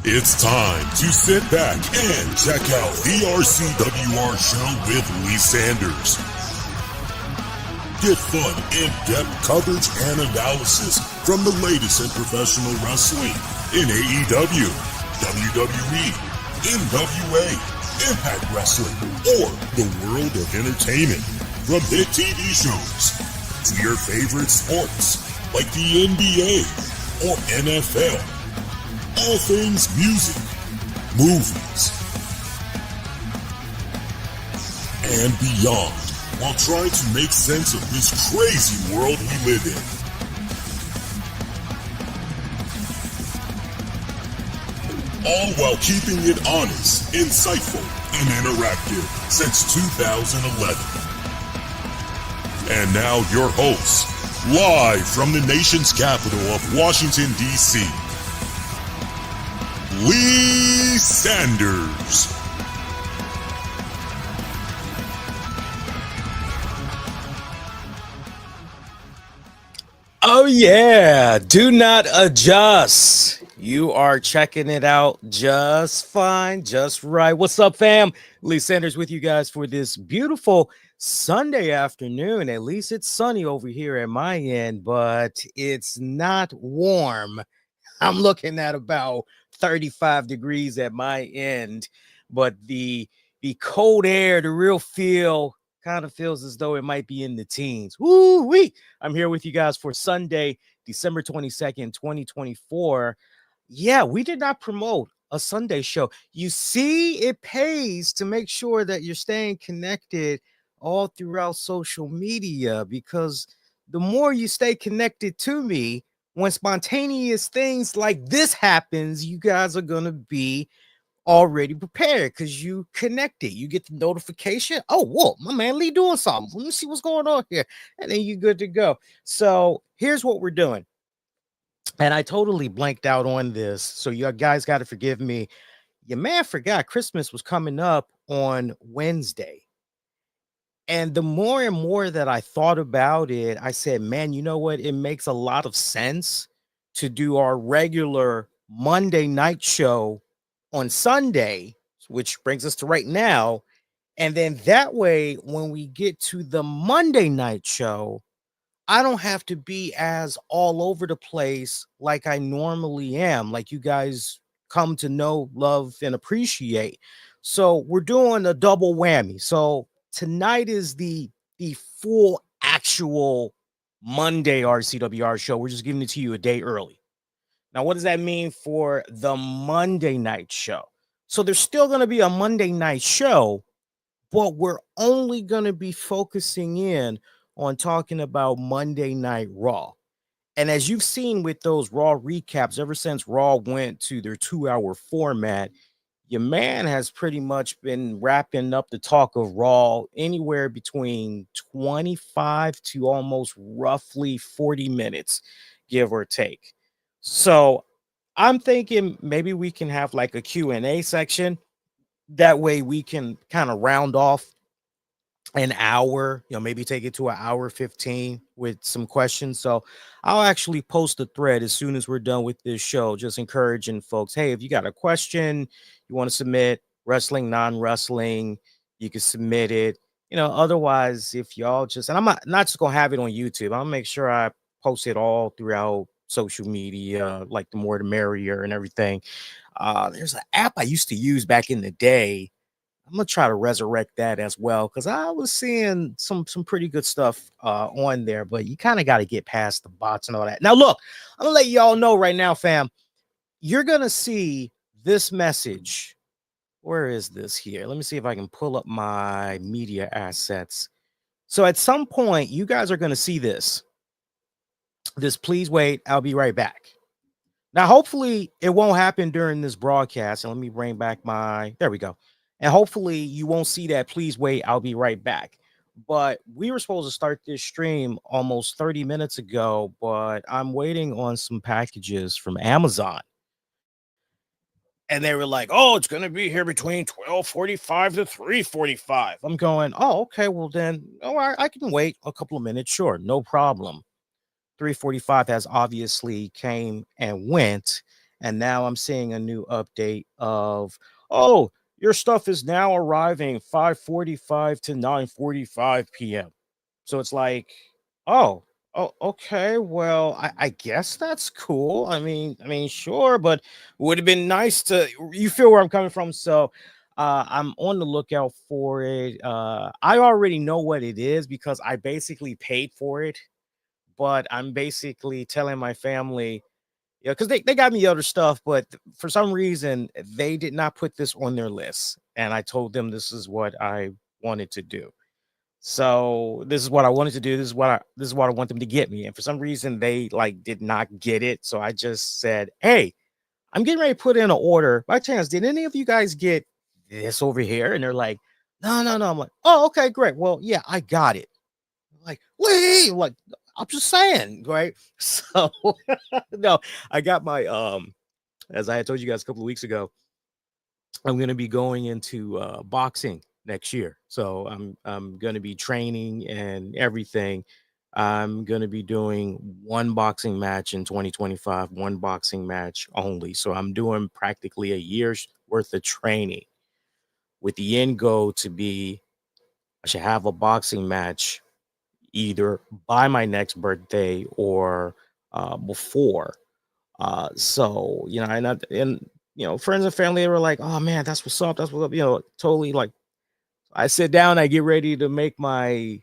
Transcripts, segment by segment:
It's time to sit back and check out the RCWR Show with Lee Sanders. Get fun, in-depth coverage and analysis from the latest in professional wrestling in AEW, WWE, NWA, Impact Wrestling, or the world of entertainment. From hit TV shows to your favorite sports like the NBA or NFL. All things music, movies, and beyond, while trying to make sense of this crazy world we live in. All while keeping it honest, insightful, and interactive since 2011. And now your hosts, live from the nation's capital of Washington, D.C., Lee Sanders. Oh yeah, do not adjust. You are checking it out just fine, just right. What's up, fam? Lee Sanders with you guys for this beautiful Sunday afternoon. At least it's sunny over here at my end, but it's not warm. I'm looking at about 35 degrees at my end, but the cold air, the real feel kind of feels as though it might be in the teens. Woo-wee! I'm here with you guys for Sunday, December 22nd, 2024. Yeah, we did not promote a Sunday show. You see, it pays to make sure that you're staying connected all throughout social media, because the more you stay connected to me, when spontaneous things like this happens, you guys are going to be already prepared because you connected. You get the notification. Oh, whoa, my man Lee doing something. Let me see what's going on here. And then you're good to go. So here's what we're doing. And I totally blanked out on this, so you guys got to forgive me. Your man forgot Christmas was coming up on Wednesday. And the more and more that I thought about it, I said, man, you know what? It makes a lot of sense to do our regular Monday night show on Sunday, which brings us to right now. And then that way, when we get to the Monday night show, I don't have to be as all over the place like I normally am, like you guys come to know, love, and appreciate. So we're doing a double whammy. So tonight is the full actual Monday RCWR show. We're just giving it to you a day early. Now, what does that mean for the Monday night show? So there's still going to be a Monday night show, but we're only going to be focusing in on talking about Monday Night Raw. And as you've seen with those Raw recaps, ever since Raw went to their 2-hour format, your man has pretty much been wrapping up the talk of Raw anywhere between 25 to almost roughly 40 minutes, give or take. So I'm thinking maybe we can have like a Q&A section. That way we can kind of round off an hour, maybe take it to an hour 15 with some questions. So I'll actually post a thread as soon as we're done with this show, just encouraging folks, hey, if you got a question you want to submit, wrestling, non-wrestling, you can submit it. Otherwise, if y'all just, and I'm not just gonna have it on YouTube, I'll make sure I post it all throughout social media, like the more the merrier and everything. There's an app I used to use back in the day. I'm gonna try to resurrect that as well, because I was seeing some pretty good stuff on there, but you kind of got to get past the bots and all that. Now, look, I'm gonna let y'all know right now, fam. You're gonna see this message. Where is this here? Let me see if I can pull up my media assets. So at some point, you guys are gonna see this. Please wait. I'll be right back. Now, hopefully, it won't happen during this broadcast. And let me bring back there we go. And hopefully you won't see that. Please wait. I'll be right back. But we were supposed to start this stream almost 30 minutes ago, but I'm waiting on some packages from Amazon. And they were like, oh, it's going to be here between 12:45 to 3:45. I'm going, oh, okay. Well, then, I can wait a couple of minutes. Sure. No problem. 3:45 has obviously came and went. And now I'm seeing a new update of, oh, your stuff is now arriving 5:45 to 9:45 p.m. So it's like, oh, oh, okay. Well, I guess that's cool. I mean, sure, but would have been nice to. You feel where I'm coming from? So, I'm on the lookout for it. I already know what it is because I basically paid for it, but I'm basically telling my family, yeah, because they got me other stuff, but for some reason they did not put this on their list, and I told them this is what I wanted to do. So this is what I wanted to do. This is what I want them to get me. And for some reason they like did not get it. So I just said, "Hey, I'm getting ready to put in an order. By chance, did any of you guys get this over here?" And they're like, "No, no, no." I'm like, "Oh, okay, great. Well, yeah, I got it." Like, wait, like I'm just saying, right? So no, I got my as I had told you guys a couple of weeks ago, I'm going to be going into boxing next year. So I'm going to be training and everything. I'm going to be doing one boxing match in 2025, one boxing match only. So I'm doing practically a year's worth of training with the end goal to be I should have a boxing match either by my next birthday or before. So friends and family they were like, "Oh man, that's what's up. That's what up." Totally like I sit down, I get ready to make my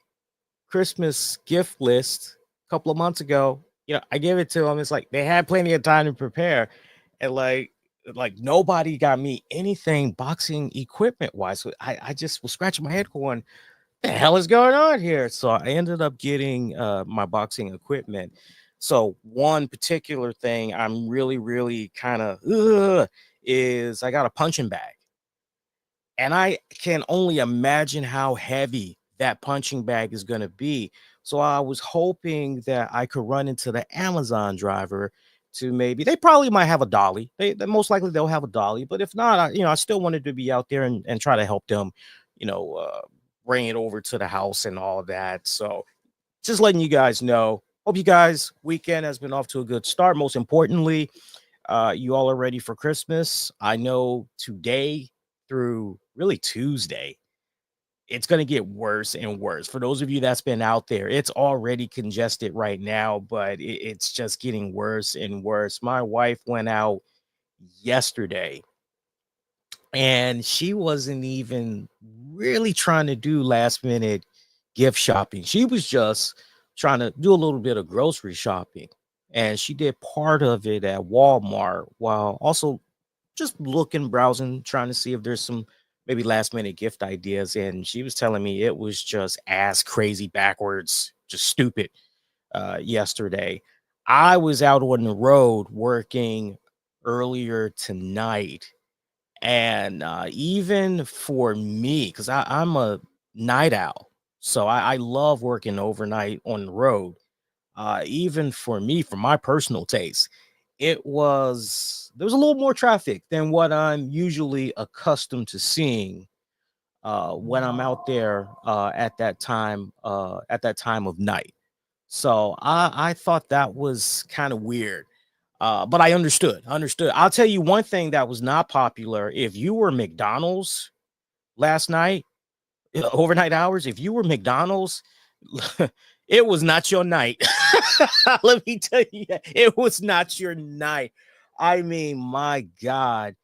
Christmas gift list a couple of months ago. I gave it to them. It's like they had plenty of time to prepare, and like nobody got me anything boxing equipment wise. So I just was scratching my head going, the hell is going on here? So I ended up getting my boxing equipment. So one particular thing I'm really, really kind of is I got a punching bag. And I can only imagine how heavy that punching bag is going to be. So I was hoping that I could run into the Amazon driver to maybe they probably might have a dolly. They most likely they'll have a dolly, but if not, I still wanted to be out there and try to help them, you know, uh, bring it over to the house and all of that. So just letting you guys know. Hope you guys weekend has been off to a good start. Most importantly, you all are ready for Christmas. I know today through really Tuesday, it's going to get worse and worse. For those of you that's been out there, it's already congested right now, but it's just getting worse and worse. My wife went out yesterday and she wasn't even really trying to do last minute gift shopping. She was just trying to do a little bit of grocery shopping. And she did part of it at Walmart while also just looking, browsing, trying to see if there's some maybe last minute gift ideas. And she was telling me it was just ass crazy backwards, just stupid yesterday. I was out on the road working earlier tonight. And even for me, because I'm a night owl, so I love working overnight on the road. Even for me, for my personal taste, there was a little more traffic than what I'm usually accustomed to seeing when I'm out there at that time of night. So I thought that was kind of weird. But I understood. I'll tell you one thing that was not popular. If you were McDonald's last night, overnight hours, if you were McDonald's, it was not your night. Let me tell you, it was not your night. I mean, my God.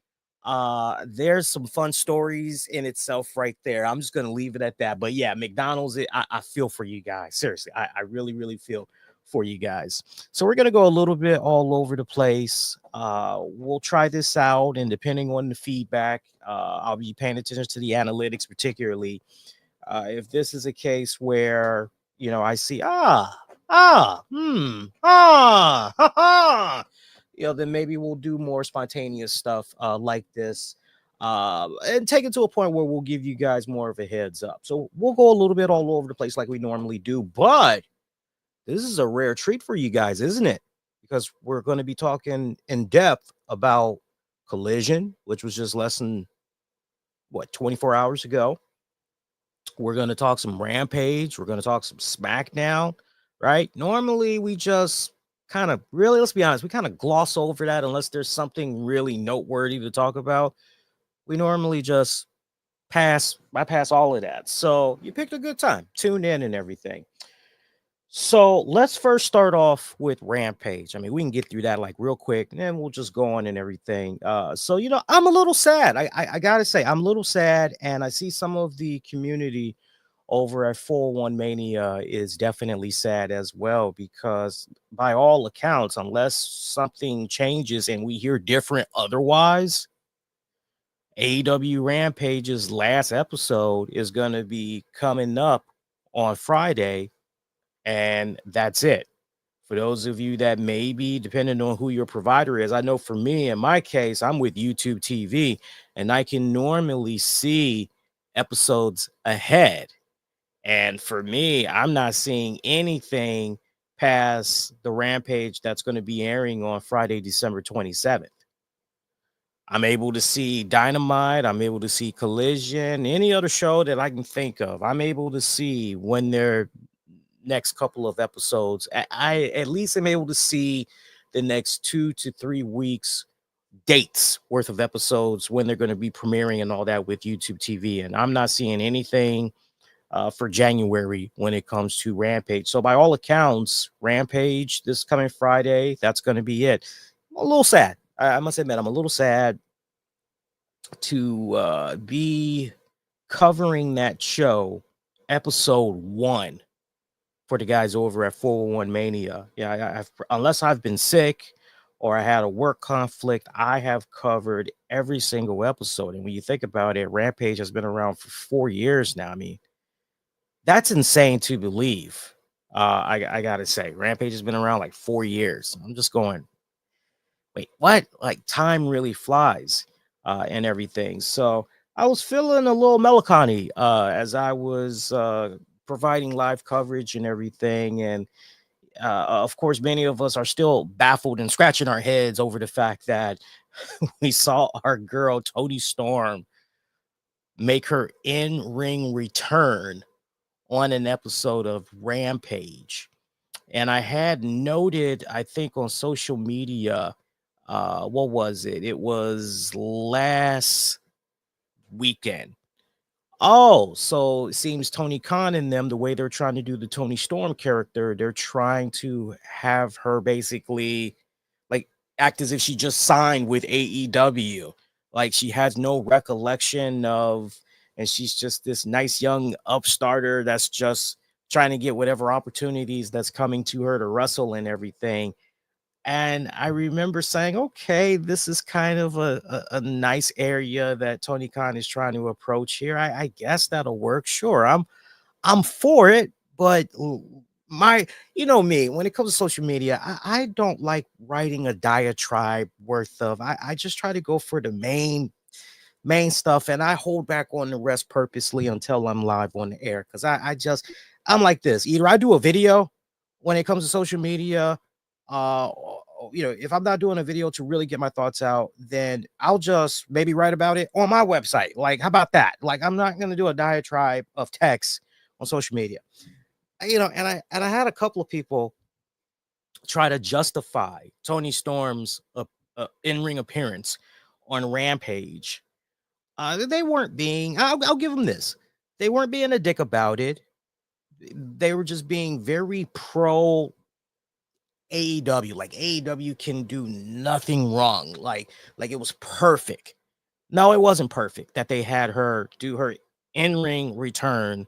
There's some fun stories in itself right there. I'm just gonna leave it at that. But yeah, McDonald's, I feel for you guys. Seriously, I really, really feel for you guys. So we're gonna go a little bit all over the place. We'll try this out, and depending on the feedback, I'll be paying attention to the analytics, particularly if this is a case where I see ha, ha, then maybe we'll do more spontaneous stuff like this and take it to a point where we'll give you guys more of a heads up. So we'll go a little bit all over the place like we normally do, but this is a rare treat for you guys, isn't it? Because we're going to be talking in depth about Collision, which was just less than 24 hours ago. We're going to talk some Rampage. We're going to talk some Smackdown, right? Normally, we just kind of really, let's be honest, we kind of gloss over that unless there's something really noteworthy to talk about. We normally just bypass all of that. So you picked a good time, tune in and everything. So let's first start off with Rampage. I mean, we can get through that like real quick, and then we'll just go on and everything. So I'm a little sad. I gotta say, I'm a little sad, and I see some of the community over at 401 Mania is definitely sad as well, because by all accounts, unless something changes and we hear different otherwise, AEW Rampage's last episode is going to be coming up on Friday, and that's it. For those of you that maybe, depending on who your provider is, I know for me, in my case, I'm with YouTube TV, and I can normally see episodes ahead. And for me, I'm not seeing anything past the Rampage that's going to be airing on Friday, December 27th. I'm able to see Dynamite. I'm able to see Collision, any other show that I can think of. I'm able to see when their next couple of episodes. I at least am able to see the next 2 to 3 weeks dates worth of episodes when they're going to be premiering and all that with YouTube TV. And I'm not seeing anything for January when it comes to Rampage. So by all accounts, Rampage this coming Friday, that's going to be it. I'm a little sad. I must admit, I'm a little sad to be covering that show, episode 1, for the guys over at 401 Mania. Yeah, unless I've been sick or I had a work conflict, I have covered every single episode. And when you think about it, Rampage has been around for 4 years now. I mean, that's insane to believe. I gotta say, Rampage has been around like 4 years. I'm just going, wait, what? Like, time really flies and everything. So I was feeling a little melancholy as I was providing live coverage and everything. And of course, many of us are still baffled and scratching our heads over the fact that we saw our girl Toni Storm make her in-ring return on an episode of Rampage. And I had noted, I think on social media, what was it? It was last weekend. Oh, so it seems Tony Khan and them, the way they're trying to do the Toni Storm character, they're trying to have her basically like act as if she just signed with AEW. Like she has no recollection of, and she's just this nice young upstarter that's just trying to get whatever opportunities that's coming to her to wrestle and everything. And I remember saying, okay, this is kind of a nice area that Tony Khan is trying to approach here. I guess that'll work. Sure, I'm for it, but you know me, when it comes to social media, I don't like writing a diatribe worth of. I just try to go for the main stuff, and I hold back on the rest purposely until I'm live on the air, because I'm like this. Either I do a video when it comes to social media, if I'm not doing a video to really get my thoughts out, then I'll just maybe write about it on my website. Like, how about that? Like, I'm not going to do a diatribe of text on social media. And I had a couple of people try to justify Toni Storm's in-ring appearance on Rampage. They weren't being, I'll give them this. They weren't being a dick about it. They were just being very pro AEW. Like, AEW can do nothing wrong. Like it was perfect. No, it wasn't perfect that they had her do her in-ring return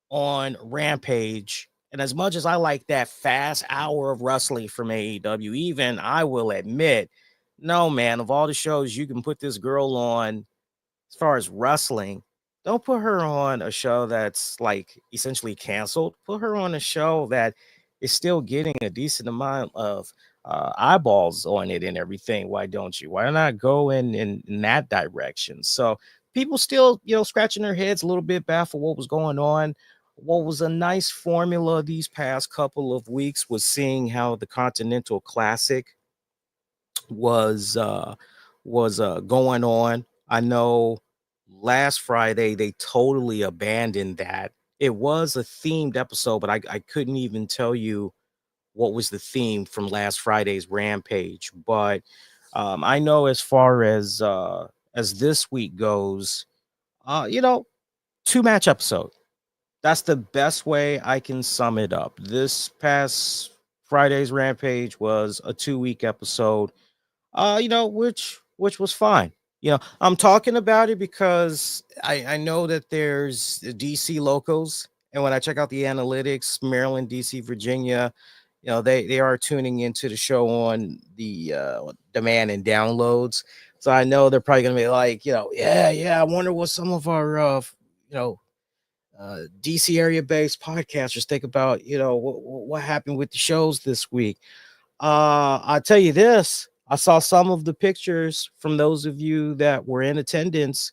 on Rampage. And as much as I like that fast hour of wrestling from AEW, even I will admit, no, man, of all the shows you can put this girl on as far as wrestling, don't put her on a show that's like essentially canceled. Put her on a show that is still getting a decent amount of eyeballs on it and everything. Why don't you? Why not go in that direction? So people still, scratching their heads a little bit, baffled what was going on. What was a nice formula these past couple of weeks was seeing how the Continental Classic was going on. I know last Friday they totally abandoned that. It was a themed episode, but I couldn't even tell you what was the theme from last Friday's Rampage. But I know as far as this week goes, 2-match episode. That's the best way I can sum it up. This past Friday's Rampage was a 2-week episode, which was fine. I'm talking about it because I know that there's DC locals, and when I check out the analytics, Maryland, DC, Virginia, they are tuning into the show on the demand and downloads. So I know they're probably gonna be like, I wonder what some of our DC area based podcasters think about, what happened with the shows this week. I'll tell you this. I saw some of the pictures from those of you that were in attendance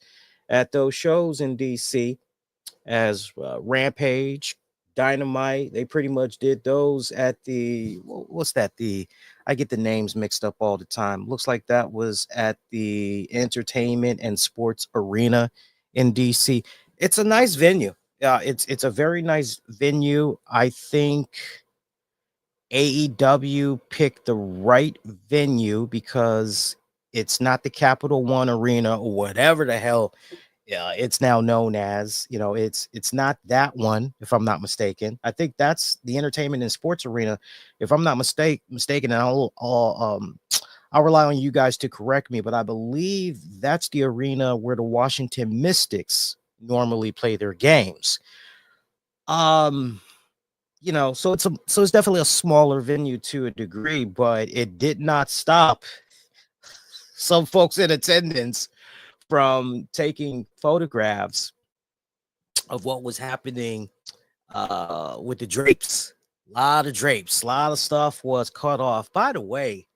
at those shows in DC as Rampage, Dynamite. They pretty much did those at what's that? I get the names mixed up all the time. Looks like that was at the Entertainment and Sports Arena in DC. It's a nice venue. It's a very nice venue. I think AEW picked the right venue because it's not the Capital One Arena or whatever the hell it's now known as. It's not that one, if I'm not mistaken. I think that's the Entertainment and Sports Arena, if I'm not mistaken. And I'll rely on you guys to correct me, but I believe that's the arena where the Washington Mystics normally play their games. So it's definitely a smaller venue to a degree, but it did not stop some folks in attendance from taking photographs of what was happening with the drapes. A lot of stuff was cut off. By the way,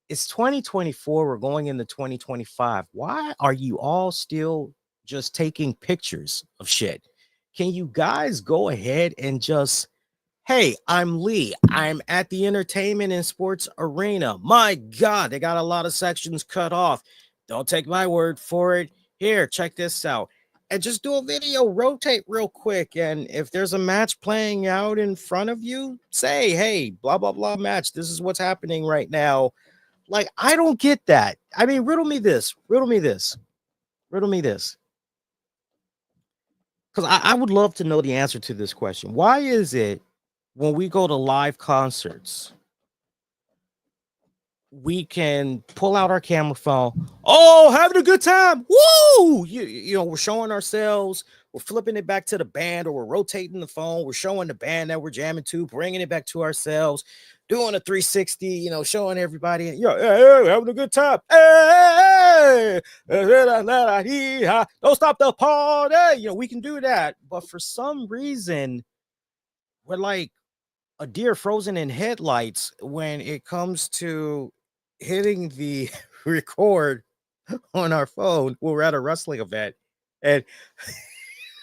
it's 2024. We're going into 2025. Why are you all still just taking pictures of shit? Can you guys go ahead and just, hey, I'm Lee. I'm at the Entertainment and Sports Arena. My God, they got a lot of sections cut off. Don't take my word for it. Here, check this out. And just do a video, rotate real quick. And if there's a match playing out in front of you, say, hey, blah, blah, blah match. This is what's happening right now. Like, I don't get that. I mean, riddle me this. Because I would love to know the answer to this question. Why is it when we go to live concerts, we can pull out our camera phone? Oh, having a good time. Woo! We're showing ourselves. We're flipping it back to the band, or we're rotating the phone. We're showing the band that we're jamming to, bringing it back to ourselves, doing a 360, showing everybody, having a good time. Hey, don't stop the party. We can do that. But for some reason, we're like a deer frozen in headlights when it comes to hitting the record on our phone when we're at a wrestling event. And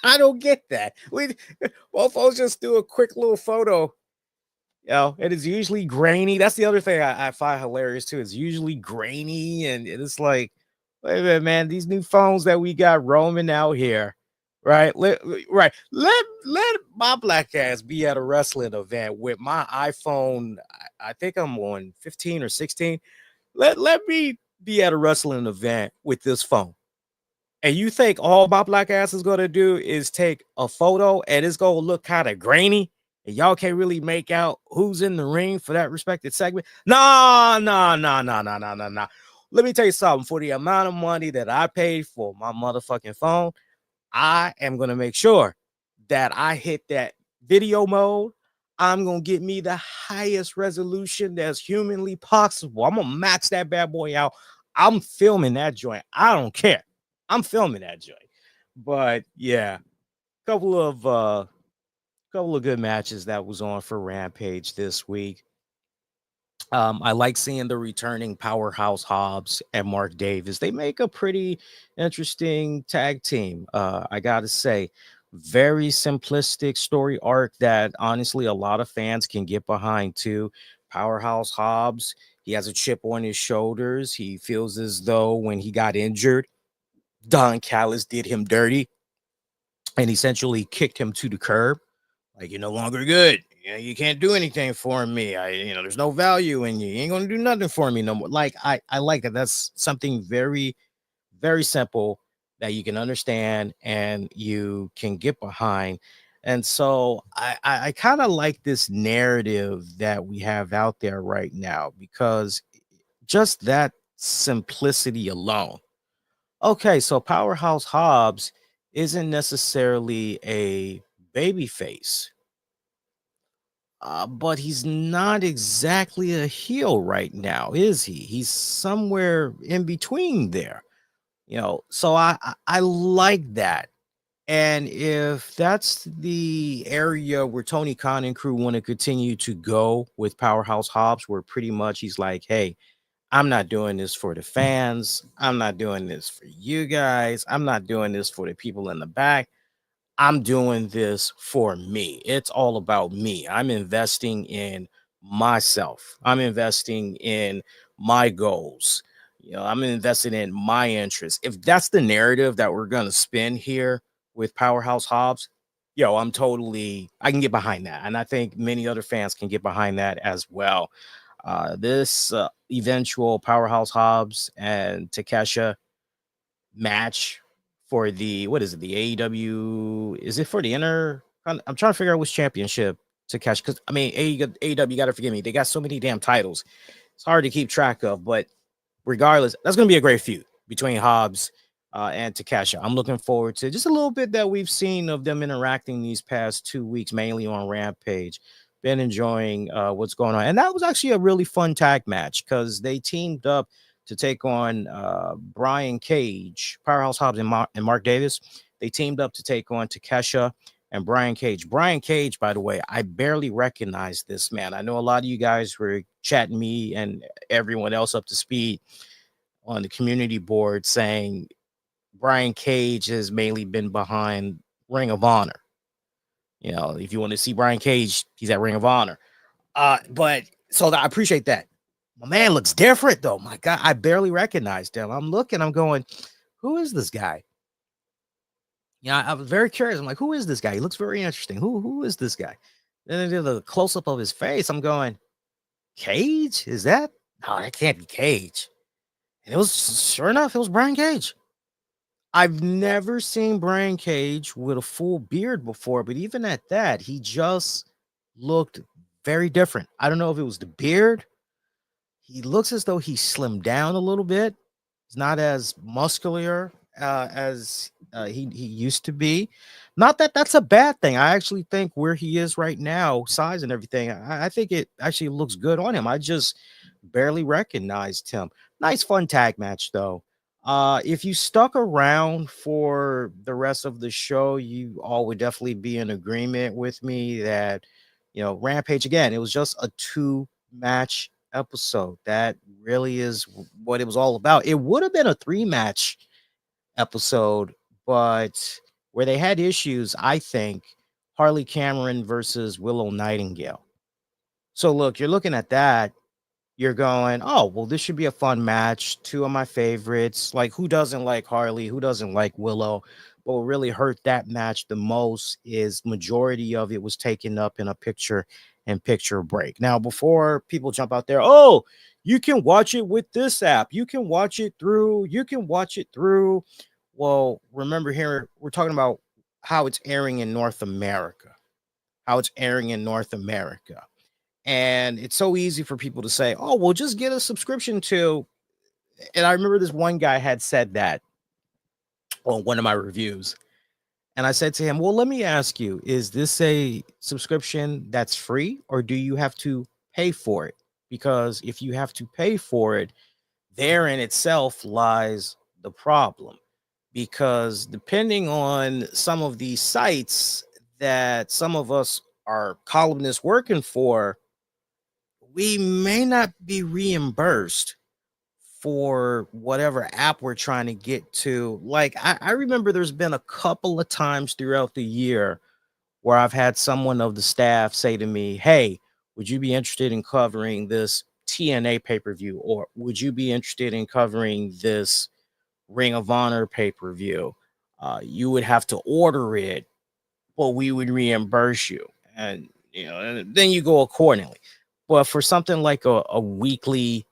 I don't get that. Both folks just do a quick little photo. It is usually grainy. That's the other thing I find hilarious too. It's usually grainy, and it's like, wait a minute, man, these new phones that we got roaming out here, right? Let my black ass be at a wrestling event with my iPhone. I think I'm on 15 or 16. Let me be at a wrestling event with this phone. And you think all my black ass is gonna do is take a photo and it's gonna look kind of grainy, and y'all can't really make out who's in the ring for that respected segment? Nah. Let me tell you something. For the amount of money that I paid for my motherfucking phone, I am gonna make sure that I hit that video mode. I'm gonna get me the highest resolution that's humanly possible. I'm gonna max that bad boy out. I'm filming that joint. I don't care. I'm filming that joint. But yeah, couple of good matches that was on for Rampage this week. I like seeing the returning Powerhouse Hobbs and Mark Davis. They make a pretty interesting tag team. I gotta say, very simplistic story arc that honestly a lot of fans can get behind too. Powerhouse Hobbs, he has a chip on his shoulders. He feels as though when he got injured, Don Callis did him dirty and essentially kicked him to the curb. Like, you're no longer good. You can't do anything for me. There's no value in you. You ain't gonna do nothing for me no more. Like I like that. That's something very, very simple that you can understand and you can get behind. And so I kind of like this narrative that we have out there right now because just that simplicity alone. Okay, so Powerhouse Hobbs isn't necessarily a baby face, but he's not exactly a heel right now, is he? He's somewhere in between there, So I like that. And if that's the area where Tony Khan and crew want to continue to go with Powerhouse Hobbs, where pretty much he's like, hey, I'm not doing this for the fans. I'm not doing this for you guys. I'm not doing this for the people in the back. I'm doing this for me. It's all about me. I'm investing in myself. I'm investing in my goals. I'm invested in my interests. If that's the narrative that we're going to spin here with Powerhouse Hobbs, I can get behind that. And I think many other fans can get behind that as well. This eventual Powerhouse Hobbs and Takesha match for the AEW, is it for the I'm trying to figure out which championship to catch, because AEW, got to forgive me, they got so many damn titles, it's hard to keep track of. But regardless, that's going to be a great feud between Hobbs and Takesha. I'm looking forward to just a little bit that we've seen of them interacting these past 2 weeks, mainly on Rampage. Been enjoying what's going on, and that was actually a really fun tag match because they teamed up to take on Brian Cage, Powerhouse Hobbs, and Mark Davis. They teamed up to take on Takesha and Brian Cage. Brian Cage, by the way, I barely recognize this man. I know a lot of you guys were chatting me and everyone else up to speed on the community board saying Brian Cage has mainly been behind Ring of Honor. If you want to see Brian Cage, he's at Ring of Honor. But so I appreciate that. My man looks different, though. My God, I barely recognized him. I'm looking, I'm going, who is this guy? I was very curious. I'm like, who is this guy? He looks very interesting. Who is this guy? Then I did a close up of his face. I'm going, Cage? Is that? No, that can't be Cage. And it was, sure enough, it was Brian Cage. I've never seen Brian Cage with a full beard before, but even at that, he just looked very different. I don't know if it was the beard. He looks as though he slimmed down a little bit. He's not as muscular as he used to be. Not that that's a bad thing. I actually think where he is right now, size and everything, I think it actually looks good on him. I just barely recognized him. Nice fun tag match, though. If you stuck around for the rest of the show, you all would definitely be in agreement with me that, Rampage, again, it was just a 2-match episode. That really is what it was all about. It would have been a 3-match episode, but where they had issues, I think, Harley Cameron versus Willow Nightingale. So look, you're looking at that, you're going, oh, well, this should be a fun match. 2 of my favorites. Like, who doesn't like Harley? Who doesn't like Willow? But what really hurt that match the most is majority of it was taken up in a picture-in-picture break. Now, before people jump out there, oh, you can watch it with this app. You can watch it through. Well, remember here, we're talking about how it's airing in North America. And it's so easy for people to say, oh, well, just get a subscription to. And I remember this one guy had said that on one of my reviews. And I said to him, well, let me ask you, is this a subscription that's free or do you have to pay for it? Because if you have to pay for it, there in itself lies the problem. Because depending on some of these sites that some of us are columnists working for, we may not be reimbursed for whatever app we're trying to get to. Like, I remember there's been a couple of times throughout the year where I've had someone of the staff say to me, hey, would you be interested in covering this TNA pay-per-view? Or would you be interested in covering this Ring of Honor pay-per-view? You would have to order it, but we would reimburse you. And and then you go accordingly. But for something like a weekly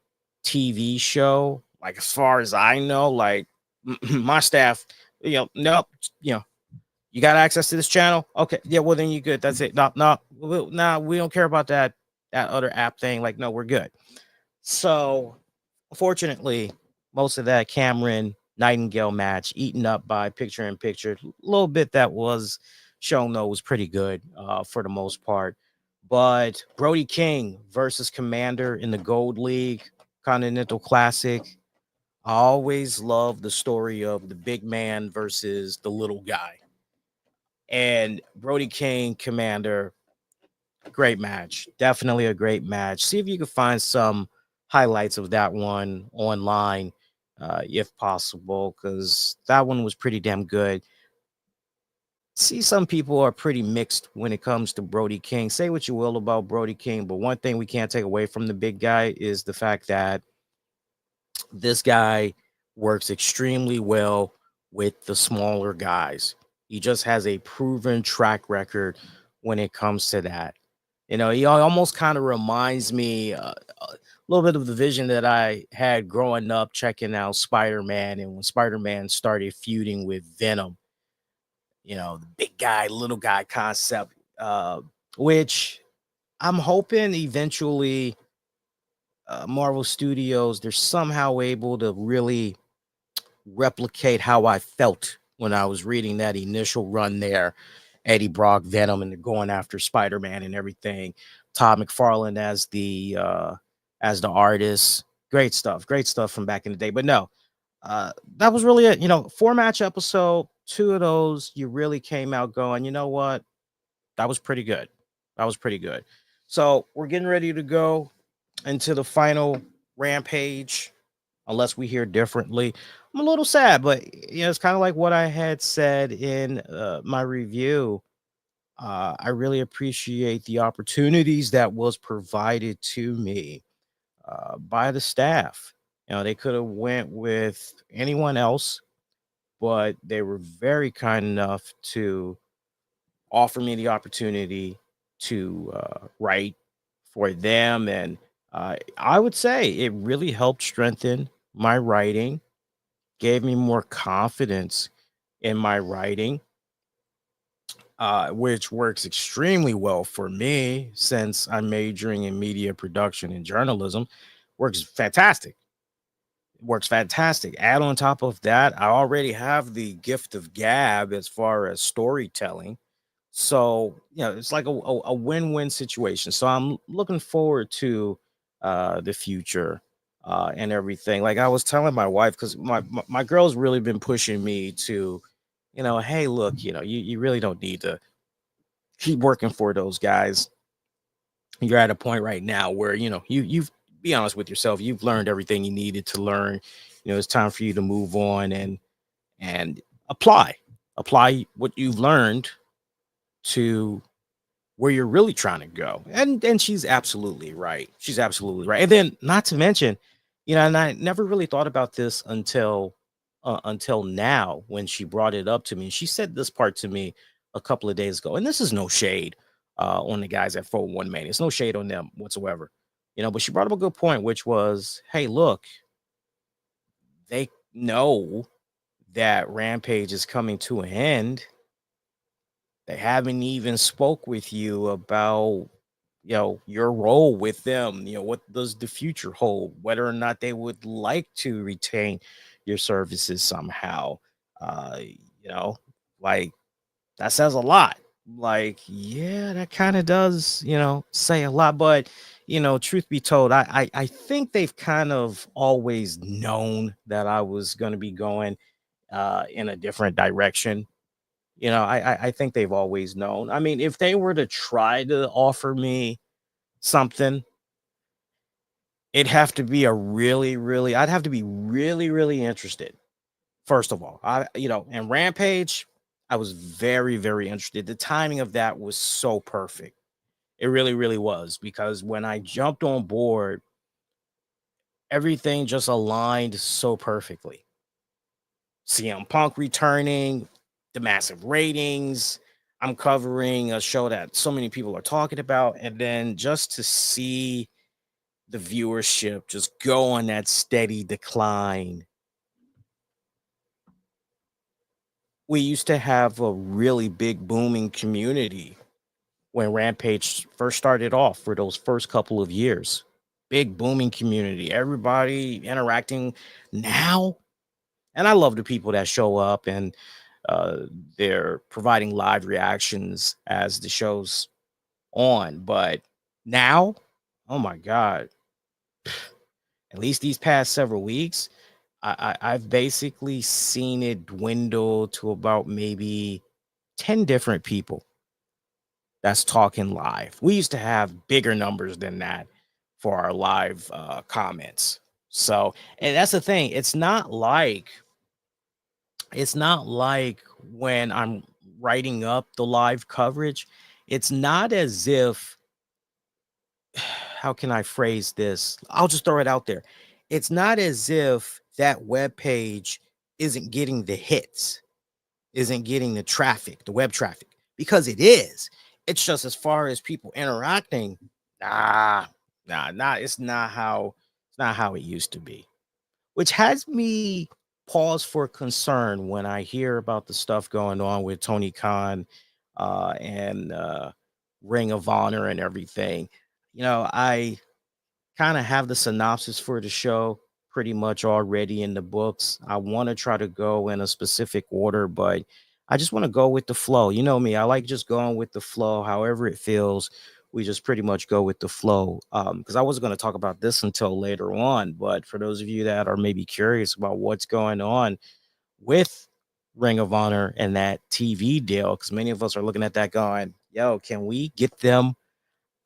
TV show, like as far as I know, like my staff, nope, you know, you got access to this channel. Okay, yeah, well then you good. That's it. No, we don't care about that other app thing. Like, no, we're good. So, unfortunately, most of that Cameron Nightingale match eaten up by picture in picture. A little bit that was shown though was pretty good for the most part. But Brody King versus Commander in the Gold League Continental Classic. I always love the story of the big man versus the little guy. And Brody King, Commander, great match. Definitely a great match. See if you can find some highlights of that one online, if possible, because that one was pretty damn good. See, some people are pretty mixed when it comes to Brody King. Say what you will about Brody King, but one thing we can't take away from the big guy is the fact that this guy works extremely well with the smaller guys. He just has a proven track record when it comes to that. He almost kind of reminds me a little bit of the vision that I had growing up checking out Spider-Man, and when Spider-Man started feuding with Venom, the big guy, little guy concept, which I'm hoping eventually Marvel Studios, they're somehow able to really replicate how I felt when I was reading that initial run there. Eddie Brock, Venom, and they're going after Spider-Man and everything. Todd McFarlane as the artist. Great stuff from back in the day. But no, that was really it. 4-match episode, 2 of those, you really came out going, you know what? That was pretty good. So we're getting ready to go into the final Rampage, unless we hear differently. I'm a little sad, but it's kind of like what I had said in my review. I really appreciate the opportunities that was provided to me by the staff. They could have went with anyone else, but they were very kind enough to offer me the opportunity to write for them. And I would say it really helped strengthen my writing, gave me more confidence in my writing, which works extremely well for me since I'm majoring in media production and journalism. Works fantastic. Add on top of that, I already have the gift of gab as far as storytelling. So, it's like a win-win situation. So I'm looking forward to the future and everything. Like I was telling my wife, because my girl's really been pushing me to, hey, look, you really don't need to keep working for those guys. You're at a point right now where, you've be honest with yourself, you've learned everything you needed to learn. It's time for you to move on and apply what you've learned to where you're really trying to go. And she's absolutely right. And then not to mention, and I never really thought about this until now when she brought it up to me. She said this part to me a couple of days ago, and this is no shade on the guys at 401 Man. It's no shade on them whatsoever. But she brought up a good point, which was, hey, look, they know that Rampage is coming to an end. They haven't even spoke with you about, your role with them. What does the future hold? Whether or not they would like to retain your services somehow. Like that says a lot. Like, yeah, that kind of does, say a lot. But, truth be told, I think they've kind of always known that I was going to be going in a different direction. I think they've always known. I mean, if they were to try to offer me something, it'd have to be I'd have to be really, really interested. First of all, and Rampage, I was very, very interested. The timing of that was so perfect. It really, really was, because when I jumped on board, everything just aligned so perfectly. CM Punk returning, the massive ratings, I'm covering a show that so many people are talking about, and then just to see the viewership just go on that steady decline. We used to have a really big booming community when Rampage first started off for those first couple of years. Big booming community, everybody interacting now. And I love the people that show up and uh, they're providing live reactions as the show's on. But now, oh my God, at least these past several weeks, I've basically seen it dwindle to about maybe 10 different people that's talking live. We used to have bigger numbers than that for our live comments. So, and that's the thing. It's not like when I'm writing up the live coverage, it's not as if, how can I phrase this? I'll just throw it out there. It's not as if that web page isn't getting the hits, isn't getting the traffic, the web traffic, because it is. It's just as far as people interacting, nah, it's not how it used to be, which has me pause for concern when I hear about the stuff going on with Tony Khan and Ring of Honor and everything. I kind of have the synopsis for the show pretty much already in the books. I want to try to go in a specific order, but I just want to go with the flow. You know me, I like just going with the flow, however it feels. We just pretty much go with the flow. Because I wasn't going to talk about this until later on, but for those of you that are maybe curious about what's going on with Ring of Honor and that TV deal, because many of us are looking at that going, yo, can we get them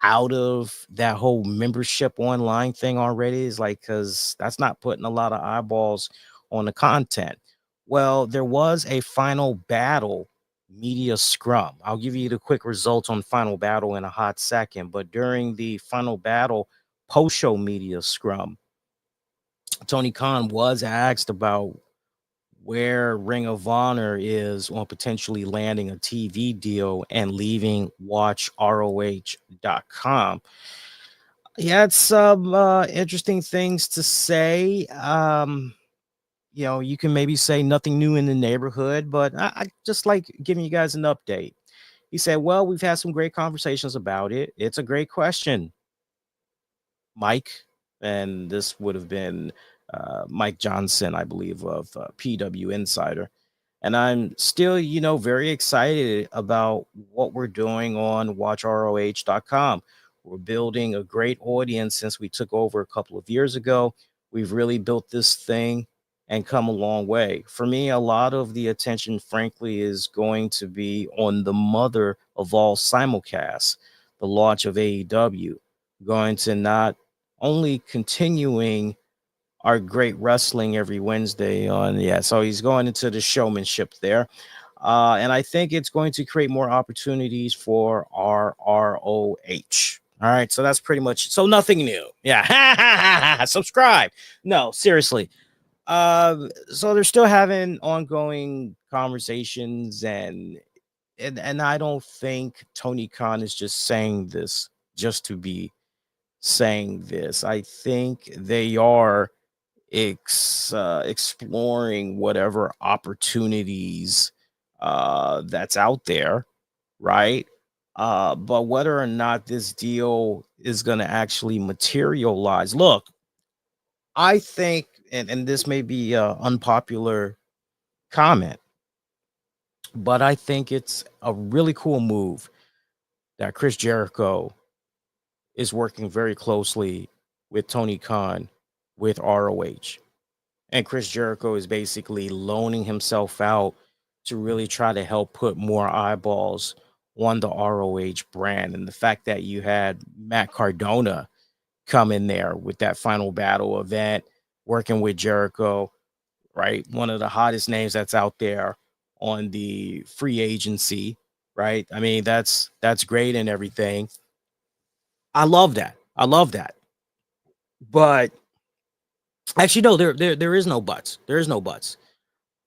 out of that whole membership online thing already? Is like, because that's not putting a lot of eyeballs on the content. Well, there was a final battle media scrum. I'll give you the quick results on final battle in a hot second, but during the final battle post-show media scrum, Tony Khan was asked about where Ring of Honor is on potentially landing a TV deal and leaving watchroh.com. He had some interesting things to say. You can maybe say nothing new in the neighborhood, but I just like giving you guys an update. He said, well, we've had some great conversations about it. It's a great question, Mike. And this would have been Mike Johnson, I believe, of PW Insider. And I'm still, very excited about what we're doing on watchroh.com. We're building a great audience since we took over a couple of years ago. We've really built this thing and come a long way. For me, a lot of the attention, frankly, is going to be on the mother of all simulcasts, the launch of AEW, going to not only continuing our great wrestling every Wednesday on, so he's going into the showmanship there. And I think it's going to create more opportunities for our ROH. All right, so that's pretty much, so nothing new. Yeah, subscribe. No, seriously. So they're still having ongoing conversations, and I don't think Tony Khan is just saying this just to be saying this. I think they are exploring whatever opportunities that's out there, right? But whether or not this deal is going to actually materialize, look, I think, and this may be an unpopular comment, but I think it's a really cool move that Chris Jericho is working very closely with Tony Khan with ROH. And Chris Jericho is basically loaning himself out to really try to help put more eyeballs on the ROH brand. And the fact that you had Matt Cardona come in there with that final battle event, working with Jericho, right? One of the hottest names that's out there on the free agency, right? I mean, that's great and everything. I love that. I love that. But actually, no, there is no buts. There is no buts.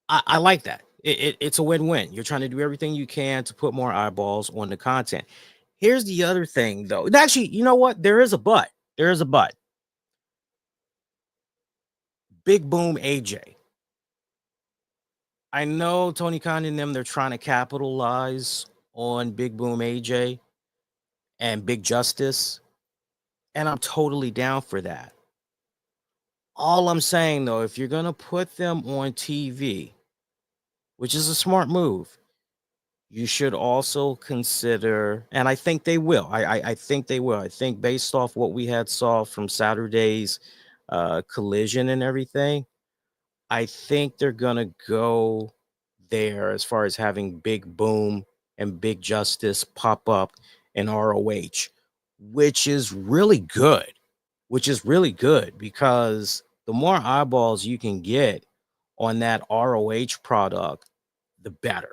I like that. It's a win-win. You're trying to do everything you can to put more eyeballs on the content. Here's the other thing, though. Actually, you know what? There is a but. There is a but. Big Boom AJ. I know Tony Khan and them, they're trying to capitalize on Big Boom AJ and Big Justice, and I'm totally down for that. All I'm saying, though, if you're going to put them on TV, which is a smart move, you should also consider, and I think they will. I think they will. I think based off what we had saw from Saturday's Collision and everything, I think they're gonna go there as far as having Big Boom and Big Justice pop up in ROH, which is really good. Which is really good because the more eyeballs you can get on that ROH product, the better.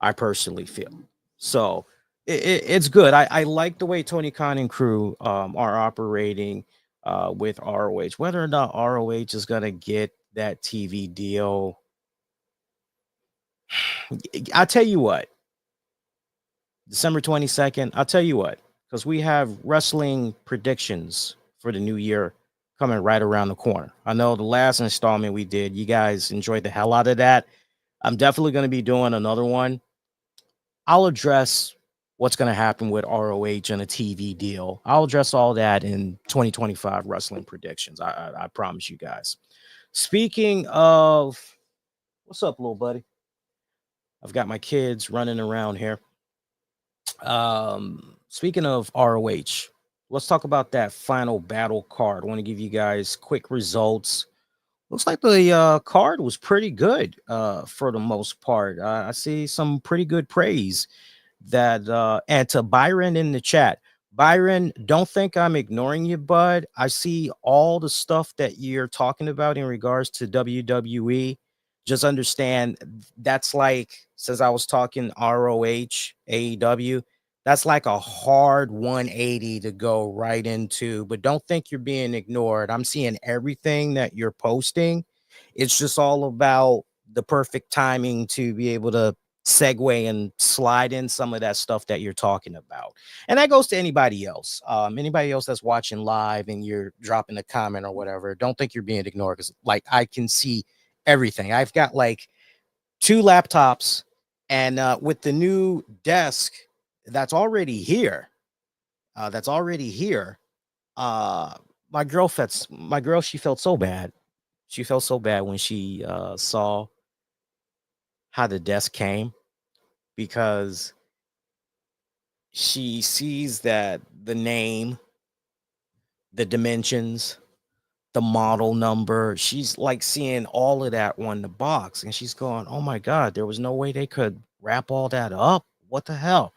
I personally feel. So it's good. I like the way Tony Khan and crew are operating with ROH. Whether or not ROH is going to get that TV deal, I'll tell you what, December 22nd, I'll tell you what, because we have wrestling predictions for the new year coming right around the corner. I know the last installment we did, you guys enjoyed the hell out of that. I'm definitely going to be doing another one. I'll address what's going to happen with ROH and a TV deal. I'll address all that in 2025 wrestling predictions. I promise you guys. Speaking of, what's up, little buddy? I've got my kids running around here. Speaking of ROH, let's talk about that final battle card. I want to give you guys quick results. Looks like the card was pretty good for the most part. I see some pretty good praise that and to Byron in the chat. Byron, don't think I'm ignoring you, bud. I see all the stuff that you're talking about in regards to WWE. Just understand that's like, since I was talking ROH, AEW, that's like a hard 180 to go right into, but don't think you're being ignored. I'm seeing everything that you're posting. It's just all about the perfect timing to be able to segue and slide in some of that stuff that you're talking about. And that goes to anybody else. Anybody else that's watching live and you're dropping a comment or whatever, don't think you're being ignored, because like I can see everything. I've got like 2 laptops, and with the new desk that's already here, my girl, she felt so bad. She felt so bad when she saw how the desk came, because she sees that the name, the dimensions, the model number, she's like seeing all of that on the box, and she's going, oh my God, there was no way they could wrap all that up. What the hell?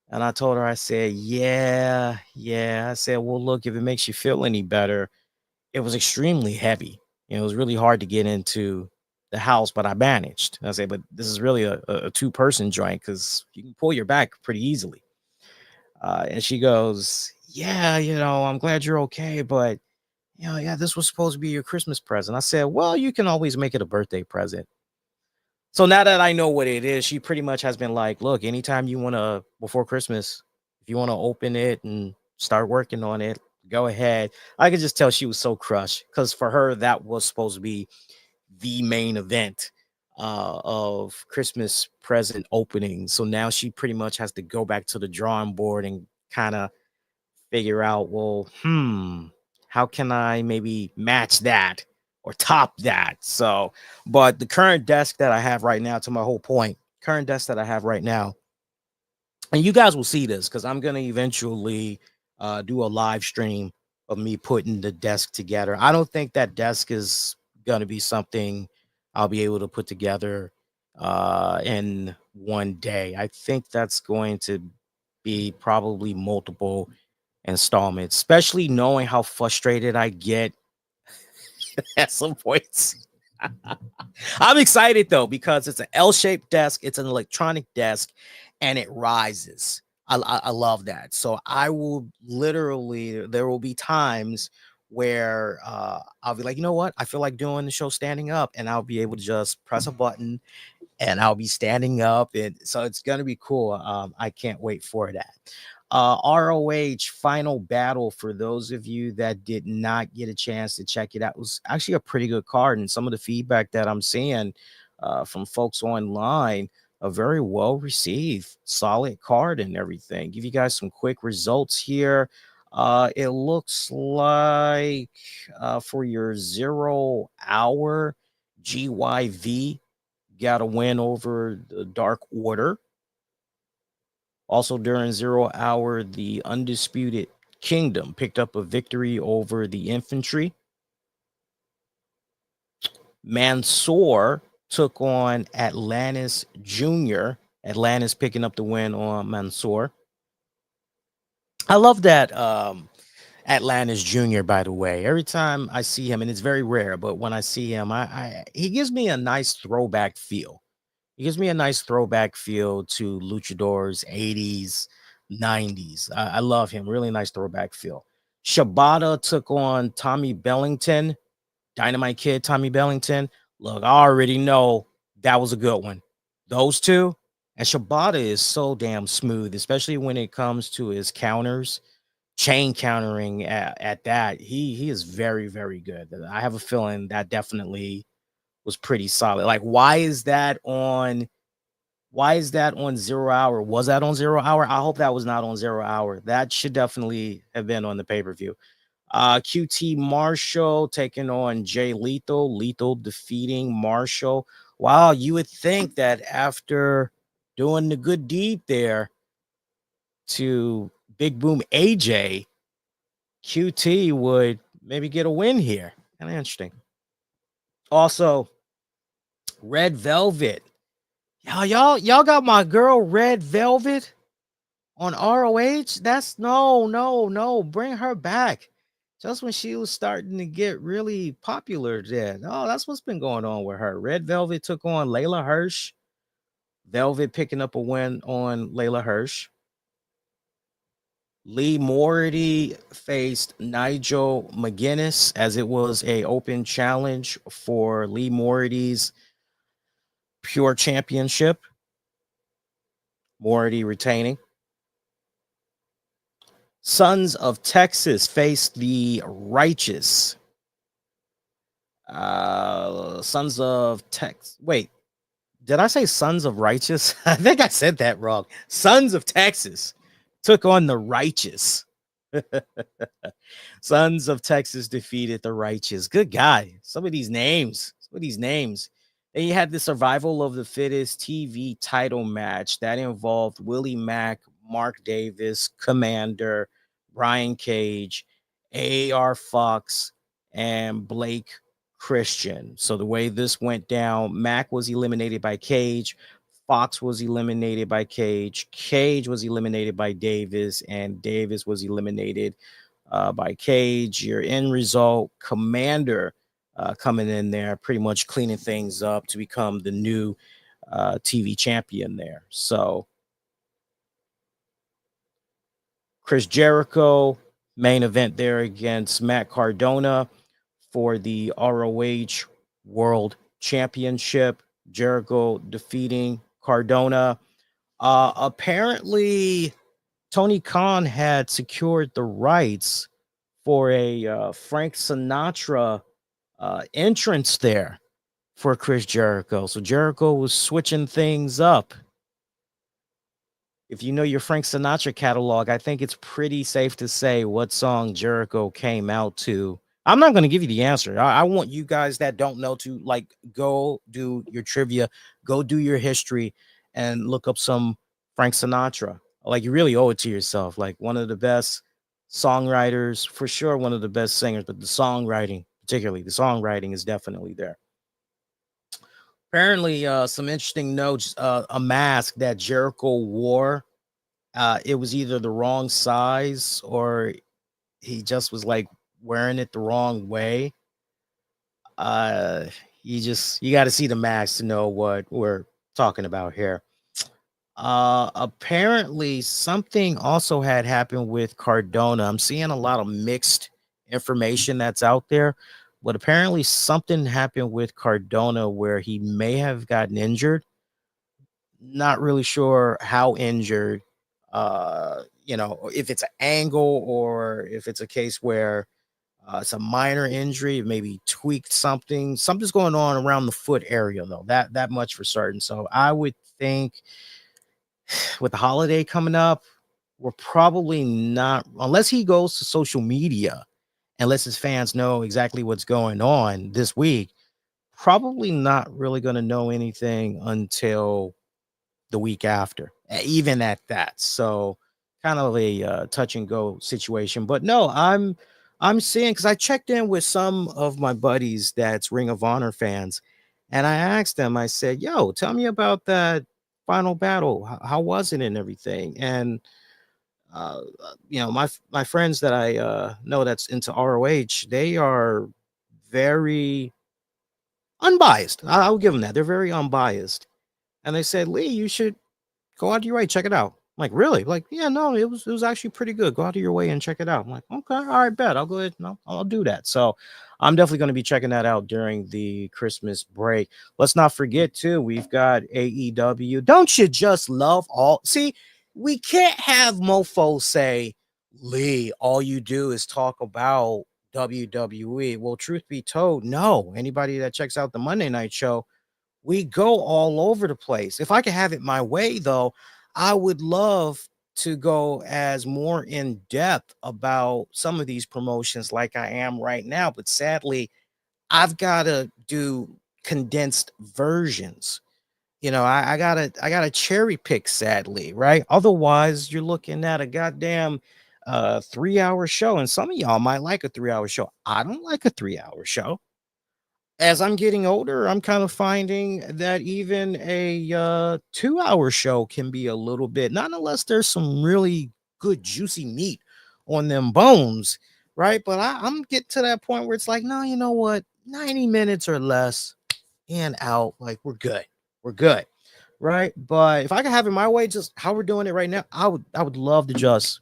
And I told her, I said, yeah. I said, well, look, if it makes you feel any better, it was extremely heavy. You know, it was really hard to get into the house, but I managed. I said, but this is really a 2-person joint, because you can pull your back pretty easily. And she goes, yeah, I'm glad you're okay, but yeah, this was supposed to be your Christmas present. I said, well, you can always make it a birthday present. So now that I know what it is, she pretty much has been like, look, anytime you want to, before Christmas, if you want to open it and start working on it, go ahead. I could just tell she was so crushed, because for her, that was supposed to be the main event of Christmas present opening. So now she pretty much has to go back to the drawing board and kind of figure out, well, how can I maybe match that or top that? So, but the current desk that I have right now, to my whole point, current desk that I have right now, and you guys will see this because I'm going to eventually do a live stream of me putting the desk together. I don't think that desk is going to be something I'll be able to put together in one day. I think that's going to be probably multiple installments, especially knowing how frustrated I get at some points. I'm excited though, because it's an L-shaped desk, it's an electronic desk, and it rises. I love that. So I will literally, there will be times where I'll be like, you know what? I feel like doing the show standing up, and I'll be able to just press a button and I'll be standing up, and so it's gonna be cool. I can't wait for that. ROH Final Battle, for those of you that did not get a chance to check it out, was actually a pretty good card, and some of the feedback that I'm seeing from folks online, a very well received, solid card and everything. Give you guys some quick results here. It looks like for your 0 hour, GYV got a win over the Dark Order. Also during 0 hour, the Undisputed Kingdom picked up a victory over the Infantry. Mansoor took on Atlantis Jr. Atlantis picking up the win on Mansoor. I love that Atlantis Jr., by the way. Every time I see him, and it's very rare, but when I see him, he gives me a nice throwback feel. He gives me a nice throwback feel to Luchadors 80s, 90s. I love him. Really nice throwback feel. Shibata took on Tommy Bellington. Dynamite Kid, Tommy Bellington. Look, I already know that was a good one. Those two. And Shibata is so damn smooth, especially when it comes to his counters, chain countering at that. He is very, very good. I have a feeling that definitely was pretty solid. Like, why is that on 0 hour? Was that on 0 hour? I hope that was not on 0 hour. That should definitely have been on the pay-per-view. QT Marshall taking on Jay Lethal. Lethal defeating Marshall. Wow, you would think that after doing the good deed there to Big Boom AJ, QT would maybe get a win here. Kind of interesting. Also, Red Velvet. Y'all got my girl Red Velvet on ROH. That's no. Bring her back. Just when she was starting to get really popular there. Oh, that's what's been going on with her. Red Velvet took on Layla Hirsch. Velvet picking up a win on Layla Hirsch. Lee Moriarty faced Nigel McGuinness, as it was a open challenge for Lee Moriarty's Pure Championship. Moriarty retaining. Sons of Texas faced the Righteous. Sons of Texas. Wait, did I say Sons of Righteous? I think I said that wrong. Sons of Texas took on the Righteous. Sons of Texas defeated the Righteous. Good guy. Some of these names. Then you had the Survival of the Fittest TV title match that involved Willie Mack, Mark Davis, Commander, Brian Cage, AAR Fox, and Blake Christian. So the way this went down, Mack was eliminated by Cage, Fox was eliminated by Cage, Cage was eliminated by Davis, and Davis was eliminated by Cage. Your end result, Commander coming in there, pretty much cleaning things up to become the new TV champion there. So Chris Jericho, main event there against Matt Cardona for the ROH World Championship. Jericho defeating Cardona. Apparently, Tony Khan had secured the rights for a Frank Sinatra entrance there for Chris Jericho. So Jericho was switching things up. If you know your Frank Sinatra catalog, I think it's pretty safe to say what song Jericho came out to. I'm not going to give you the answer. I want you guys that don't know to go do your trivia, go do your history, and look up some Frank Sinatra. You really owe it to yourself. One of the best songwriters, for sure, one of the best singers, but the songwriting, particularly the songwriting, is definitely there. Apparently, some interesting notes, a mask that Jericho wore, it was either the wrong size or he just was wearing it the wrong way. You got to see the mask to know what we're talking about here. Apparently something also had happened with Cardona. I'm seeing a lot of mixed information that's out there, but apparently something happened with Cardona where he may have gotten injured. not really sure how injured. If it's an angle or if it's a case where it's a minor injury, maybe tweaked something. Something's going on around the foot area, though. That much for certain. So I would think with the holiday coming up, we're probably not, unless he goes to social media and lets his fans know exactly what's going on this week, probably not really going to know anything until the week after, even at that. So kind of a touch and go situation. But no, I'm seeing, because I checked in with some of my buddies that's Ring of Honor fans, and I asked them, I said, yo, tell me about that final battle. How was it and everything? And my friends that I know that's into ROH, they are very unbiased. I'll give them that. They're very unbiased. And they said, Lee, you should go out of your way, check it out. I'm like, really? Like, yeah, no, it was actually pretty good. Go out of your way and check it out. I'm like, okay, all right, bet. I'll go ahead. No, I'll do that. So I'm definitely going to be checking that out during the Christmas break. Let's not forget, too, we've got AEW. Don't you just love all? See, we can't have mofos say, Lee, all you do is talk about WWE. Well, truth be told, no. Anybody that checks out the Monday night show, we go all over the place. If I could have it my way, though, I would love to go as more in depth about some of these promotions like I am right now. But sadly, I've got to do condensed versions. I gotta cherry pick, sadly, right? Otherwise, you're looking at a goddamn 3-hour show. And some of y'all might like a 3-hour show. I don't like a 3-hour show. As I'm getting older, I'm kind of finding that even a 2-hour show can be a little bit, not unless there's some really good juicy meat on them bones, right? But I'm getting to that point where it's like, no, you know what? 90 minutes or less and out, like we're good, right? But if I could have it my way, just how we're doing it right now, I would love to just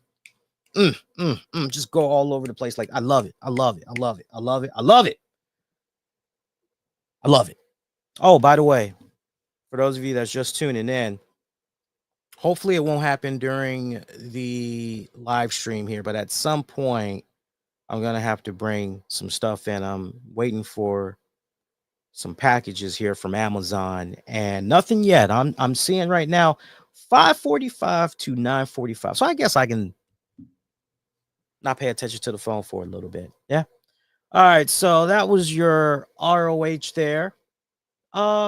go all over the place. Like I love it, I love it, I love it, I love it, I love it. I love it. Oh, by the way, for those of you that's just tuning in, hopefully it won't happen during the live stream here, but at some point, I'm going to have to bring some stuff in. I'm waiting for some packages here from Amazon and nothing yet. I'm seeing right now 5:45 to 9:45. So I guess I can not pay attention to the phone for a little bit. Yeah. All right. So that was your ROH there.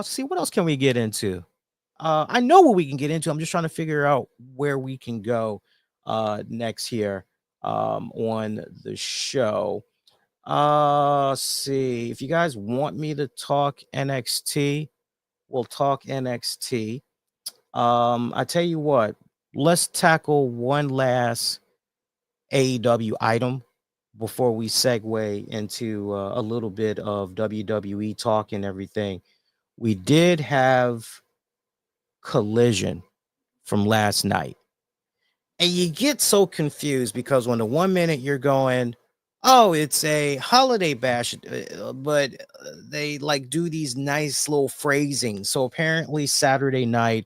See, what else can we get into? I know what we can get into. I'm just trying to figure out where we can go next here on the show. See, if you guys want me to talk NXT, we'll talk NXT. I tell you what, let's tackle one last AEW item before we segue into a little bit of WWE talk and everything. We did have Collision from last night. And you get so confused because when the 1 minute you're going, oh, it's a holiday bash, but they like do these nice little phrasing. So apparently Saturday night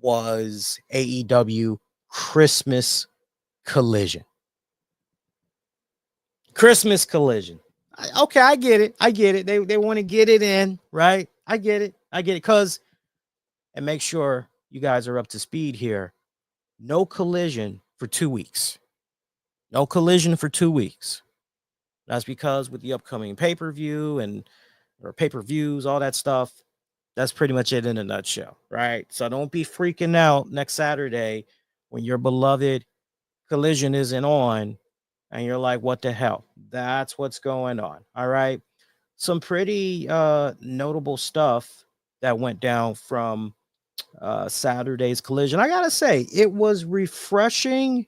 was AEW Christmas Collision. Christmas Collision. Okay, I get it. I get it. They want to get it in, right? I get it. I get it. Because, and make sure you guys are up to speed here. No Collision for 2 weeks. No Collision for 2 weeks. That's because with the upcoming pay-per-view or pay-per-views, all that stuff, that's pretty much it in a nutshell, right? So don't be freaking out next Saturday when your beloved Collision isn't on and you're like, what the hell? That's what's going on. All right. Some pretty notable stuff that went down from Saturday's Collision. I gotta say, it was refreshing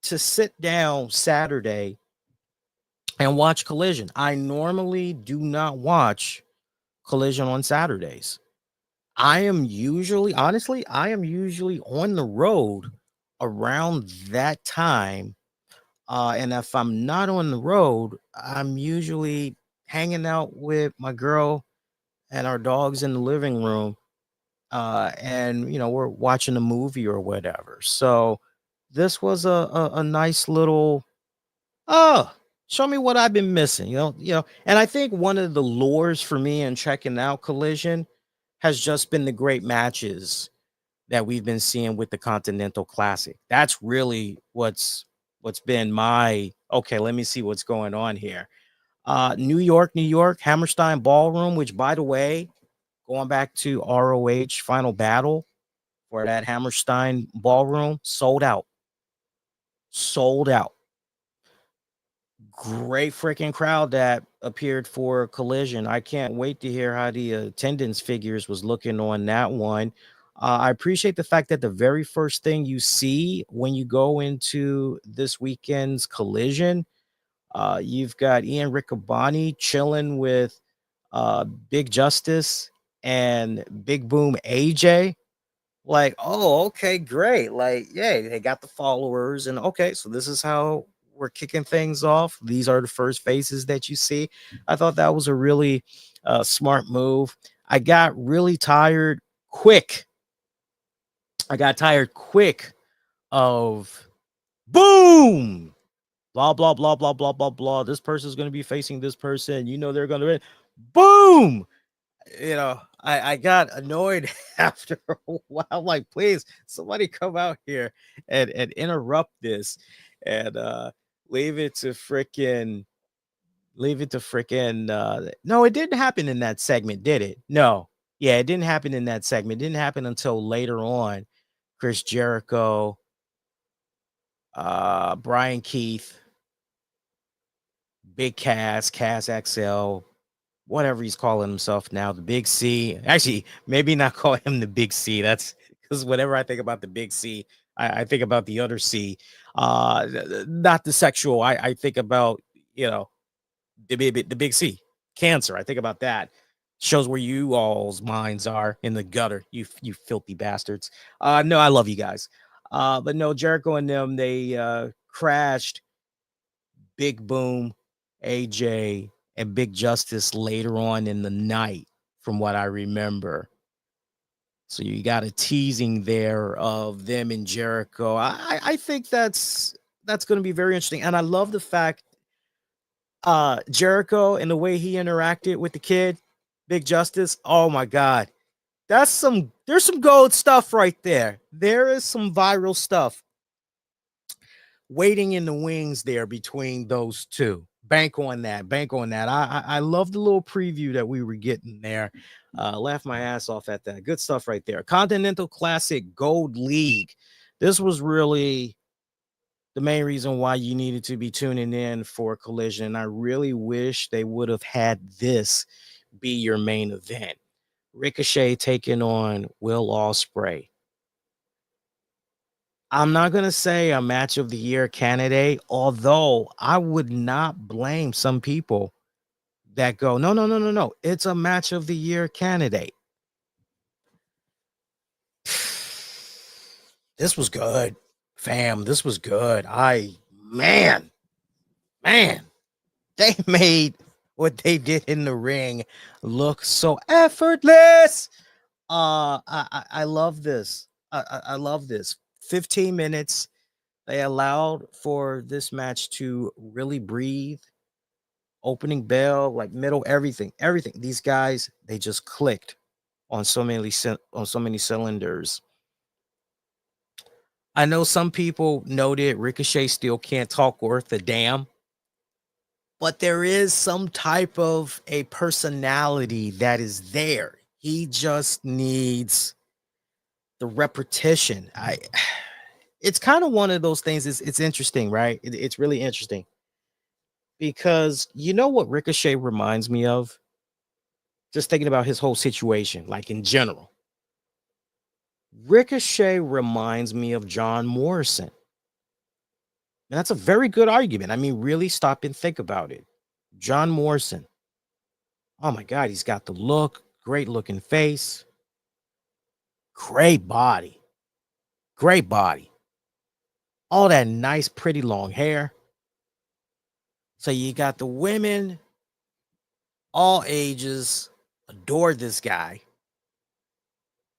to sit down Saturday and watch Collision. I normally do not watch Collision on Saturdays. I am usually on the road around that time. And if I'm not on the road, I'm usually hanging out with my girl and our dogs in the living room and we're watching a movie or whatever. So this was a nice little, oh, show me what I've been missing, and I think one of the lures for me in checking out Collision has just been the great matches that we've been seeing with the Continental Classic. That's really what's been my, okay, let me see what's going on here. New York, Hammerstein Ballroom, which, by the way, going back to ROH Final Battle for that Hammerstein Ballroom, sold out. Sold out. Great freaking crowd that appeared for Collision. I can't wait to hear how the attendance figures was looking on that one. I appreciate the fact that the very first thing you see when you go into this weekend's Collision, you've got Ian Riccaboni chilling with Big Justice and Big Boom AJ. Like, oh, okay, great. Like, yeah, they got the followers, and okay, so this is how we're kicking things off. These are the first faces that you see. I thought that was a really smart move. I got really tired quick. I got tired quick of boom, blah, blah, blah, blah, blah, blah, blah. This person's going to be facing this person. They're going to win. Boom. I got annoyed after a while. I'm like, please, somebody come out here and interrupt this and leave it to freaking no, it didn't happen in that segment, did it? No. Yeah, it didn't happen in that segment. It didn't happen until later on. Chris Jericho, Brian Keith, Big Cass XL, whatever he's calling himself now, the Big C. Actually, maybe not call him the Big C. That's because whenever I think about the Big C, I think about the other C. Not the sexual. I think about, the big C, cancer. I think about that. Shows where you all's minds are, in the gutter. You filthy bastards. No, I love you guys. But no, Jericho and them, they crashed Big Boom, AJ, and Big Justice later on in the night, from what I remember. So you got a teasing there of them and Jericho. I think that's going to be very interesting. And I love the fact Jericho and the way he interacted with the kid, Big Justice. Oh my God. There's some gold stuff right there. There is some viral stuff waiting in the wings there between those two. Bank on that. I love the little preview that we were getting there. Laughed my ass off at that. Good stuff right there. Continental Classic Gold League. This was really the main reason why you needed to be tuning in for Collision. I really wish they would have had this be your main event. Ricochet taking on Will Ospreay. I'm not going to say a match of the year candidate, although I would not blame some people that go, no. It's a match of the year candidate. This was good, fam. This was good. Man, they made what they did in the ring look so effortless. I love this. I love this. 15 minutes. They allowed for this match to really breathe. Opening bell, like middle, everything. These guys, they just clicked on so many cylinders. I know some people noted Ricochet still can't talk worth a damn, but there is some type of a personality that is there. He just needs the repetition. It's kind of one of those things. It's interesting, right? It's really interesting because you know what Ricochet reminds me of? Just thinking about his whole situation, like in general. Ricochet reminds me of John Morrison. And that's a very good argument. I mean, really stop and think about it. John Morrison. Oh my God, he's got the look, great looking face, great body, all that nice, pretty long hair. So you got the women, all ages, adore this guy.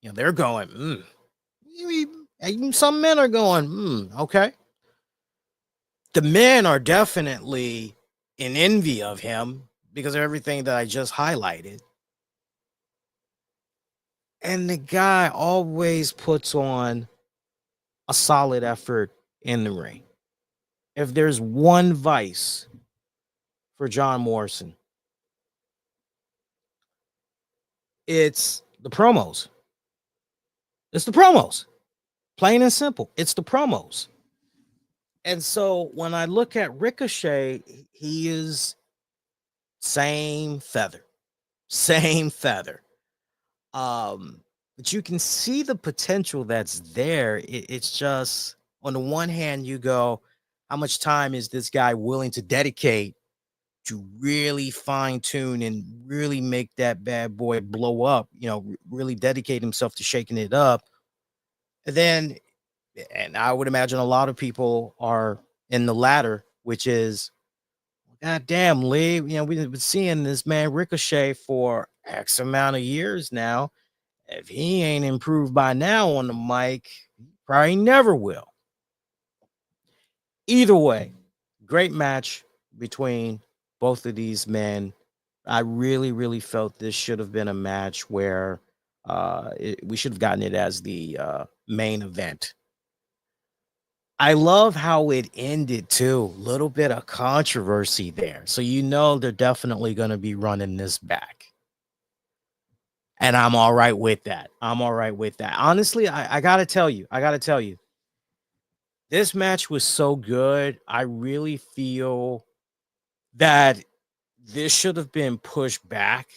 they're going, even some men are going, okay. The men are definitely in envy of him because of everything that I just highlighted. And the guy always puts on a solid effort in the ring. If there's one vice for John Morrison, it's the promos. It's the promos. Plain and simple. It's the promos. And so when I look at Ricochet, he is same feather. But you can see the potential that's there. It's just, on the one hand, you go, how much time is this guy willing to dedicate to really fine tune and really make that bad boy blow up, really dedicate himself to shaking it up. And I would imagine a lot of people are in the latter, which is, God damn, Lee, we've been seeing this man Ricochet for X amount of years now. If he ain't improved by now on the mic, he probably never will. Either way, great match between both of these men. I really, really felt this should have been a match where we should have gotten it as the main event. I love how it ended too. Little bit of controversy there. So they're definitely going to be running this back. And I'm all right with that. Honestly, I got to tell you, this match was so good. I really feel that this should have been pushed back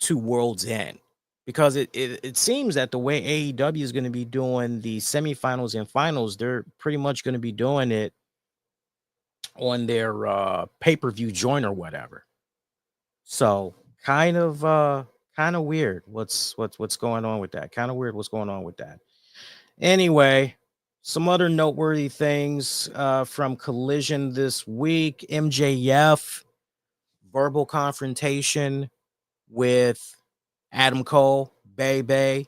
to World's End, because it seems that the way AEW is going to be doing the semifinals and finals, they're pretty much going to be doing it on their pay-per-view joint or whatever. So kind of weird what's going on with that. Kind of weird what's going on with that. Anyway, some other noteworthy things from Collision this week. MJF verbal confrontation with Adam Cole, baby.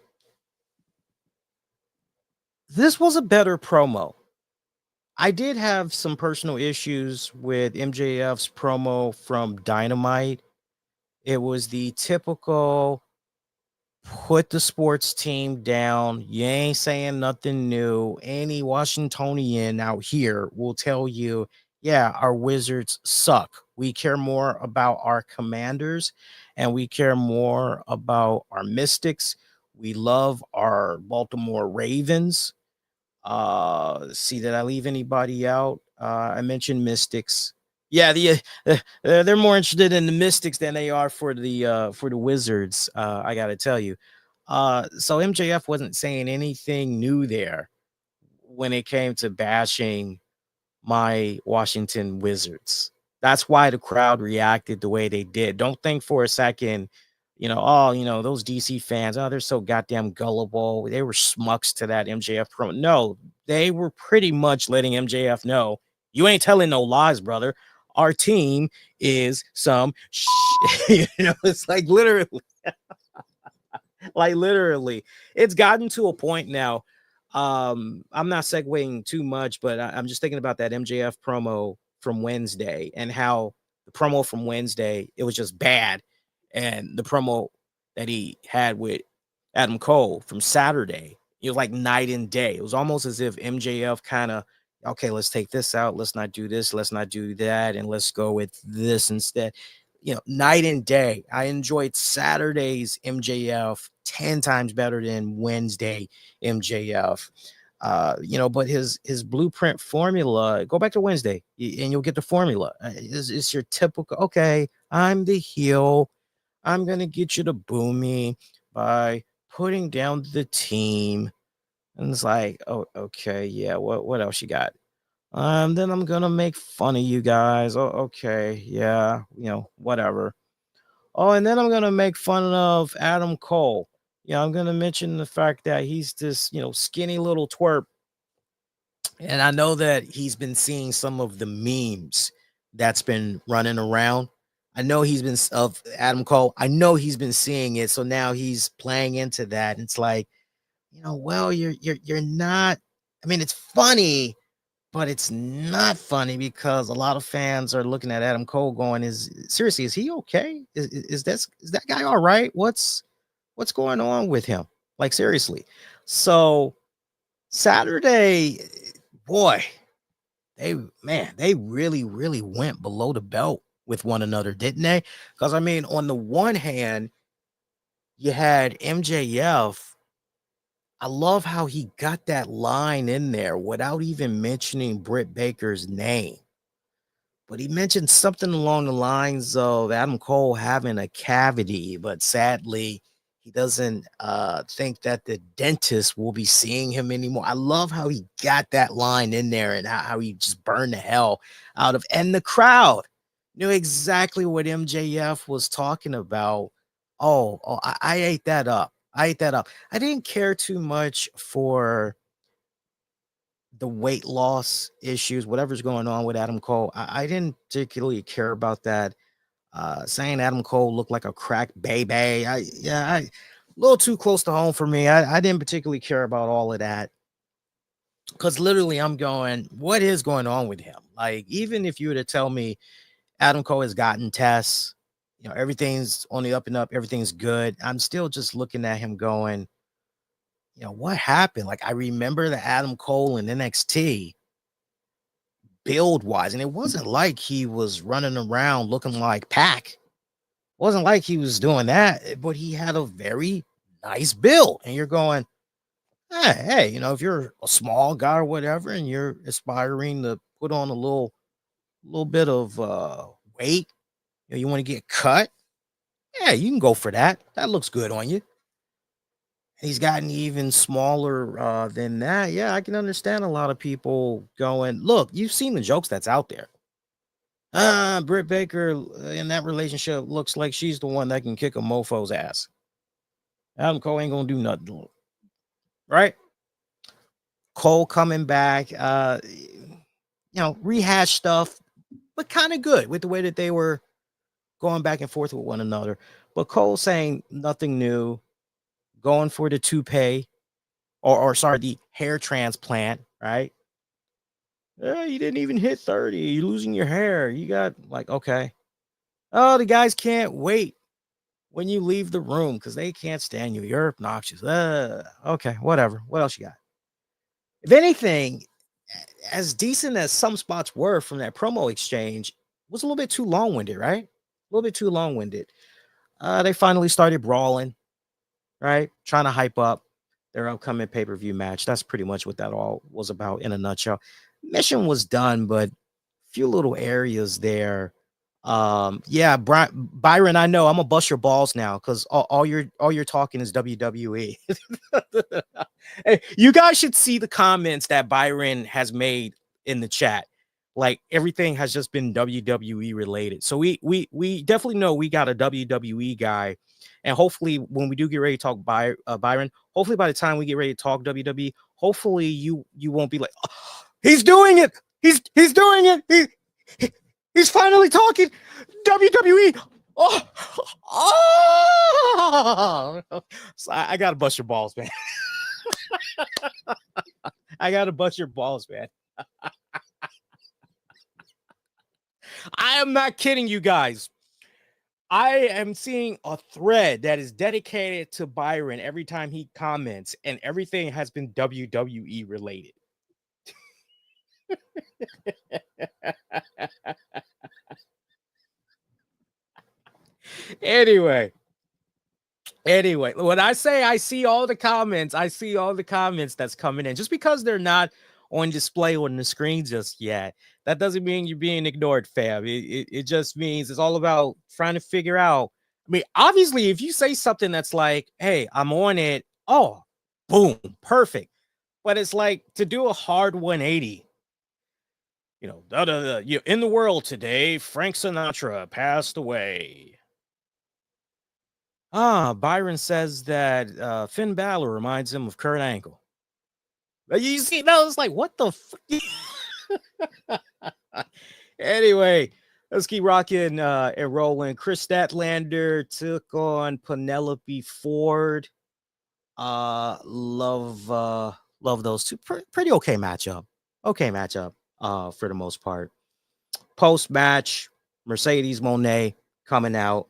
This was a better promo. I did have some personal issues with MJF's promo from Dynamite. It was the typical put the sports team down. You ain't saying nothing new. Any Washingtonian out here will tell you, yeah, our Wizards suck. We care more about our Commanders and we care more about our Mystics. We love our Baltimore Ravens. See, did I leave anybody out? I mentioned Mystics. Yeah, they're more interested in the Mystics than they are for the Wizards. I got to tell you. So MJF wasn't saying anything new there when it came to bashing my Washington Wizards. That's why the crowd reacted the way they did. Don't think for a second, those DC fans, they're so goddamn gullible. They were schmucks to that MJF promo. No, they were pretty much letting MJF know, you ain't telling no lies, brother. Our team is some it's like literally it's gotten to a point now. I'm not segueing too much, but I'm just thinking about that MJF promo from Wednesday and how the promo from Wednesday, it was just bad. And the promo that he had with Adam Cole from Saturday, it was like night and day. It was almost as if MJF kind of, okay, let's take this out. Let's not do this. Let's not do that. And let's go with this instead. Night and day. I enjoyed Saturday's MJF 10 times better than Wednesday MJF. But his blueprint formula, go back to Wednesday and you'll get the formula. It's your typical, okay, I'm the heel. I'm going to get you to boo me by putting down the team. And it's like, oh, okay, yeah, what else you got? Then I'm going to make fun of you guys. Oh, okay, yeah, whatever. Oh, and then I'm going to make fun of Adam Cole. I'm going to mention the fact that he's this, skinny little twerp. And I know that he's been seeing some of the memes that's been running around. I know he's been of Adam Cole. I know he's been seeing it. So now he's playing into that. And it's like, well, you're not. I mean, it's funny, but it's not funny because a lot of fans are looking at Adam Cole going, is he okay? Is that guy all right? What's going on with him? Like, seriously. So Saturday, boy, they really, really went below the belt with one another, didn't they? Because I mean, on the one hand, you had MJF. I love how he got that line in there without even mentioning Britt Baker's name. But he mentioned something along the lines of Adam Cole having a cavity, but sadly, he doesn't think that the dentist will be seeing him anymore. I love how he got that line in there and how he just burned the hell out of, and the crowd knew exactly what MJF was talking about. I ate that up. I didn't care too much for the weight loss issues, whatever's going on with Adam Cole. I didn't particularly care about that. Saying Adam Cole looked like a crack baby. A little too close to home for me. I didn't particularly care about all of that. Because literally I'm going, what is going on with him? Like, even if you were to tell me Adam Cole has gotten Tess, everything's on the up and up, everything's good, I'm still just looking at him going, what happened? Like, I remember the Adam Cole in NXT build wise, and it wasn't like he was running around looking like Pac. It wasn't like he was doing that, but he had a very nice build. And you're going, hey, if you're a small guy or whatever, and you're aspiring to put on a little bit of weight, you want to get cut, yeah, you can go for that. That looks good on you. He's gotten even smaller than that. Yeah, I can understand a lot of people going, look, you've seen the jokes that's out there. Britt Baker in that relationship looks like she's the one that can kick a mofo's ass. Adam Cole ain't gonna do nothing. Right? Cole coming back, rehash stuff, but kind of good with the way that they were going back and forth with one another. But Cole saying nothing new, going for the toupee, or sorry, the hair transplant, right? You didn't even hit 30. You're losing your hair. You got okay. Oh, the guys can't wait when you leave the room because they can't stand you. You're obnoxious. Okay, whatever. What else you got? If anything, as decent as some spots were from that promo exchange, was a little bit too long-winded, right? A little bit too long-winded. They finally started brawling, right? Trying to hype up their upcoming pay-per-view match. That's pretty much what that all was about in a nutshell. Mission was done, but a few little areas there. Byron, I know I'm gonna bust your balls now because all you're talking is WWE. Hey, you guys should see the comments that Byron has made in the chat. Like, everything has just been WWE related. So we definitely know we got a WWE guy. And hopefully when we do get ready to talk Byron, hopefully by the time we get ready to talk WWE, hopefully you won't be like, oh, he's doing it. He's doing it. He's finally talking WWE. Oh. So I gotta bust your balls, man. I gotta bust your balls, man. I am not kidding you guys. I am seeing a thread that is dedicated to Byron every time he comments, and everything has been WWE related. Anyway, when I say I see all the comments that's coming in. Just because they're not on display on the screen just yet, that doesn't mean you're being ignored, fam. It just means it's all about trying to figure out. I mean, obviously, if you say something that's like, hey, I'm on it, oh, boom, perfect. But it's like to do a hard 180. In the world today, Frank Sinatra passed away. Byron says that Finn Balor reminds him of Kurt Angle. You see, that was like, what the fuck? Anyway, Let's keep rocking and rolling. Kris Statlander took on Penelope Ford. Love those two. Pretty okay matchup. For the most part. Post match, Mercedes Moné coming out.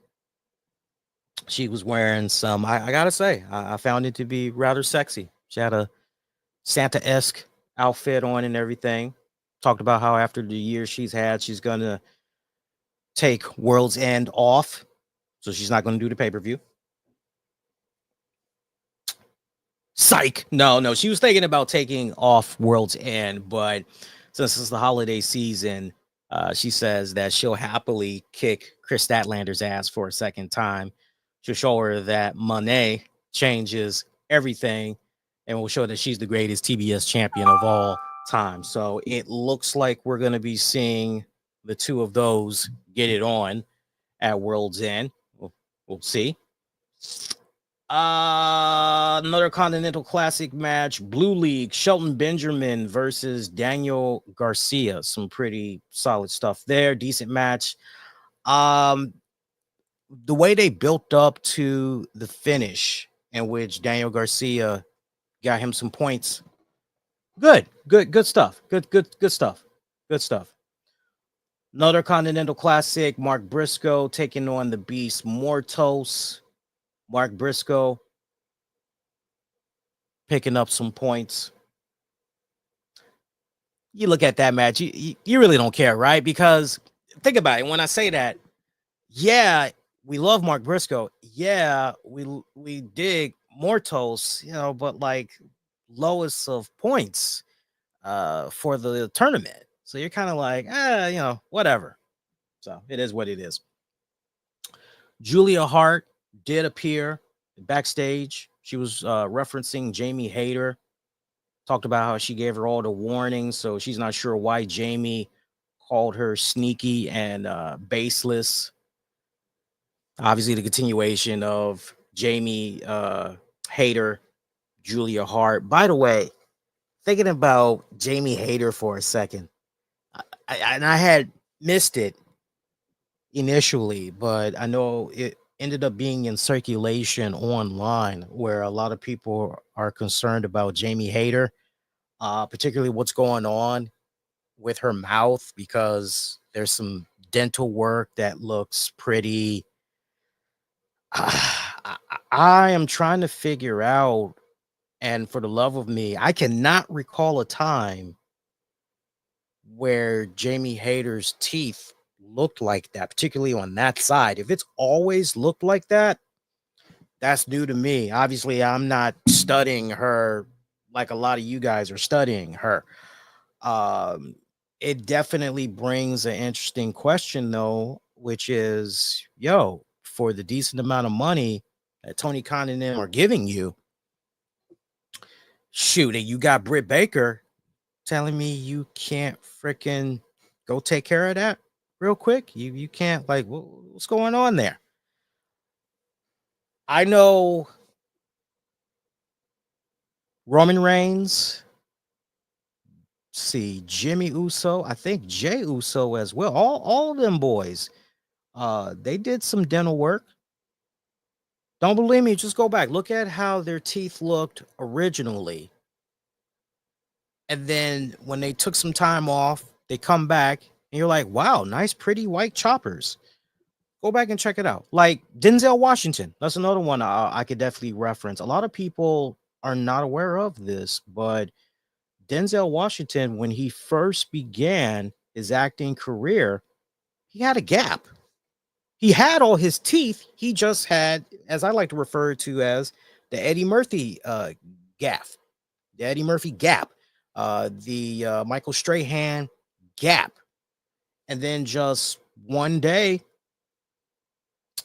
She was wearing some, I gotta say, I found it to be rather sexy. She had a Santa-esque outfit on and everything. Talked about how after the year she's had, she's gonna take World's End off. So she's not gonna do the pay-per-view. Psych. No. She was thinking about taking off World's End, but since it's the holiday season, she says that she'll happily kick Kris Statlander's ass for a second time. She'll show her that Moné changes everything and will show that she's the greatest TBS champion of all time. So it looks like we're going to be seeing the two of those get it on at World's End. We'll see. Another Continental Classic match, Blue League, Shelton Benjamin versus Daniel Garcia. Some pretty solid stuff there. Decent match. The way they built up to the finish, in which Daniel Garcia got him some points. Good stuff. Good stuff. Another Continental Classic, Mark Briscoe taking on the Beast Mortos. Mark Briscoe picking up some points. You look at that match, you really don't care, right? Because think about it. When I say that, yeah, we love Mark Briscoe. Yeah, we dig Mortos, but like lowest of points for the tournament. So you're kind of like, whatever. So it is what it is. Julia Hart did appear backstage. She was referencing Jamie Hayter. Talked about how she gave her all the warnings, so she's not sure why Jamie called her sneaky and baseless. Obviously, the continuation of Jamie Hayter, Julia Hart. By the way, thinking about Jamie Hayter for a second, I had missed it initially, but I know it ended up being in circulation online where a lot of people are concerned about Jamie Hayter, particularly what's going on with her mouth, because there's some dental work that looks pretty. I am trying to figure out, and for the love of me, I cannot recall a time where Jamie Hayter's teeth looked like that, particularly on that side. If it's always looked like that, that's new to me. Obviously, I'm not studying her like a lot of you guys are studying her. It definitely brings an interesting question, though, which is, for the decent amount of money that Tony Khan and them are giving you, shoot, and you got Britt Baker telling me you can't freaking go take care of that real quick. You can't, like, what's going on there? I know Roman Reigns, Jimmy Uso, I think Jey Uso as well. All of them boys, they did some dental work. Don't believe me? Just go back. Look at how their teeth looked originally. And then when they took some time off, they come back and you're like, wow, nice, pretty white choppers. Go back and check it out. Like Denzel Washington. That's another one I could definitely reference. A lot of people are not aware of this, but Denzel Washington, when he first began his acting career, he had a gap. He had all his teeth. He just had, as I like to refer to as, the Eddie Murphy gap. The Eddie Murphy gap. The Michael Strahan gap. And then just one day,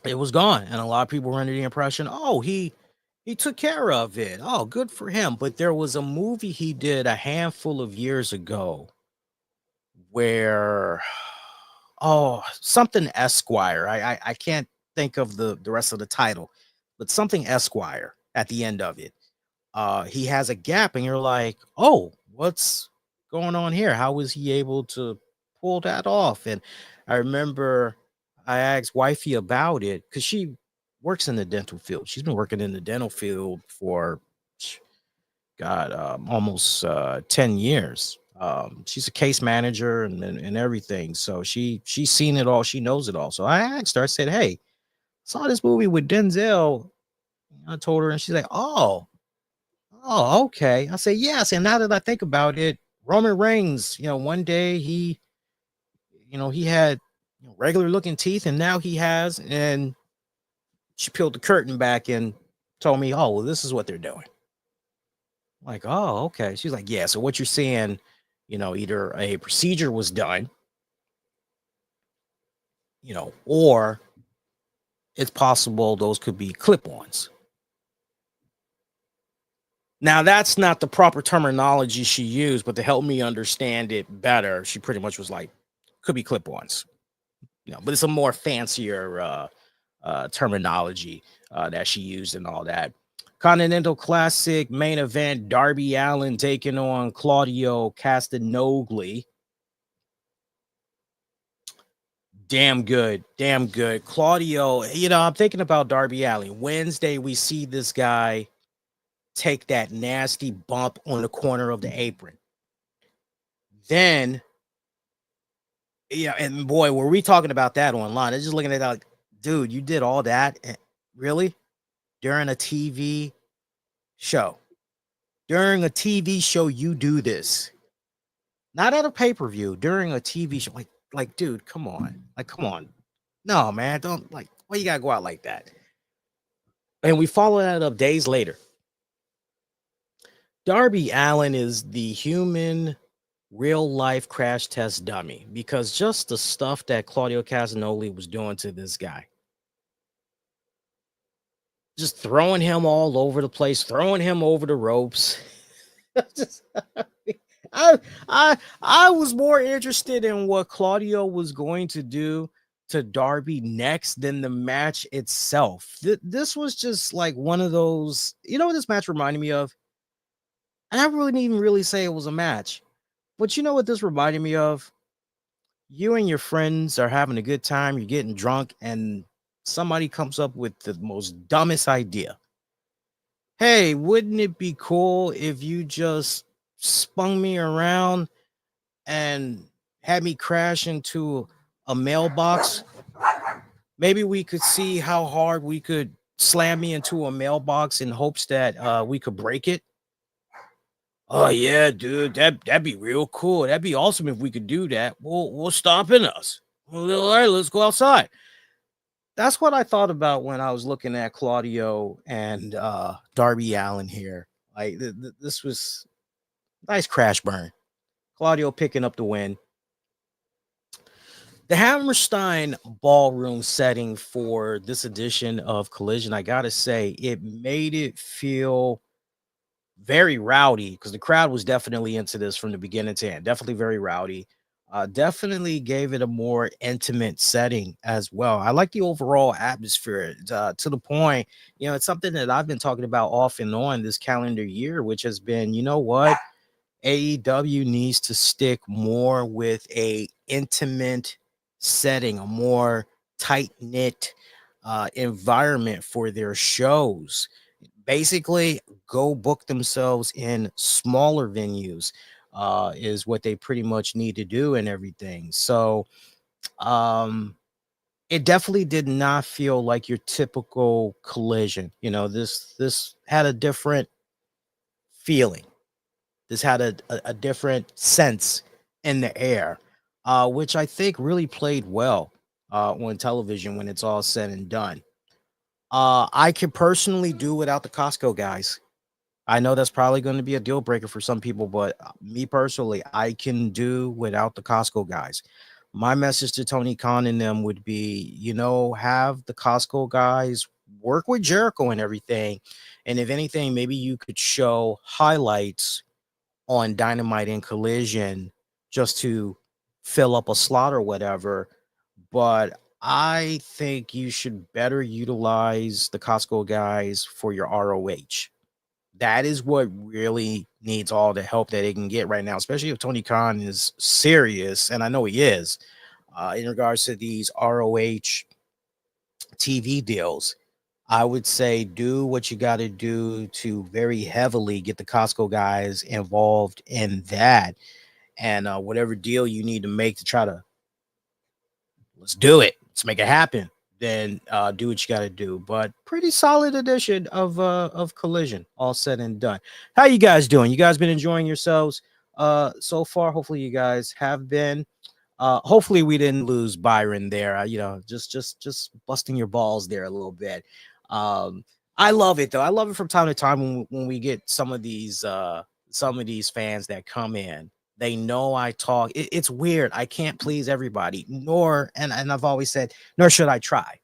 it was gone. And a lot of people were under the impression, he took care of it. Oh, good for him. But there was a movie he did a handful of years ago where, something Esquire. I can't think of the rest of the title, but something Esquire at the end of it. He has a gap and you're like, what's going on here? How was he able to pull that off? And I remember I asked wifey about it because she works in the dental field. She's been working in the dental field for God, almost 10 years. She's a case manager and everything. So she's seen it all. She knows it all. So I asked her, I said, hey, saw this movie with Denzel. I told her, and she's like, oh, okay. I said, yeah. I said, now that I think about it, Roman Reigns, one day he had regular looking teeth, and now he has, and she peeled the curtain back and told me, oh, well, this is what they're doing. Like, oh, okay. She's like, yeah. So what you're seeing, either a procedure was done, or it's possible those could be clip-ons. Now, that's not the proper terminology she used, but to help me understand it better, she pretty much was like, could be clip-ons. But it's a more fancier terminology that she used and all that. Continental Classic main event, Darby Allin taking on Claudio Castagnoli. Damn good. Claudio, I'm thinking about Darby Allin. Wednesday, we see this guy take that nasty bump on the corner of the apron. Then, and boy, were we talking about that online. I was just looking at that like, dude, you did all that? Really? During a TV show. During a TV show, you do this. Not at a pay-per-view, during a TV show. Like, dude, come on. Come on. No, man, don't, why you gotta go out like that? And we follow that up days later. Darby Allin is the human real-life crash test dummy, because just the stuff that Claudio Castagnoli was doing to this guy. Just throwing him all over the place, throwing him over the ropes. I was more interested in what Claudio was going to do to Darby next than the match itself. This was just like one of those, what this match reminded me of? And I wouldn't even really say it was a match, but you know what this reminded me of? You and your friends are having a good time, you're getting drunk, and somebody comes up with the most dumbest idea. Hey, wouldn't it be cool if you just spun me around and had me crash into a mailbox? Maybe we could see how hard we could slam me into a mailbox in hopes that we could break it. Oh yeah, dude, that'd be real cool. That'd be awesome if we could do that. What's stopping us? Well, all right, let's go outside. That's what I thought about when I was looking at Claudio and Darby Allin here. Like this was nice crash burn. Claudio picking up the win. The Hammerstein ballroom setting for this edition of Collision, I gotta say, it made it feel very rowdy, because the crowd was definitely into this from the beginning to end. Definitely very rowdy. Definitely gave it a more intimate setting as well. I like the overall atmosphere to the point, it's something that I've been talking about off and on this calendar year, which has been, what? AEW needs to stick more with a intimate setting, a more tight-knit environment for their shows. Basically, go book themselves in smaller venues is what they pretty much need to do and everything. So it definitely did not feel like your typical Collision. This had a different feeling. This had a different sense in the air, which I think really played well on television when it's all said and done. I can personally do without the Costco guys. I know that's probably going to be a deal breaker for some people, but me personally, I can do without the Costco guys. My message to Tony Khan and them would be, have the Costco guys work with Jericho and everything. And if anything, maybe you could show highlights on Dynamite and Collision just to fill up a slot or whatever. But I think you should better utilize the Costco guys for your ROH. That is what really needs all the help that it can get right now, especially if Tony Khan is serious, and I know he is, in regards to these ROH TV deals. I would say do what you got to do to very heavily get the Costco guys involved in that, and whatever deal you need to make to try to, let's do it, let's make it happen. Then do what you got to do. But pretty solid edition of Collision, all said and done. How you guys doing? You guys been enjoying yourselves so far? Hopefully you guys have been. Hopefully we didn't lose Byron there. Just busting your balls there a little bit. I love it though. I love it from time to time when we get some of these fans that come in. They know I talk. It's weird. I can't please everybody, and I've always said, nor should I try.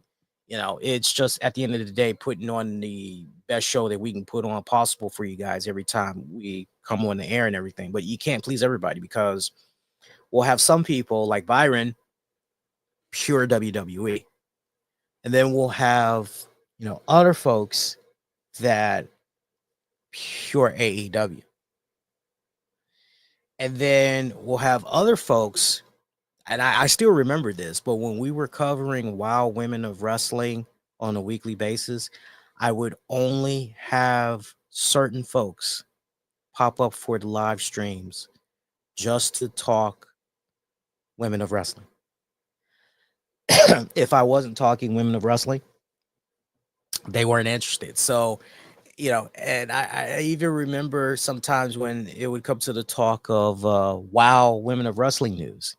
It's just at the end of the day, putting on the best show that we can put on possible for you guys every time we come on the air and everything. But you can't please everybody, because we'll have some people like Byron, pure WWE. And then we'll have, other folks that pure AEW. And then we'll have other folks, and I still remember this, but when we were covering Wild Women of Wrestling on a weekly basis, I would only have certain folks pop up for the live streams just to talk Women of Wrestling. If I wasn't talking Women of Wrestling, they weren't interested. So, and I even remember sometimes when it would come to the talk of Wow Women of Wrestling news,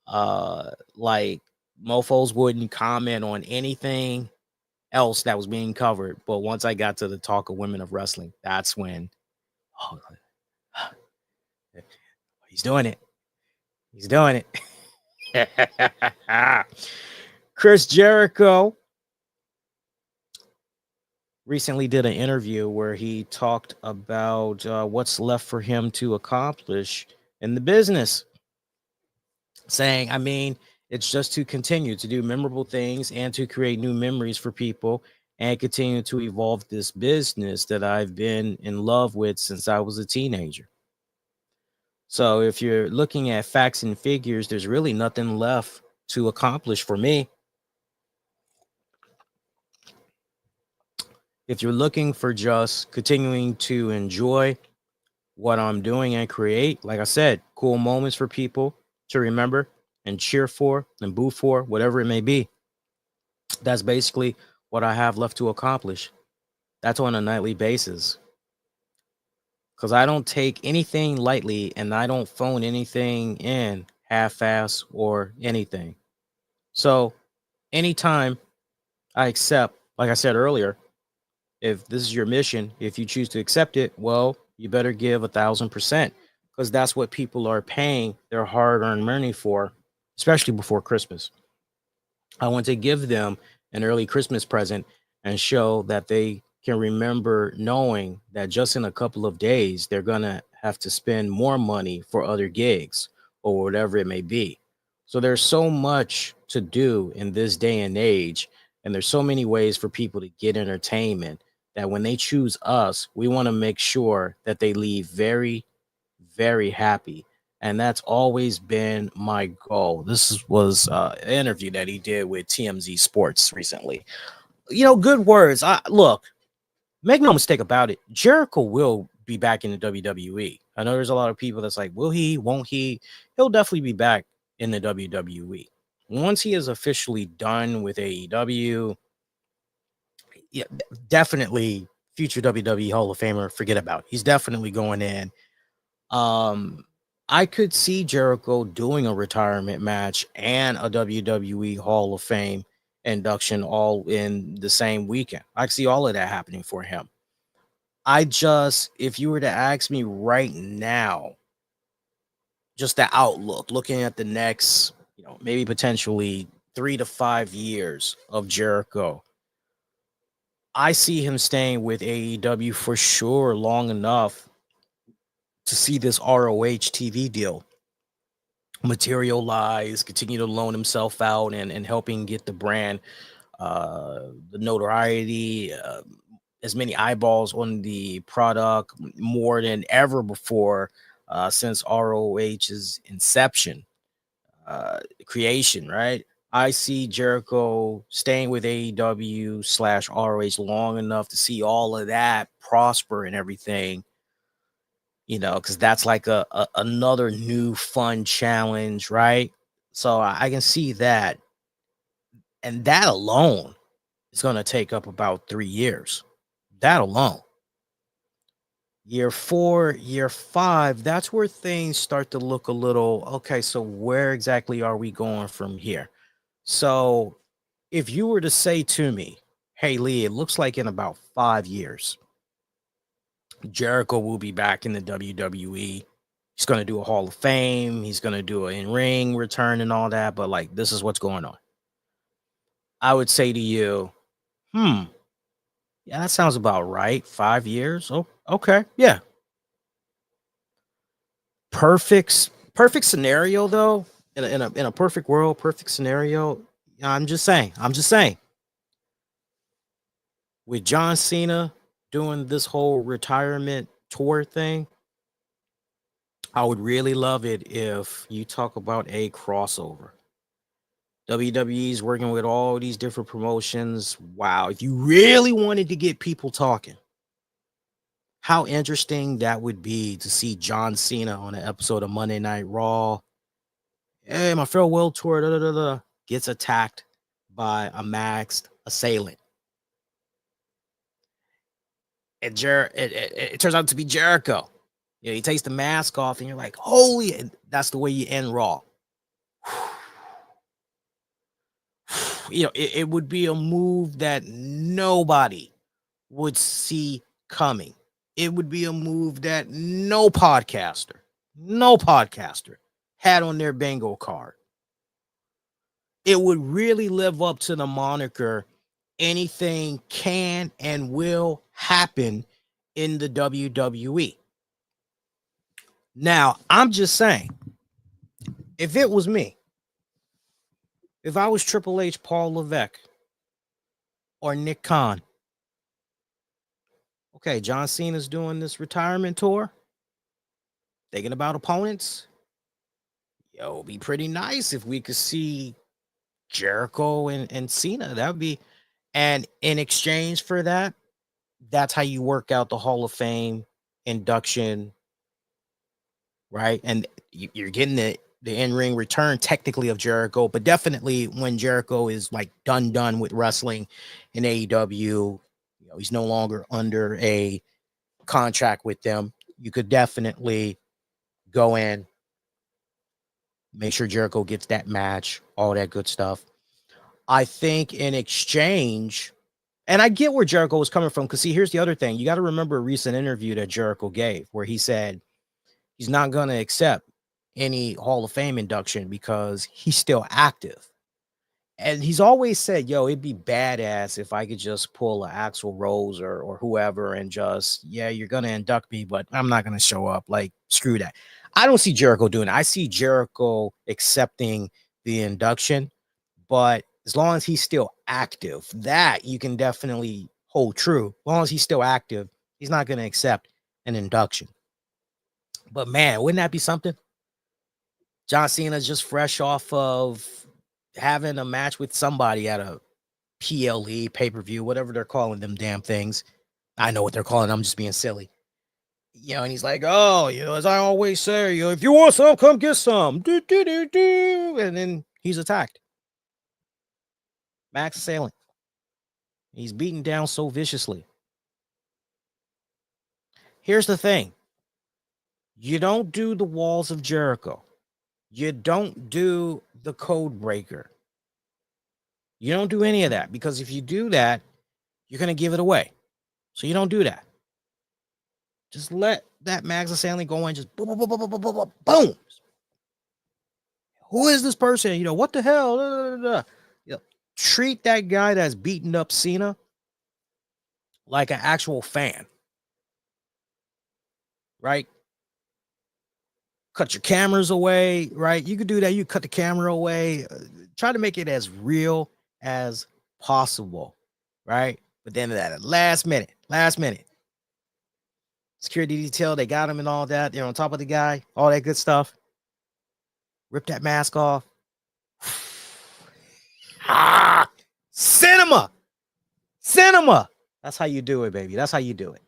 like mofos wouldn't comment on anything else that was being covered. But once I got to the talk of Women of Wrestling, that's when, he's doing it. He's doing it. Chris Jericho recently did an interview where he talked about what's left for him to accomplish in the business, saying, it's just to continue to do memorable things and to create new memories for people and continue to evolve this business that I've been in love with since I was a teenager. So if you're looking at facts and figures, there's really nothing left to accomplish for me. If you're looking for just continuing to enjoy what I'm doing and create, like I said, cool moments for people to remember and cheer for and boo for, whatever it may be, that's basically what I have left to accomplish. That's on a nightly basis. Because I don't take anything lightly and I don't phone anything in half-ass or anything. So anytime I accept, like I said earlier, if this is your mission, if you choose to accept it, well, you better give 1,000%, because that's what people are paying their hard-earned money for, especially before Christmas. I want to give them an early Christmas present and show that they can remember knowing that just in a couple of days, they're going to have to spend more money for other gigs or whatever it may be. So there's so much to do in this day and age, and there's so many ways for people to get entertainment that when they choose us, we want to make sure that they leave very, very happy. And that's always been my goal. This was an interview that he did with TMZ Sports recently. Good words. Look, make no mistake about it, Jericho will be back in the WWE. I know there's a lot of people that's like, will he, won't he? He'll definitely be back in the WWE. Once he is officially done with AEW, yeah, definitely future WWE Hall of Famer, forget about it. He's definitely going in. I could see Jericho doing a retirement match and a WWE Hall of Fame induction all in the same weekend. I could see all of that happening for him. If you were to ask me right now, just the outlook, looking at the next, maybe potentially 3 to 5 years of Jericho, I see him staying with AEW for sure long enough to see this ROH TV deal materialize, continue to loan himself out and helping get the brand the notoriety, as many eyeballs on the product more than ever before since ROH's inception, creation, right? I see Jericho staying with AEW / ROH long enough to see all of that prosper and everything, because that's like another new fun challenge, right? So I can see that. And that alone is going to take up about 3 years. That alone. Year 4, year 5, that's where things start to look a little, okay, so where exactly are we going from here? So if you were to say to me, hey, Lee, it looks like in about 5 years, Jericho will be back in the WWE. He's going to do a Hall of Fame. He's going to do an in-ring return and all that. But like, this is what's going on. I would say to you, yeah, that sounds about right. 5 years. Oh, okay. Yeah. Perfect scenario though. In a perfect world, perfect scenario. I'm just saying. With John Cena doing this whole retirement tour thing, I would really love it if you talk about a crossover. WWE's working with all these different promotions. Wow. If you really wanted to get people talking, how interesting that would be to see John Cena on an episode of Monday Night Raw. Hey, my farewell tour gets attacked by a masked assailant. And it turns out to be Jericho. He takes the mask off, and you're like, holy, and that's the way you end Raw. It would be a move that nobody would see coming. It would be a move that no podcaster had on their bingo card. It would really live up to the moniker, anything can and will happen in the WWE. Now, I'm just saying, if it was me, if I was Triple H, Paul Levesque, or Nick Khan, okay, John Cena's doing this retirement tour, thinking about opponents. It'd be pretty nice if we could see Jericho and Cena. That would be, and in exchange for that, that's how you work out the Hall of Fame induction, right? And you're getting the in-ring return technically of Jericho, but definitely when Jericho is like done with wrestling in AEW, he's no longer under a contract with them. You could definitely go in, make sure Jericho gets that match, all that good stuff. I think in exchange, and I get where Jericho was coming from, because see, here's the other thing. You got to remember a recent interview that Jericho gave where he said he's not going to accept any Hall of Fame induction because he's still active. And he's always said, it'd be badass if I could just pull an Axl Rose or whoever and just, you're going to induct me, but I'm not going to show up. Like, screw that. I don't see Jericho doing it. I see Jericho accepting the induction, but as long as he's still active, that you can definitely hold true. As long as he's still active, he's not going to accept an induction. But man, wouldn't that be something? John Cena's just fresh off of having a match with somebody at a PLE, pay-per-view, whatever they're calling them damn things. I know what they're calling. I'm just being silly. And he's like, as I always say, if you want some, come get some. And then he's attacked. Max assailant. He's beaten down so viciously. Here's the thing. You don't do the walls of Jericho. You don't do the code breaker. You don't do any of that, because if you do that, you're going to give it away. So you don't do that. Just let that Max assailant go and just boom, boom, boom, boom, boom, boom, boom. Who is this person? What the hell? Treat that guy that's beating up Cena like an actual fan. Right? Cut your cameras away, right? You could do that. You cut the camera away. Try to make it as real as possible, right? But then at the last minute, Last minute. Security detail, they got him and all that. They're on top of the guy, all that good stuff. Rip that mask off. Cinema. That's how you do it, baby. That's how you do it.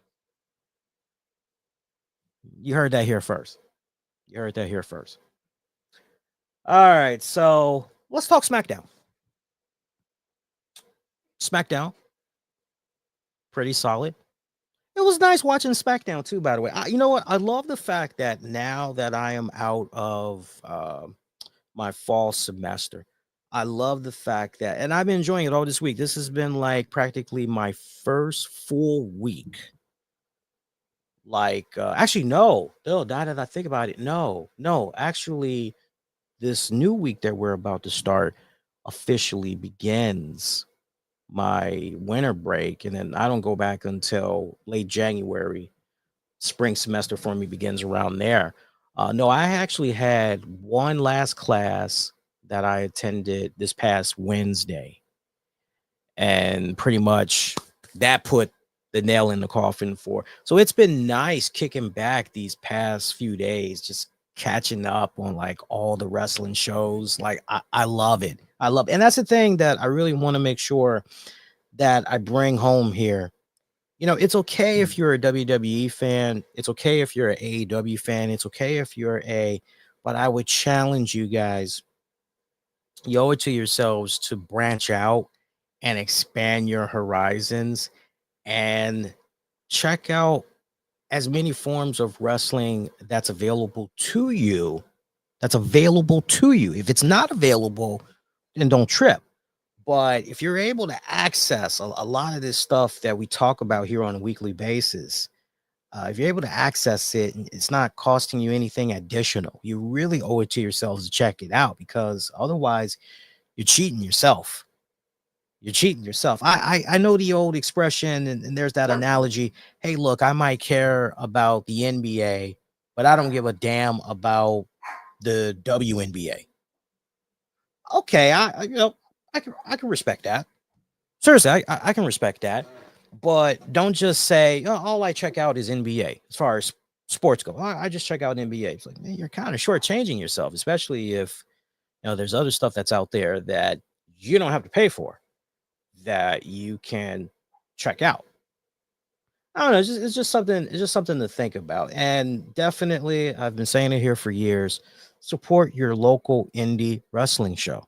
You heard that here first. All right, so let's talk SmackDown. Pretty solid. It was nice watching SmackDown too, by the way. You know what? I love the fact that now that I am out of my fall semester, I love the fact that, and I've been enjoying it all this week. This has been like practically my first full week. Like, actually, no, now that I think about it, no, actually, this new week that we're about to start officially begins my winter break, and then I don't go back until late January. Spring semester for me begins around there. No, I actually had one last class that I attended this past Wednesday, and pretty much that put the nail in the coffin for. So it's been nice kicking back these past few days, just catching up on like all the wrestling shows. Like I love it. And that's the thing that I really want to make sure that I bring home here. You know, it's okay if you're a WWE fan. It's okay if you're an AEW fan. It's okay if but I would challenge you guys, you owe it to yourselves to branch out and expand your horizons and check out as many forms of wrestling that's available to you. If it's not available, then don't trip. But if you're able to access a lot of this stuff that we talk about here on a weekly basis, if you're able to access it, it's not costing you anything additional. You really owe it to yourselves to check it out, because otherwise you're cheating yourself. I know the old expression, and there's that analogy. Hey, look, I might care about the NBA, but I don't give a damn about the WNBA. Okay, I can respect that. Seriously, I can respect that. But don't just say, oh, all I check out is NBA as far as sports go. I just check out NBA. It's like, man, you're kind of shortchanging yourself, especially if there's other stuff that's out there that you don't have to pay for that you can check out. I don't know. It's just something to think about. And definitely, I've been saying it here for years. Support your local indie wrestling show.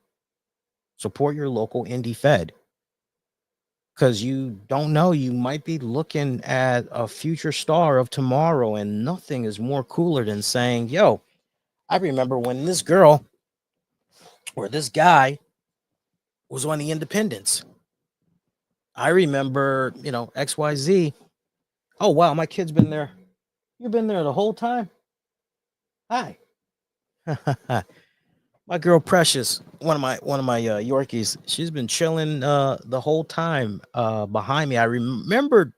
Support your local indie fed. Because you don't know, you might be looking at a future star of tomorrow, and nothing is more cooler than saying, yo, I remember when this girl or this guy was on the independents. I remember, XYZ. Oh, wow, my kid's been there. You've been there the whole time? Hi. My girl Precious, one of my Yorkies, she's been chilling the whole time behind me. I remembered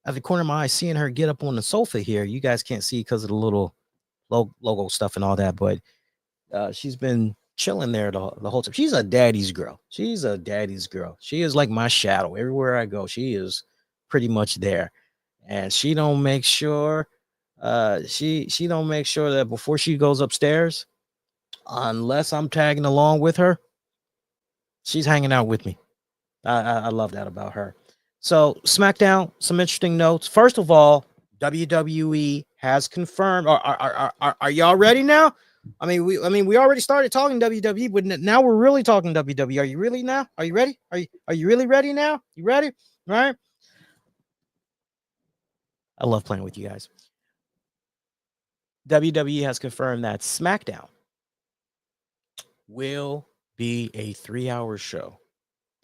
at the corner of my eye seeing her get up on the sofa here. You guys can't see because of the little logo stuff and all that, but she's been chilling there the whole time. She's a daddy's girl. She is like my shadow. Everywhere I go, she is pretty much there. And she don't make sure she don't make sure that before she goes upstairs, unless I'm tagging along with her, she's hanging out with me. I love that about her. So SmackDown, some interesting notes. First of all, WWE has confirmed. Are y'all ready now? I mean, we already started talking WWE, but now we're really talking WWE. Are you really now? Are you ready? Are you really ready now? You ready? All right. I love playing with you guys. WWE has confirmed that SmackDown will be a 3-hour show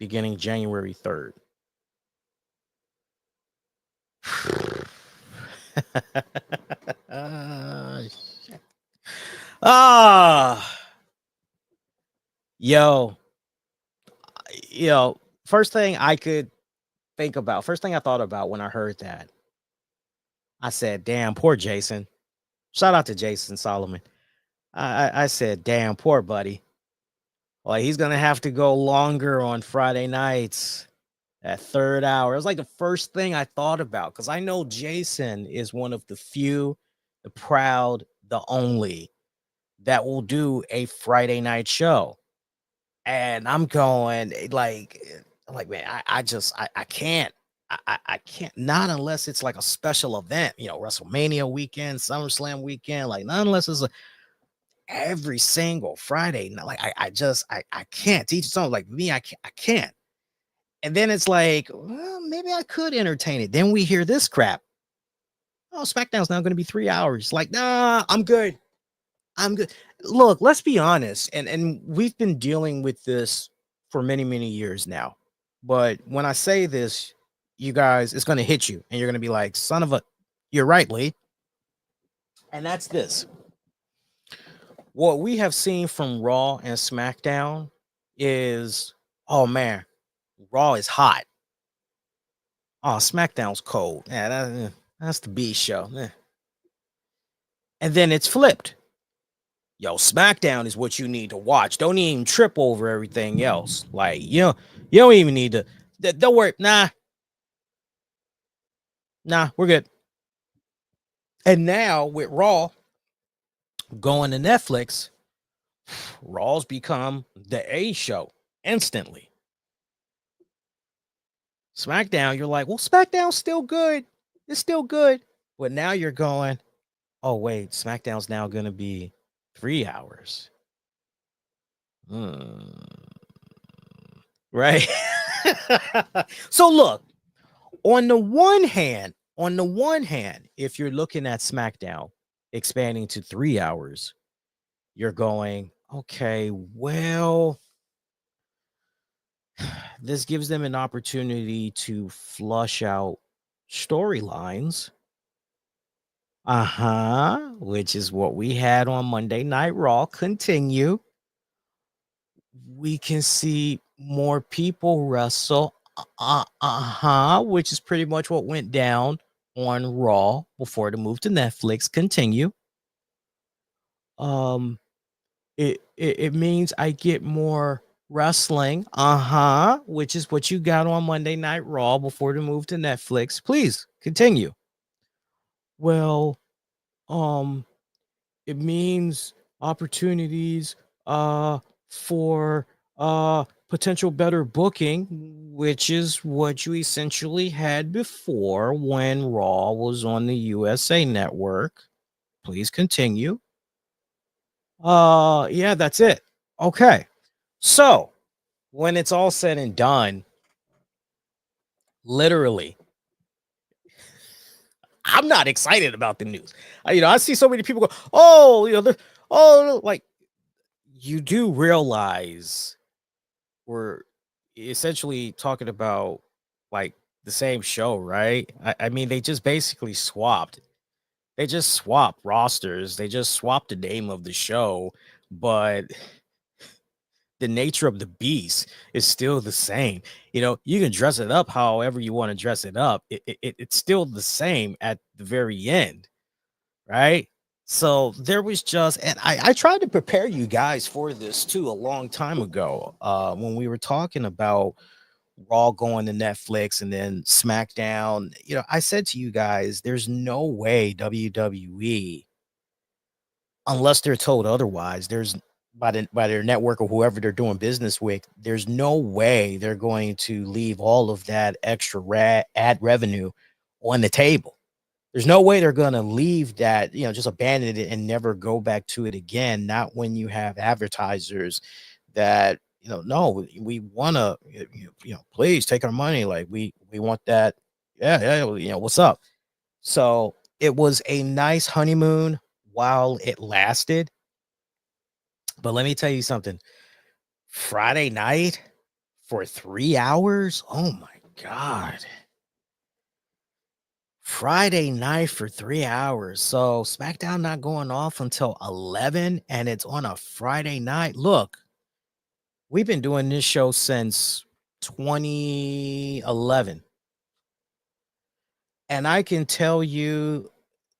beginning January 3rd. Yo, first thing I thought about when I heard that, I said, damn, poor Jason. Shout out to Jason Solomon. I said, damn, poor buddy. Like, he's gonna have to go longer on Friday nights. That third hour. It was like the first thing I thought about because I know Jason is one of the few, the proud, the only that will do a Friday night show. And I'm going man, I can't. I can't, not unless it's like a special event, WrestleMania weekend, SummerSlam weekend, like not unless it's every single Friday. Like I can't teach something like me. I can't. And then it's like, well, maybe I could entertain it. Then we hear this crap. Oh, SmackDown's now going to be 3 hours. Like, nah, I'm good. I'm good. Look, let's be honest. And we've been dealing with this for many, many years now. But when I say this, you guys, it's going to hit you. And you're going to be like, son of a, you're right, Lee. And that's this. What we have seen from Raw and SmackDown is, oh man, Raw is hot. Oh, SmackDown's cold. Yeah, that's the B show. And then it's flipped. Yo, SmackDown is what you need to watch. Don't even trip over everything else. Like, you don't even need to. Don't worry. Nah, we're good. And now with Raw going to Netflix, Raw's become the A show instantly. SmackDown, you're like, well, SmackDown's still good. It's still good. But now you're going, oh, wait, SmackDown's now going to be 3 hours. Right? So look, on the one hand, if you're looking at SmackDown expanding to 3 hours, you're going, okay, well, this gives them an opportunity to flush out storylines. Which is what we had on Monday Night Raw. Continue. We can see more people wrestle. Which is pretty much what went down on Raw before the move to Netflix. Continue. It means I get more wrestling. Which is what you got on Monday Night Raw before the move to Netflix. Please continue. Well, it means opportunities for potential better booking, which is what you essentially had before when Raw was on the USA Network. Please continue. Yeah, that's it. Okay. So, when it's all said and done, literally, I'm not excited about the news. I see so many people go, like, you do realize we're essentially talking about like the same show, right? I mean, they just basically swapped. They just swapped rosters. They just swapped the name of the show, but the nature of the beast is still the same. You can dress it up however you want to dress it up. It's still the same at the very end, right? So there was just, and I tried to prepare you guys for this too a long time ago when we were talking about Raw going to Netflix and then SmackDown. I said to you guys, there's no way WWE, unless they're told otherwise, there's by their network or whoever they're doing business with, there's no way they're going to leave all of that extra ad revenue on the table. There's no way they're going to leave that, just abandon it and never go back to it again. Not when you have advertisers that, no, we want to, please take our money. Like we want that. Yeah. What's up? So it was a nice honeymoon while it lasted. But let me tell you something. Friday night for 3 hours. Oh my God. Friday night for 3 hours. So SmackDown not going off until 11 and it's on a Friday night. Look, we've been doing this show since 2011. And I can tell you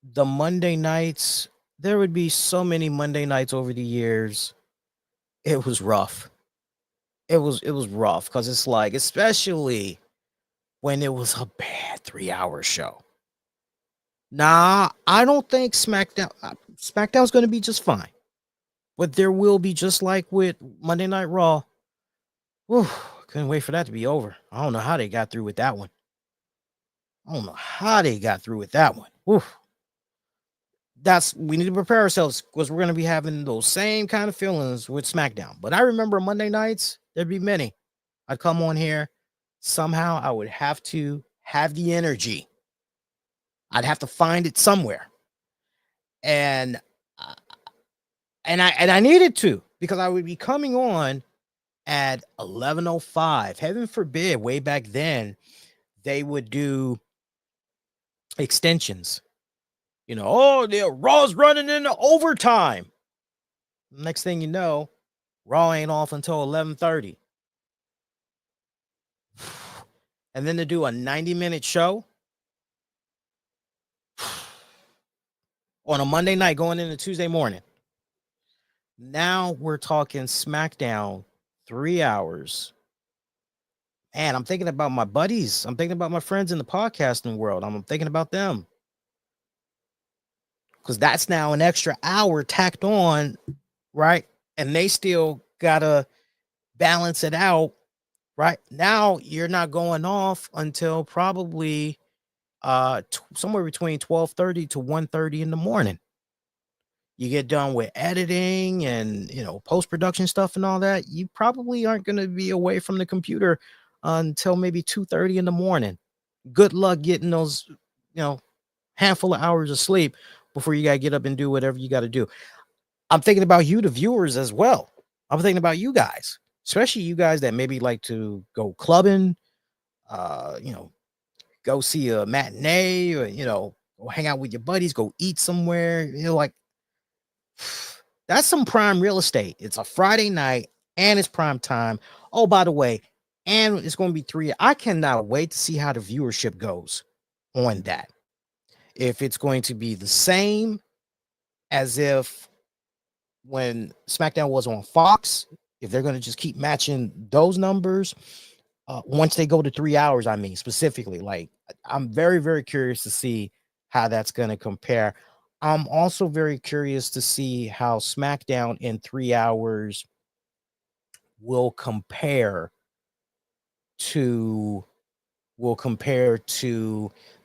the Monday nights, there would be so many Monday nights over the years. It was rough. It was rough because it's like, especially when it was a bad 3-hour show. Nah, I don't think SmackDown's going to be just fine. But there will be, just like with Monday Night Raw. Whew, couldn't wait for that to be over. I don't know how they got through with that one. Whew. We need to prepare ourselves because we're going to be having those same kind of feelings with SmackDown. But I remember Monday nights, there'd be many. I'd come on here. Somehow I would have to have the energy. I'd have to find it somewhere. And I needed to, because I would be coming on at 11:05. Heaven forbid, way back then, they would do extensions. The Raw's running into overtime. Next thing you know, Raw ain't off until 11:30. And then to do a 90-minute show on a Monday night going into Tuesday morning. Now we're talking SmackDown, 3 hours. And I'm thinking about my buddies. I'm thinking about my friends in the podcasting world. I'm thinking about them. Because that's now an extra hour tacked on, right? And they still got to balance it out, right? Now you're not going off until probably somewhere between 12:30 to 1:30 in the morning. You get done with editing and, post-production stuff and all that. You probably aren't going to be away from the computer until maybe 2:30 in the morning. Good luck getting those, handful of hours of sleep before you got to get up and do whatever you got to do. I'm thinking about you, the viewers, as well. I'm thinking about you guys, especially you guys that maybe like to go clubbing, go see a matinee, or, go hang out with your buddies, go eat somewhere. That's some prime real estate. It's a Friday night and it's prime time. Oh, by the way, and it's going to be 3. I cannot wait to see how the viewership goes on that. If it's going to be the same as if when SmackDown was on Fox, if they're going to just keep matching those numbers once they go to 3 hours, I mean, specifically, I'm very, very curious to see how that's going to compare. I'm also very curious to see how SmackDown in 3 hours will compare to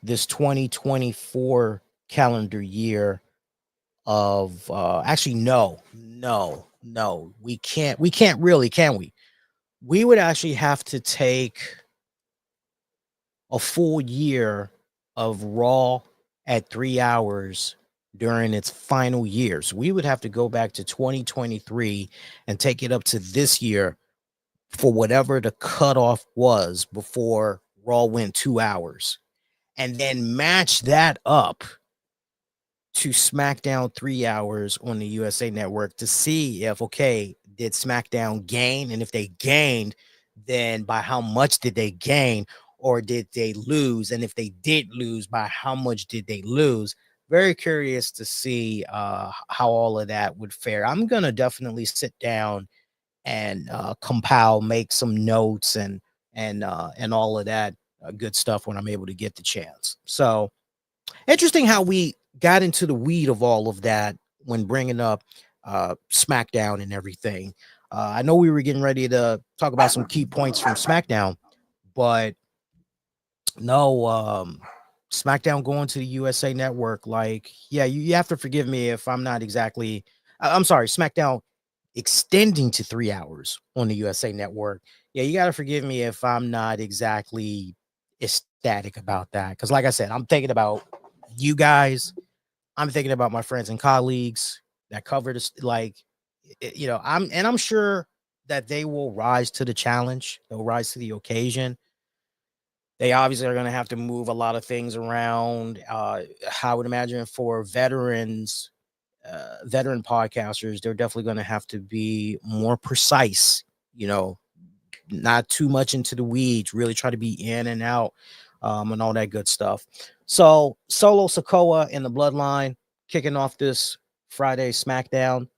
this 2024 calendar year of actually no, we can't really, can we? We would actually have to take a full year of Raw at 3 hours during its final years. We would have to go back to 2023 and take it up to this year for whatever the cutoff was before Raw went 2 hours, and then match that up to SmackDown 3 hours on the USA Network to see if, okay, did SmackDown gain? And if they gained, then by how much did they gain? Or did they lose? And if they did lose, by how much did they lose? Very curious to see how all of that would fare. I'm going to definitely sit down and compile, make some notes and all of that good stuff when I'm able to get the chance. So interesting how we got into the weed of all of that when bringing up SmackDown and everything. I know we were getting ready to talk about some key points from SmackDown, but no, SmackDown going to the USA Network. You have to forgive me if I'm not exactly. I'm sorry, SmackDown extending to 3 hours on the USA Network. Yeah, you got to forgive me if I'm not exactly ecstatic about that. Because like I said, I'm thinking about you guys. I'm thinking about my friends and colleagues that cover this. I'm sure that they will rise to the challenge. They'll rise to the occasion. They obviously are going to have to move a lot of things around. I would imagine for veteran podcasters, they're definitely going to have to be more precise, not too much into the weeds, really try to be in and out and all that good stuff. So Solo Sikoa and the Bloodline kicking off this Friday SmackDown.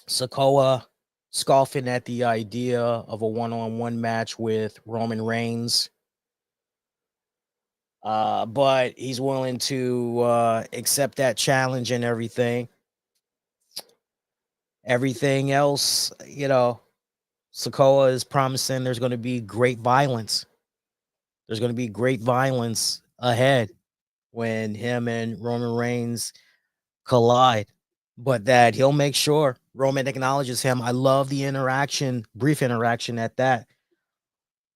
Sikoa scoffing at the idea of a one-on-one match with Roman Reigns. But he's willing to accept that challenge and everything. Everything else, Sokoa is promising there's going to be great violence. There's going to be great violence ahead when him and Roman Reigns collide, but that he'll make sure Roman acknowledges him. I love the brief interaction at that,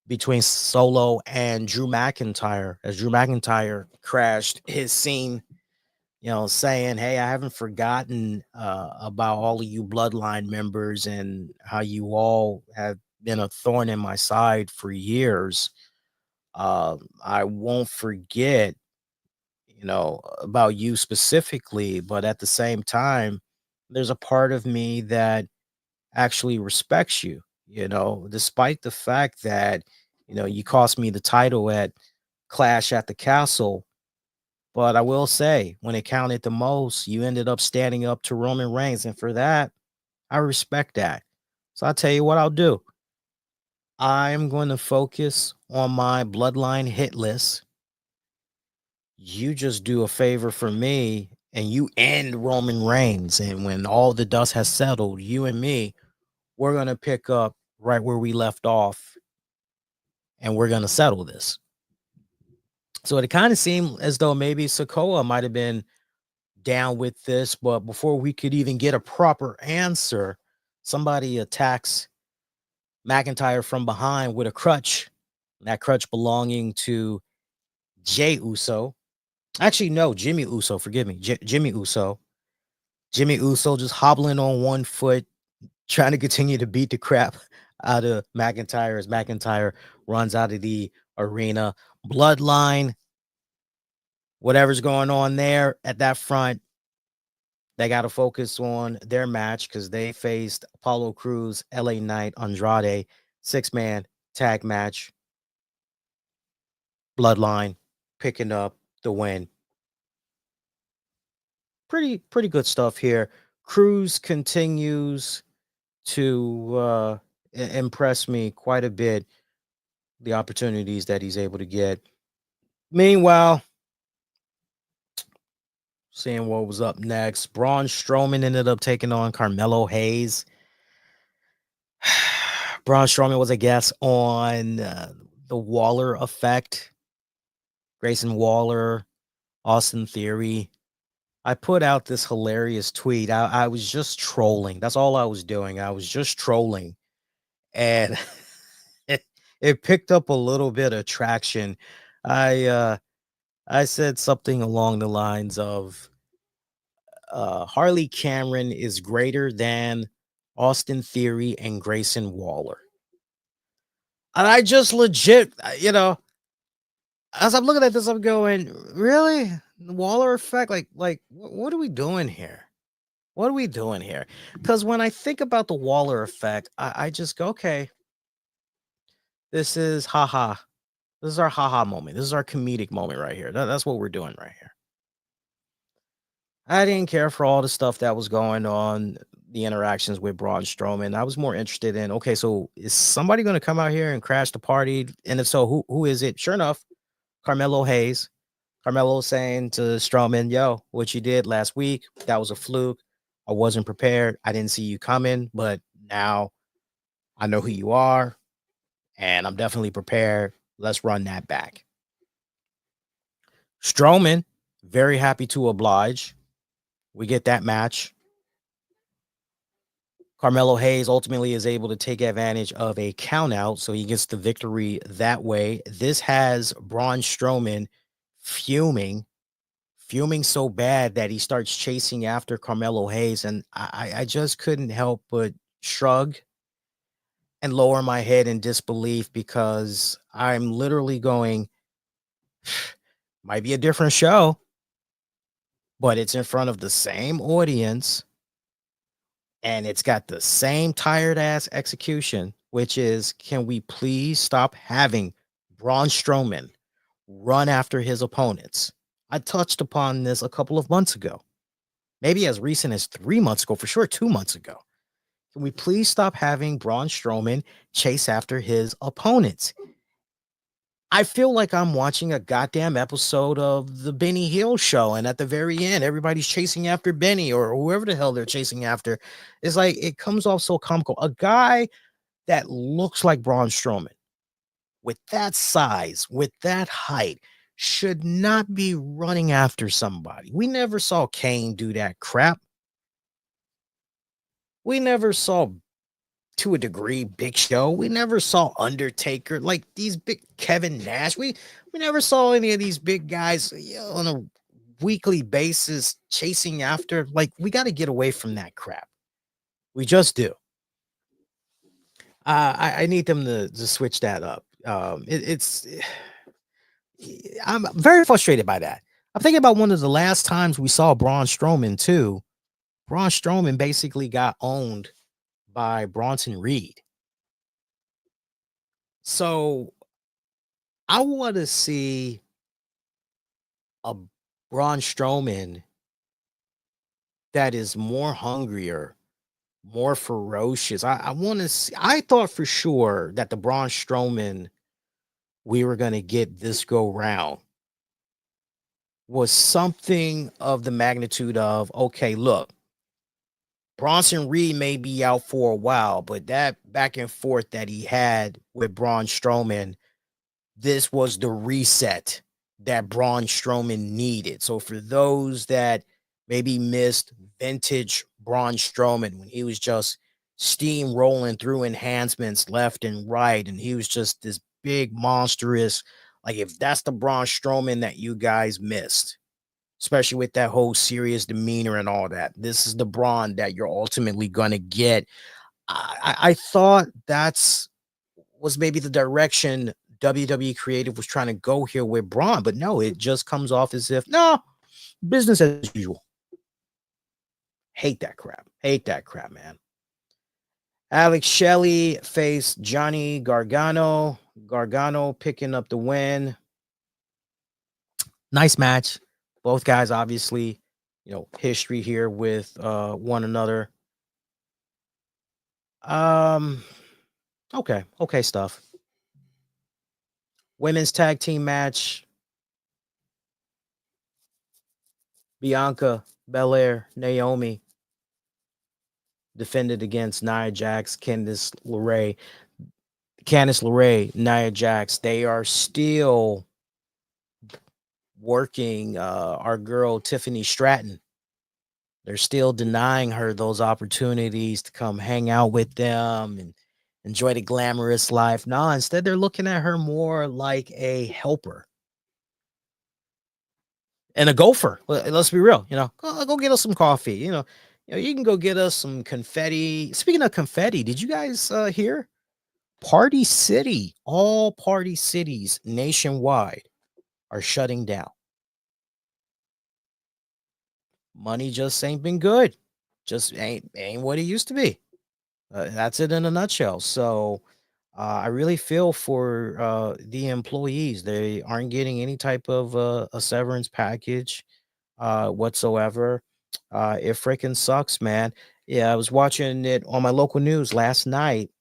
between Solo and Drew McIntyre, as Drew McIntyre crashed his scene, saying, "Hey, I haven't forgotten about all of you Bloodline members and how you all have been a thorn in my side for years. I won't forget, about you specifically, but at the same time, there's a part of me that actually respects you, despite the fact that, you cost me the title at Clash at the Castle. But I will say, when it counted the most, you ended up standing up to Roman Reigns. And for that, I respect that. So I'll tell you what I'll do. I'm going to focus on my Bloodline hit list. You just do a favor for me and you end Roman Reigns. And when all the dust has settled, you and me, we're going to pick up right where we left off and we're going to settle this. So it kind of seemed as though maybe Sokoa might have been down with this, but before we could even get a proper answer, somebody attacks McIntyre from behind with a crutch. That crutch belonging to Jey Uso. Actually, no, Jimmy Uso. Forgive me, Jimmy Uso. Jimmy Uso just hobbling on one foot, trying to continue to beat the crap out of McIntyre as McIntyre runs out of the arena. Bloodline, whatever's going on there at that front, they got to focus on their match because they faced Apollo Crews, LA Knight, Andrade, 6-man tag match. Bloodline picking up the win. Pretty good stuff here. Crews continues to impress me quite a bit, the opportunities that he's able to get. Meanwhile, seeing what was up next, Braun Strowman ended up taking on Carmelo Hayes. Braun Strowman was a guest on the Waller Effect. Grayson Waller, Austin Theory. I put out this hilarious tweet. I was just trolling. That's all I was doing. I was just trolling. And it picked up a little bit of traction. I said something along the lines of Harley Cameron is greater than Austin Theory and Grayson Waller. And I just legit, as I'm looking at this, I'm going, really? The Waller effect? Like, what are we doing here? What are we doing here? Because when I think about the Waller effect, I just go, okay, this is haha. This is our haha moment. This is our comedic moment right here. That's what we're doing right here. I didn't care for all the stuff that was going on, the interactions with Braun Strowman. I was more interested in, okay, so is somebody going to come out here and crash the party? And if so, who is it? Sure enough, Carmelo Hayes. Carmelo saying to Strowman, yo, what you did last week, that was a fluke. I wasn't prepared. I didn't see you coming, but now I know who you are, and I'm definitely prepared. Let's run that back. Strowman, very happy to oblige. We get that match. Carmelo Hayes ultimately is able to take advantage of a countout, so he gets the victory that way. This has Braun Strowman fuming so bad that he starts chasing after Carmelo Hayes, and I just couldn't help but shrug and lower my head in disbelief because I'm literally going, might be a different show, but it's in front of the same audience and it's got the same tired ass execution, which is, can we please stop having Braun Strowman run after his opponents? I touched upon this a couple of months ago, maybe as recent as 3 months ago, for sure 2 months ago. Can we please stop having Braun Strowman chase after his opponents? I feel like I'm watching a goddamn episode of the Benny Hill show, and at the very end, everybody's chasing after Benny or whoever the hell they're chasing after. It's like it comes off so comical. A guy that looks like Braun Strowman with that size, with that height, should not be running after somebody. We never saw Kane do that crap. We never saw, to a degree, Big Show. We never saw Undertaker, like these big Kevin Nash. We never saw any of these big guys, on a weekly basis chasing after. Like, we got to get away from that crap. We just do. I need them to switch that up. I'm very frustrated by that. I'm thinking about one of the last times we saw Braun Strowman too. Braun Strowman basically got owned by Bronson Reed. So I want to see a Braun Strowman that is more hungrier, more ferocious. I want to see. I thought for sure that the Braun Strowman we were going to get this go round was something of the magnitude of, okay, look, Bronson Reed may be out for a while, but that back and forth that he had with Braun Strowman, this was the reset that Braun Strowman needed. So for those that maybe missed vintage Braun Strowman when he was just steamrolling through enhancements left and right, and he was just this big monstrous, like if that's the Braun Strowman that you guys missed, especially with that whole serious demeanor and all that, this is the Braun that you're ultimately going to get. I thought that's was maybe the direction WWE Creative was trying to go here with Braun, but no, it just comes off as if, no, business as usual. Hate that crap, man. Alex Shelley faced Johnny Gargano. Gargano picking up the win. Nice match. Both guys, obviously, history here with one another. Okay stuff. Women's tag team match. Bianca Belair, Naomi defended against Nia Jax, Candice LeRae, Nia Jax. They are still working our girl Tiffany Stratton. They're still denying her those opportunities to come hang out with them and enjoy the glamorous life. No, instead they're looking at her more like a helper and a gopher. Let's be real, go get us some coffee. You can go get us some confetti. Speaking of confetti, did you guys hear? Party City, all party cities nationwide are shutting down. Money just ain't been good. Just ain't what it used to be. That's it in a nutshell. So I really feel for the employees. They aren't getting any type of a severance package whatsoever. It freaking sucks, man. Yeah, I was watching it on my local news last night.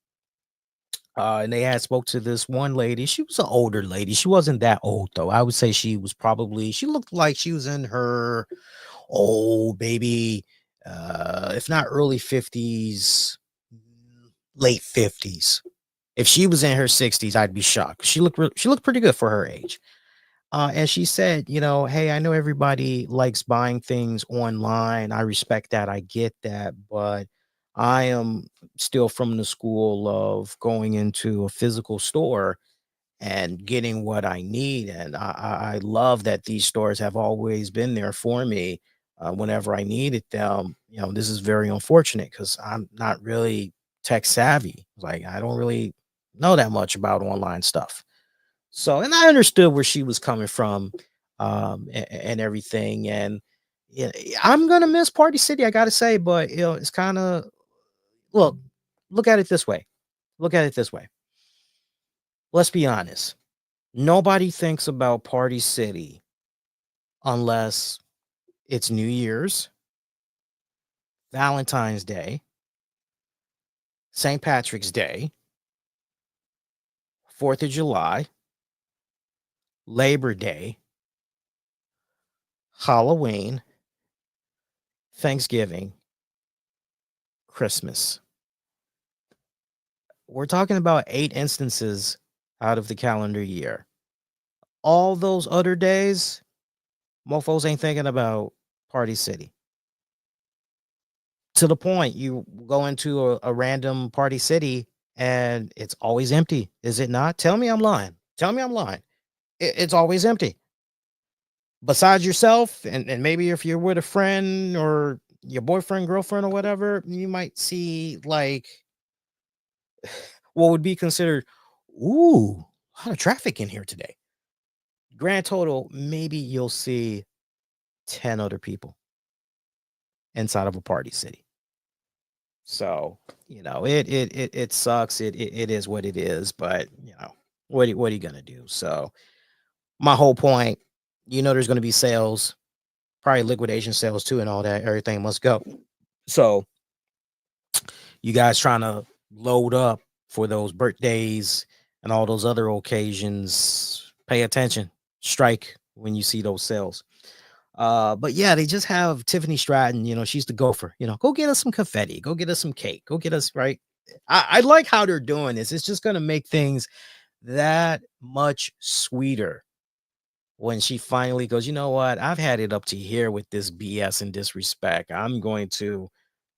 And they had spoke to this one lady. She was an older lady. She wasn't that old though. I would say she looked like she was in her old baby, if not early 50s, late 50s. If she was in her 60s, I'd be shocked. She looked pretty good for her age. And she said, hey, I know everybody likes buying things online. I respect that. I get that. But I am still from the school of going into a physical store and getting what I need. And I love that these stores have always been there for me whenever I needed them. This is very unfortunate because I'm not really tech savvy. Like, I don't really know that much about online stuff. So, and I understood where she was coming from, and everything. And yeah, I'm gonna miss Party City, I gotta say, but it's kind of look at it this way. Look at it this way. Let's be honest. Nobody thinks about Party City unless it's New Year's, Valentine's Day, St. Patrick's Day, 4th of July, Labor Day, Halloween, Thanksgiving, Christmas. We're talking about 8 instances out of the calendar year. All those other days, mofos ain't thinking about Party City. To the point, you go into a random Party City and it's always empty. Is it not? Tell me I'm lying. Tell me I'm lying. It's always empty. Besides yourself, and maybe if you're with a friend or your boyfriend, girlfriend, or whatever, you might see like what would be considered, ooh, a lot of traffic in here today. Grand total, maybe you'll see 10 other people inside of a Party City. So, it sucks. It is what it is, but what are you gonna do? So my whole point, there's gonna be sales, probably liquidation sales too, and all that. Everything must go. So you guys trying to load up for those birthdays and all those other occasions, pay attention. Strike when you see those sales. But yeah, they just have Tiffany Stratton, she's the gopher, go get us some confetti, go get us some cake, go get us right. I like how they're doing this. It's just gonna make things that much sweeter when she finally goes, you know what, I've had it up to here with this BS and disrespect. I'm going to,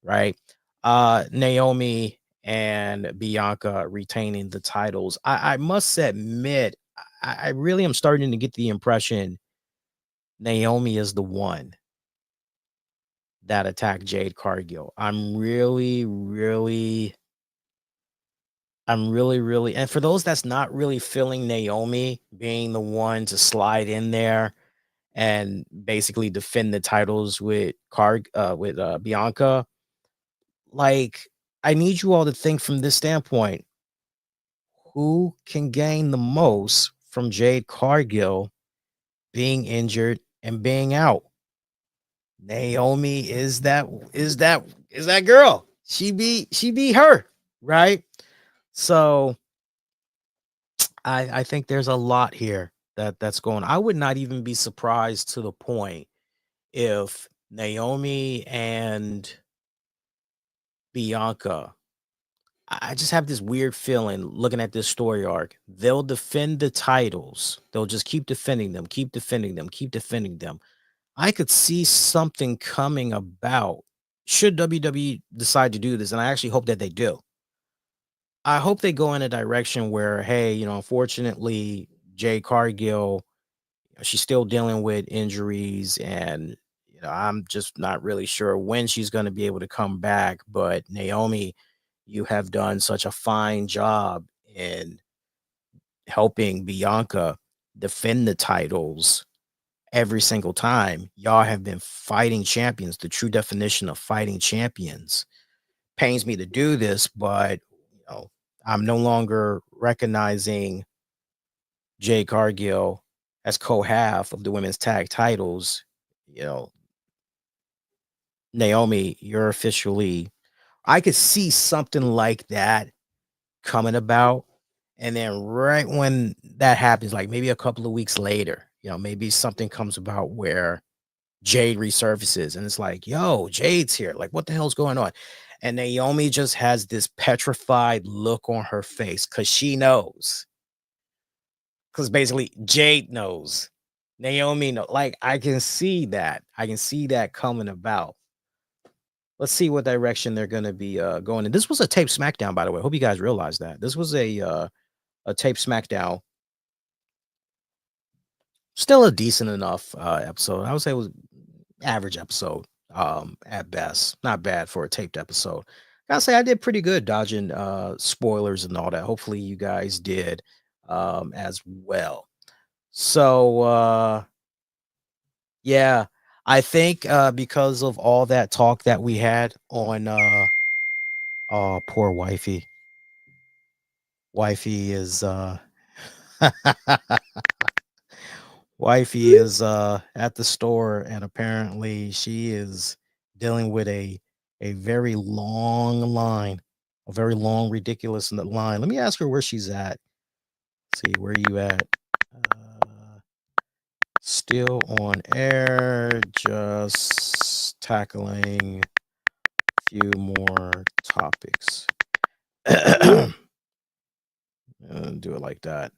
right? Naomi and Bianca retaining the titles. I must admit, I really am starting to get the impression Naomi is the one that attacked Jade Cargill. I'm really, and for those that's not really feeling Naomi being the one to slide in there and basically defend the titles with Bianca, like, I need you all to think from this standpoint: who can gain the most from Jade Cargill being injured and being out? Naomi is that girl. She be her, right? So I think there's a lot here that's going. I would not even be surprised to the point if Naomi and Bianca, I just have this weird feeling looking at this story arc. They'll defend the titles. They'll just keep defending them, keep defending them, keep defending them. I could see something coming about should WWE decide to do this, and I actually hope that they do. I hope they go in a direction where, hey, unfortunately, Jay Cargill, she's still dealing with injuries, and I'm just not really sure when she's going to be able to come back. But Naomi, you have done such a fine job in helping Bianca defend the titles every single time. Y'all have been fighting champions, the true definition of fighting champions. Pains me to do this, but I'm no longer recognizing Jade Cargill as co-half of the women's tag titles. Naomi, you're officially, I could see something like that coming about. And then right when that happens, like maybe a couple of weeks later, maybe something comes about where Jade resurfaces and it's like, yo, Jade's here. Like, what the hell's going on? And Naomi just has this petrified look on her face because she knows. Because basically Jade knows. Naomi knows. Like, I can see that. I can see that coming about. Let's see what direction they're going to be going in. This was a taped Smackdown, by the way. I hope you guys realize that. This was a taped Smackdown. Still a decent enough episode. I would say it was average episode at best. Not bad for a taped episode. Gotta say I did pretty good dodging spoilers and all that. Hopefully you guys did as well. So yeah, I think because of all that talk that we had on oh, poor wifey. Wifey is wifey is at the store, and apparently she is dealing with a very long line, a very long, ridiculous line. Let me ask her where she's at. Let's see, where you at? Still on air, just tackling a few more topics. Do it like that.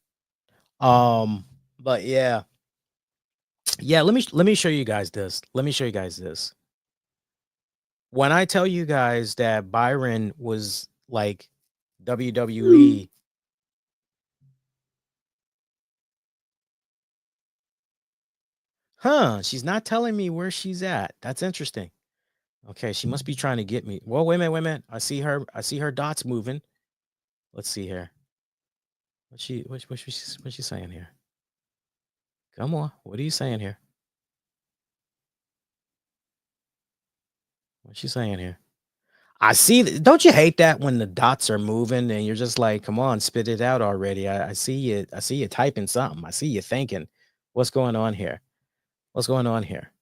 But yeah. Yeah, let me show you guys this. Let me show you guys this. When I tell you guys that Byron was like WWE, she's not telling me where she's at. That's interesting. Okay, she must be trying to get me. Well, wait a minute. I see her dots moving. Let's see here. What's she saying here? Come on. What are you saying here? What's she saying here? I see. Don't you hate that when the dots are moving and you're just like, come on, spit it out already. I see you. I see you typing something. I see you thinking. What's going on here? What's going on here?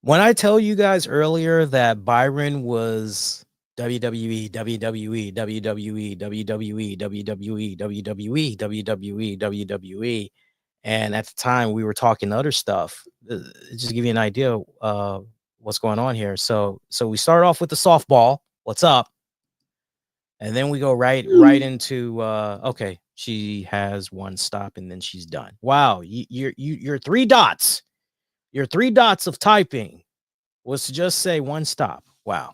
When I tell you guys earlier that Byron was WWE, WWE, WWE, WWE, WWE, WWE, WWE, WWE, and at the time we were talking other stuff, just to give you an idea what's going on here. So we start off with the softball. What's up? And then we go right into okay, she has one stop and then she's done. Wow, you're three dots. Your three dots of typing was to just say one stop. Wow.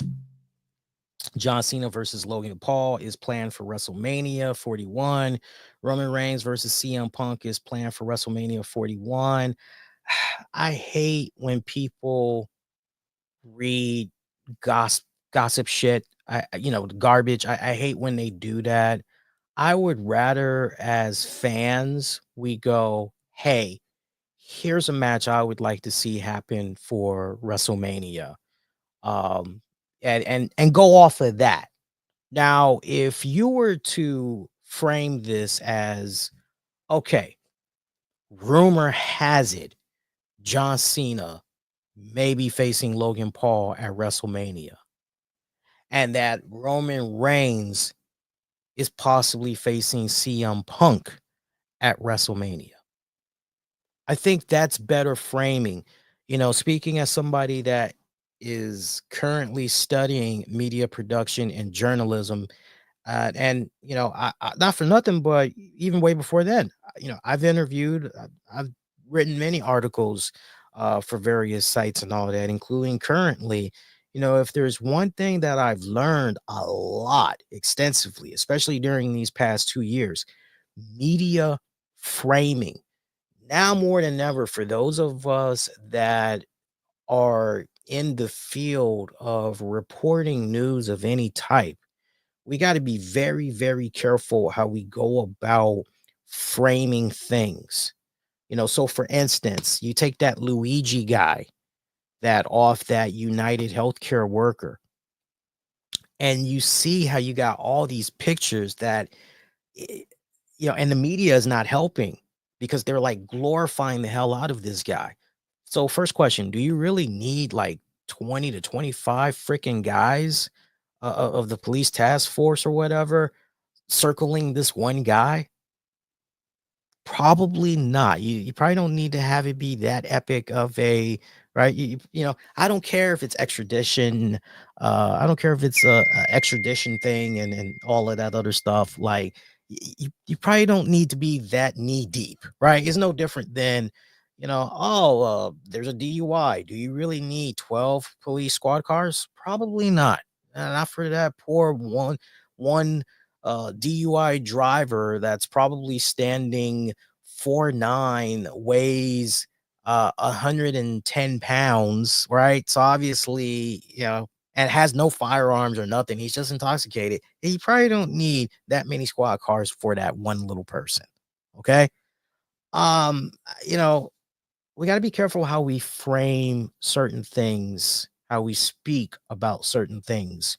John Cena versus Logan Paul is planned for WrestleMania 41. Roman Reigns versus CM Punk is planned for WrestleMania 41. I hate when people read gossip shit. Garbage. I hate when they do that. I would rather, as fans, we go, hey, here's a match I would like to see happen for WrestleMania. And go off of that. Now, if you were to frame this as, okay, rumor has it John Cena may be facing Logan Paul at WrestleMania, and that Roman Reigns is possibly facing CM Punk at WrestleMania. I think that's better framing. Speaking as somebody that is currently studying media production and journalism, and not for nothing, but even way before then, I've interviewed, I've written many articles for various sites and all that, including currently. If there's one thing that I've learned a lot extensively, especially during these past 2 years, media framing. Now more than ever, for those of us that are in the field of reporting news of any type, we got to be very, very careful how we go about framing things. So for instance, you take that Luigi guy, that United Healthcare worker, and you see how you got all these pictures that, and the media is not helping because they're like glorifying the hell out of this guy. So first question, do you really need like 20 to 25 freaking guys of the police task force or whatever circling this one guy? Probably not. You probably don't need to have it be that epic of a right. I don't care if it's extradition. I don't care if it's a extradition thing and all of that other stuff. Like you probably don't need to be that knee deep, right? It's no different than there's a DUI. Do you really need 12 police squad cars? Probably not. Not for that poor one DUI driver that's probably standing 4'9", weighs 110 pounds, right? So obviously, and has no firearms or nothing. He's just intoxicated. You probably don't need that many squad cars for that one little person. Okay. Um, you know, we got to be careful how we frame certain things, how we speak about certain things.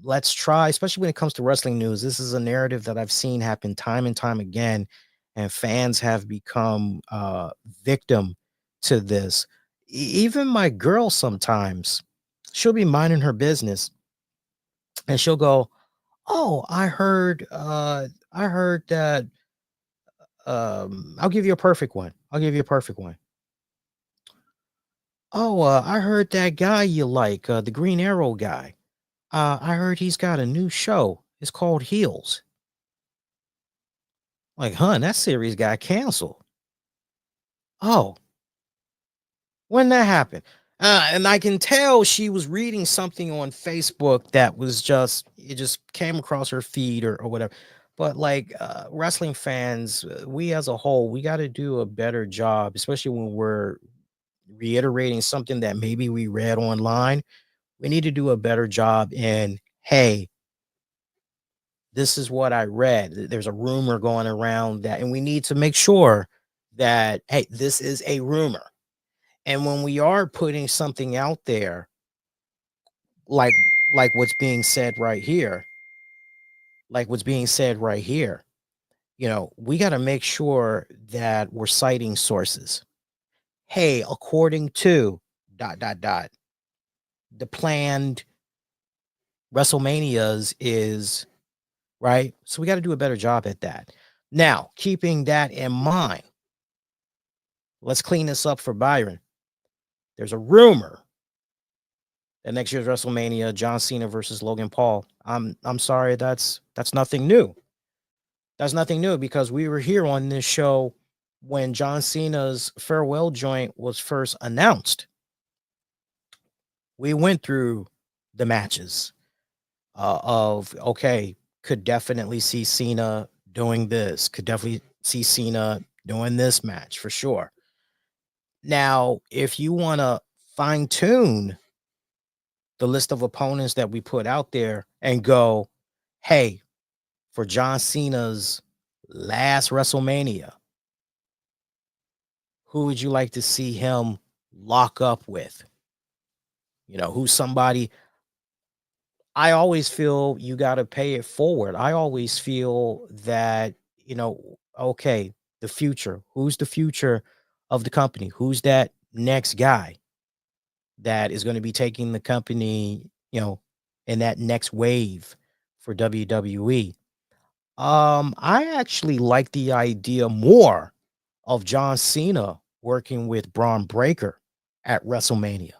Let's try, especially when it comes to wrestling news. This is a narrative that I've seen happen time and time again, and fans have become victim to this. Even my girl, sometimes she'll be minding her business and she'll go, "Oh, I heard that I'll give you a perfect one. Oh, I heard that guy you like, the Green Arrow guy. I heard he's got a new show. It's called Heels. Like, that series got canceled. Oh, when that happened? And I can tell she was reading something on Facebook that was it just came across her feed or whatever. But like wrestling fans, we as a whole, we got to do a better job, especially when we're reiterating something that maybe we read online. We need to do a better job in, hey, this is what I read. There's a rumor going around that, and we need to make sure that, hey, this is a rumor. And when we are putting something out there, like what's being said right here, we got to make sure that we're citing sources. Hey, according to ... the planned WrestleManias is right. So we got to do a better job at that. Now, keeping that in mind, let's clean this up for Byron. There's a rumor that next year's WrestleMania, John Cena versus Logan Paul. I'm sorry, that's nothing new. That's nothing new because we were here on this show when John Cena's farewell joint was first announced. We went through the matches of, okay, could definitely see Cena doing this, could definitely see Cena doing this match for sure. Now, if you want to fine tune the list of opponents that we put out there and go, hey, for John Cena's last WrestleMania, who would you like to see him lock up with? Who's somebody? I always feel you got to pay it forward. I always feel that, okay, the future, who's the future of the company? Who's that next guy that is going to be taking the company, in that next wave for WWE? I actually like the idea more of John Cena working with Braun Breaker at WrestleMania.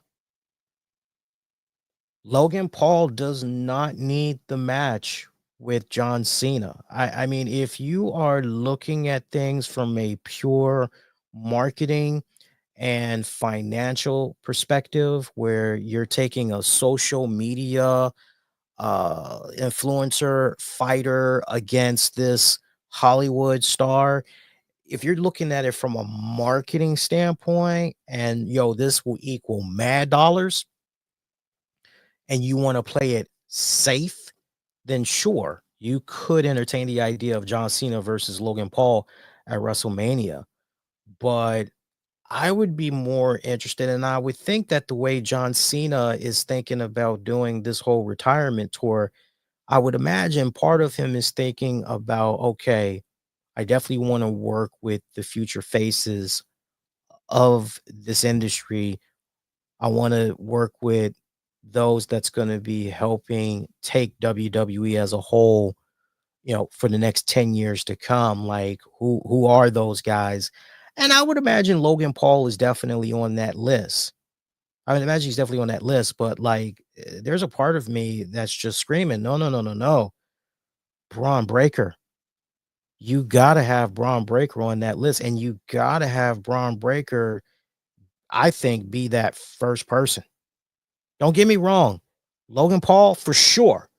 Logan Paul does not need the match with John Cena. I mean, if you are looking at things from a pure marketing and financial perspective, where you're taking a social media influencer fighter against this Hollywood star, if you're looking at it from a marketing standpoint and this will equal mad dollars, and you want to play it safe, then sure, you could entertain the idea of John Cena versus Logan Paul at WrestleMania. But I would be more interested, and I would think that the way John Cena is thinking about doing this whole retirement tour, I would imagine part of him is thinking about, okay, I definitely want to work with the future faces of this industry. I want to work with those that's going to be helping take WWE as a whole, for the next 10 years to come. Like, who are those guys? And I would imagine Logan Paul is definitely on that list. I would imagine he's definitely on that list, but like, there's a part of me that's just screaming, no, no, no, no, no. Braun Breaker. You got to have Braun Breaker on that list, and you got to have Braun Breaker, I think, be that first person. Don't get me wrong. Logan Paul, for sure.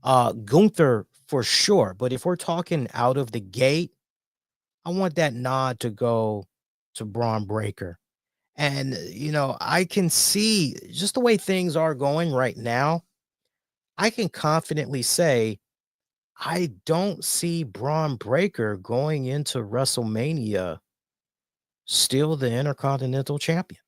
Gunther, for sure. But if we're talking out of the gate, I want that nod to go to Braun Breaker. And, I can see just the way things are going right now. I can confidently say I don't see Braun Breaker going into WrestleMania still the Intercontinental Champion.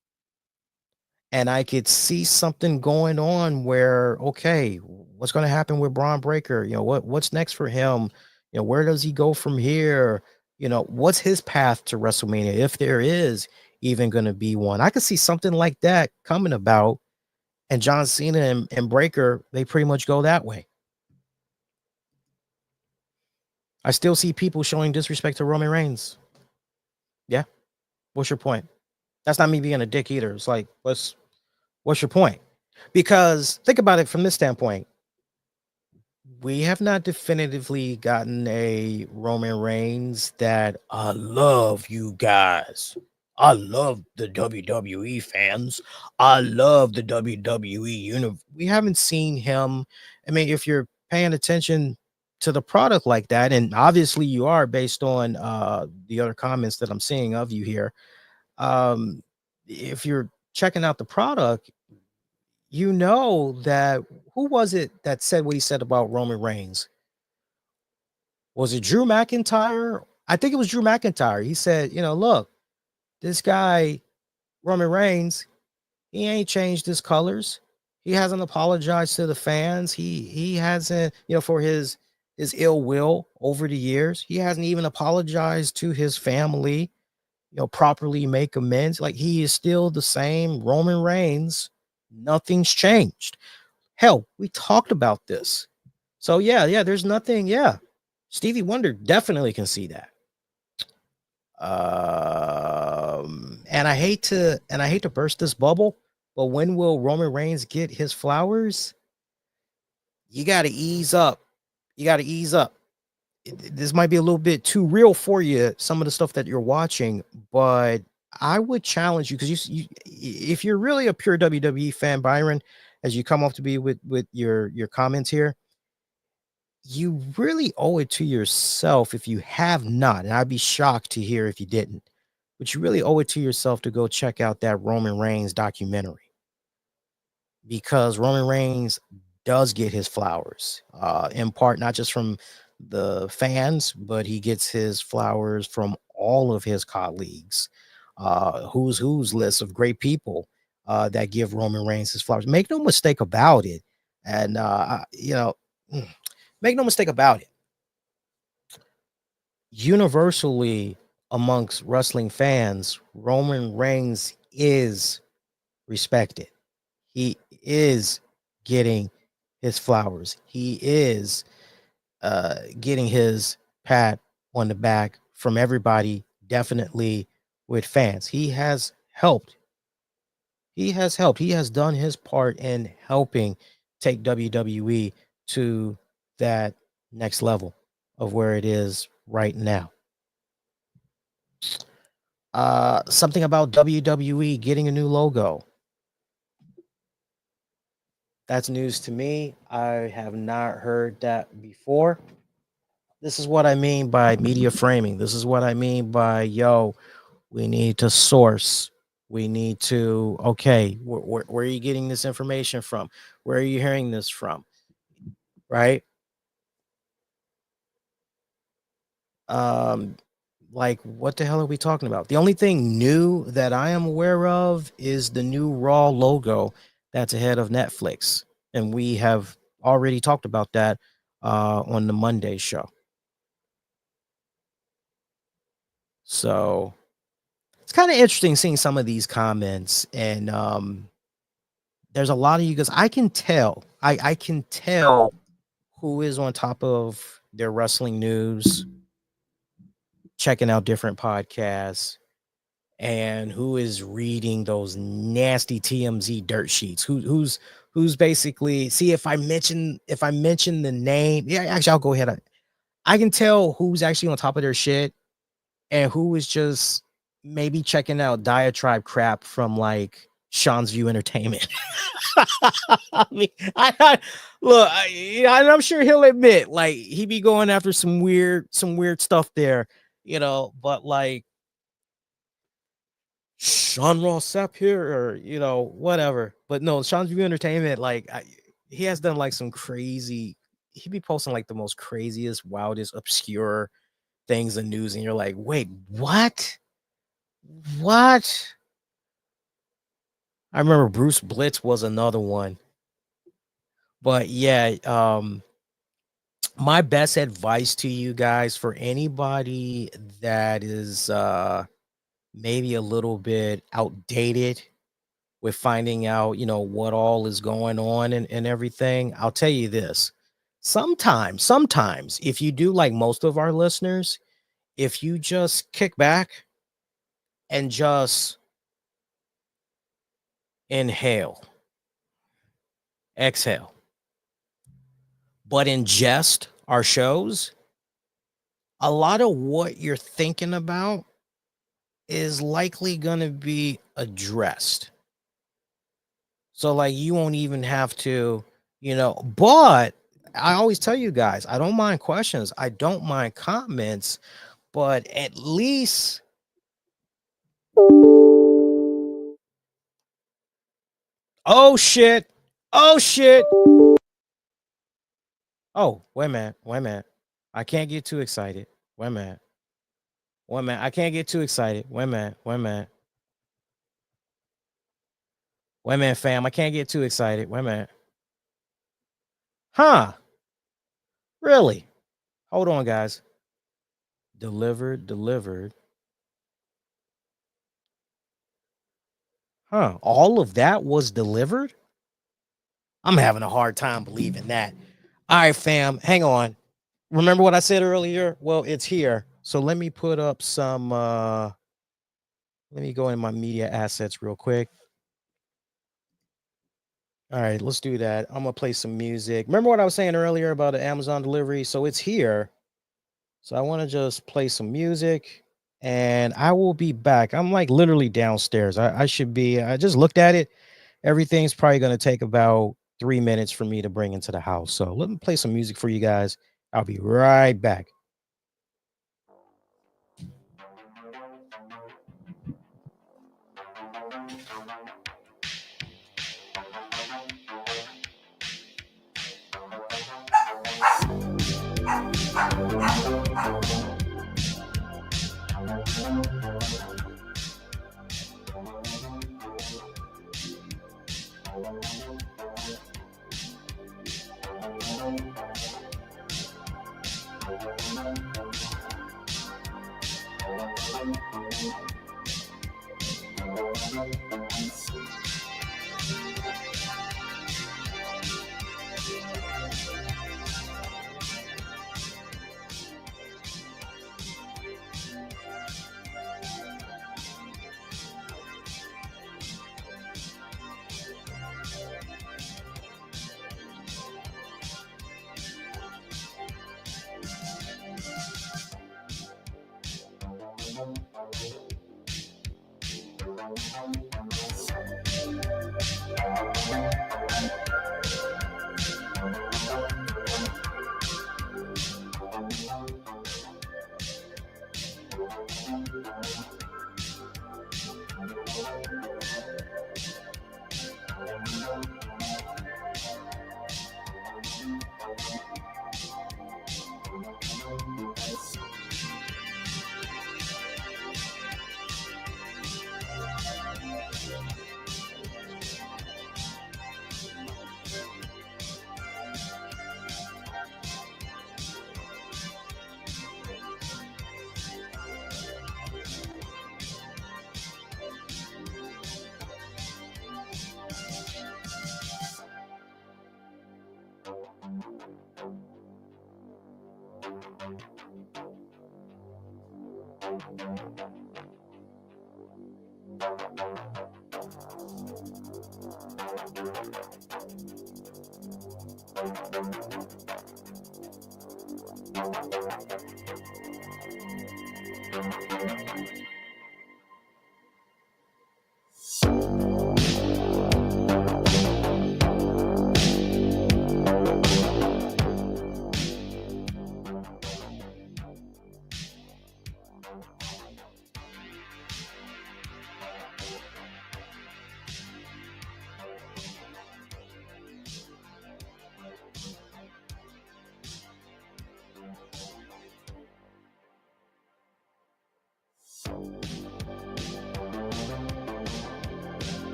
And I could see something going on where, okay, what's going to happen with Braun Breaker? What's next for him? Where does he go from here? What's his path to WrestleMania, if there is even going to be one? I could see something like that coming about, and John Cena and Breaker, they pretty much go that way. I still see people showing disrespect to Roman Reigns. Yeah. What's your point? That's not me being a dick either. It's like, what's your point? Because think about it from this standpoint. We have not definitively gotten a Roman Reigns that I love you guys. I love the WWE fans. I love the WWE universe. We haven't seen him. I mean, if you're paying attention to the product like that, and obviously you are based on the other comments that I'm seeing of you here. If you're checking out the product, you know that who was it that said what he said about Roman Reigns? Was it Drew McIntyre? I think it was Drew McIntyre. He said, look, this guy, Roman Reigns, he ain't changed his colors. He hasn't apologized to the fans. He hasn't, for his ill will over the years. He hasn't even apologized to his family, properly make amends. Like, he is still the same Roman Reigns. Nothing's changed. Hell, we talked about this. So yeah, there's nothing. Yeah. Stevie Wonder definitely can see that. And I hate to burst this bubble, but when will Roman Reigns get his flowers? You got to ease up. This might be a little bit too real for you, some of the stuff that you're watching, but I would challenge you, because you if you're really a pure WWE fan, Byron, as you come off to be with your comments here, you really owe it to yourself if you have not, and I'd be shocked to hear if you didn't, but you really owe it to yourself to go check out that Roman Reigns documentary, because Roman Reigns does get his flowers, in part, not just from the fans, but he gets his flowers from all of his colleagues, who's list of great people that give Roman Reigns his flowers. Make no mistake about it. And, make no mistake about it. Universally amongst wrestling fans, Roman Reigns is respected. He is getting his flowers. He is getting his pat on the back from everybody, definitely with fans. He has helped. He has done his part in helping take WWE to that next level of where it is right now. Something about WWE getting a new logo. That's news to me. I have not heard that before. This is what I mean by media framing. This is what I mean by, we need to source. We need to, okay, where are you getting this information from? Where are you hearing this from? Right? Like, what the hell are we talking about? The only thing new that I am aware of is the new Raw logo that's ahead of Netflix. And we have already talked about that on the Monday show. So it's kind of interesting seeing some of these comments, and there's a lot of you guys. I can tell who is on top of their wrestling news, checking out different podcasts, and who is reading those nasty TMZ dirt sheets. Who's basically, see, if I mention the name, yeah, actually I'll go ahead. I can tell who's actually on top of their shit and who is just maybe checking out diatribe crap from like Sean's View Entertainment. I mean, I'm sure he'll admit, like, he be going after some weird stuff there, but like Sean Ross Sapp here, or whatever. But no, Sean's View Entertainment, like, he has done like some crazy. He be posting like the most craziest, wildest, obscure things in news, and you're like, wait, what? I remember Bruce Blitz was another one. But yeah, my best advice to you guys, for anybody that is maybe a little bit outdated with finding out, what all is going on and everything, I'll tell you this. sometimes, if you do like most of our listeners, if you just kick back and just inhale, exhale, but ingest our shows, a lot of what you're thinking about is likely going to be addressed. So like you won't even have to, but I always tell you guys, I don't mind questions. I don't mind comments, but at least oh shit. Oh, wait a minute. I can't get too excited. Wait a minute. I can't get too excited. Wait a minute. Fam. I can't get too excited. Wait a minute. Huh? Really? Hold on, guys. Delivered. Huh? All of that was delivered? I'm having a hard time believing that. All right, fam. Hang on. Remember what I said earlier? Well, it's here. So let me put up some let me go in my media assets real quick. All right, let's do that. I'm gonna play some music. Remember what I was saying earlier about the Amazon delivery? So it's here. So I want to just play some music and I will be back. I'm like literally downstairs. I just looked at it. Everything's probably gonna take about 3 minutes for me to bring into the house. So let me play some music for you guys. I'll be right back.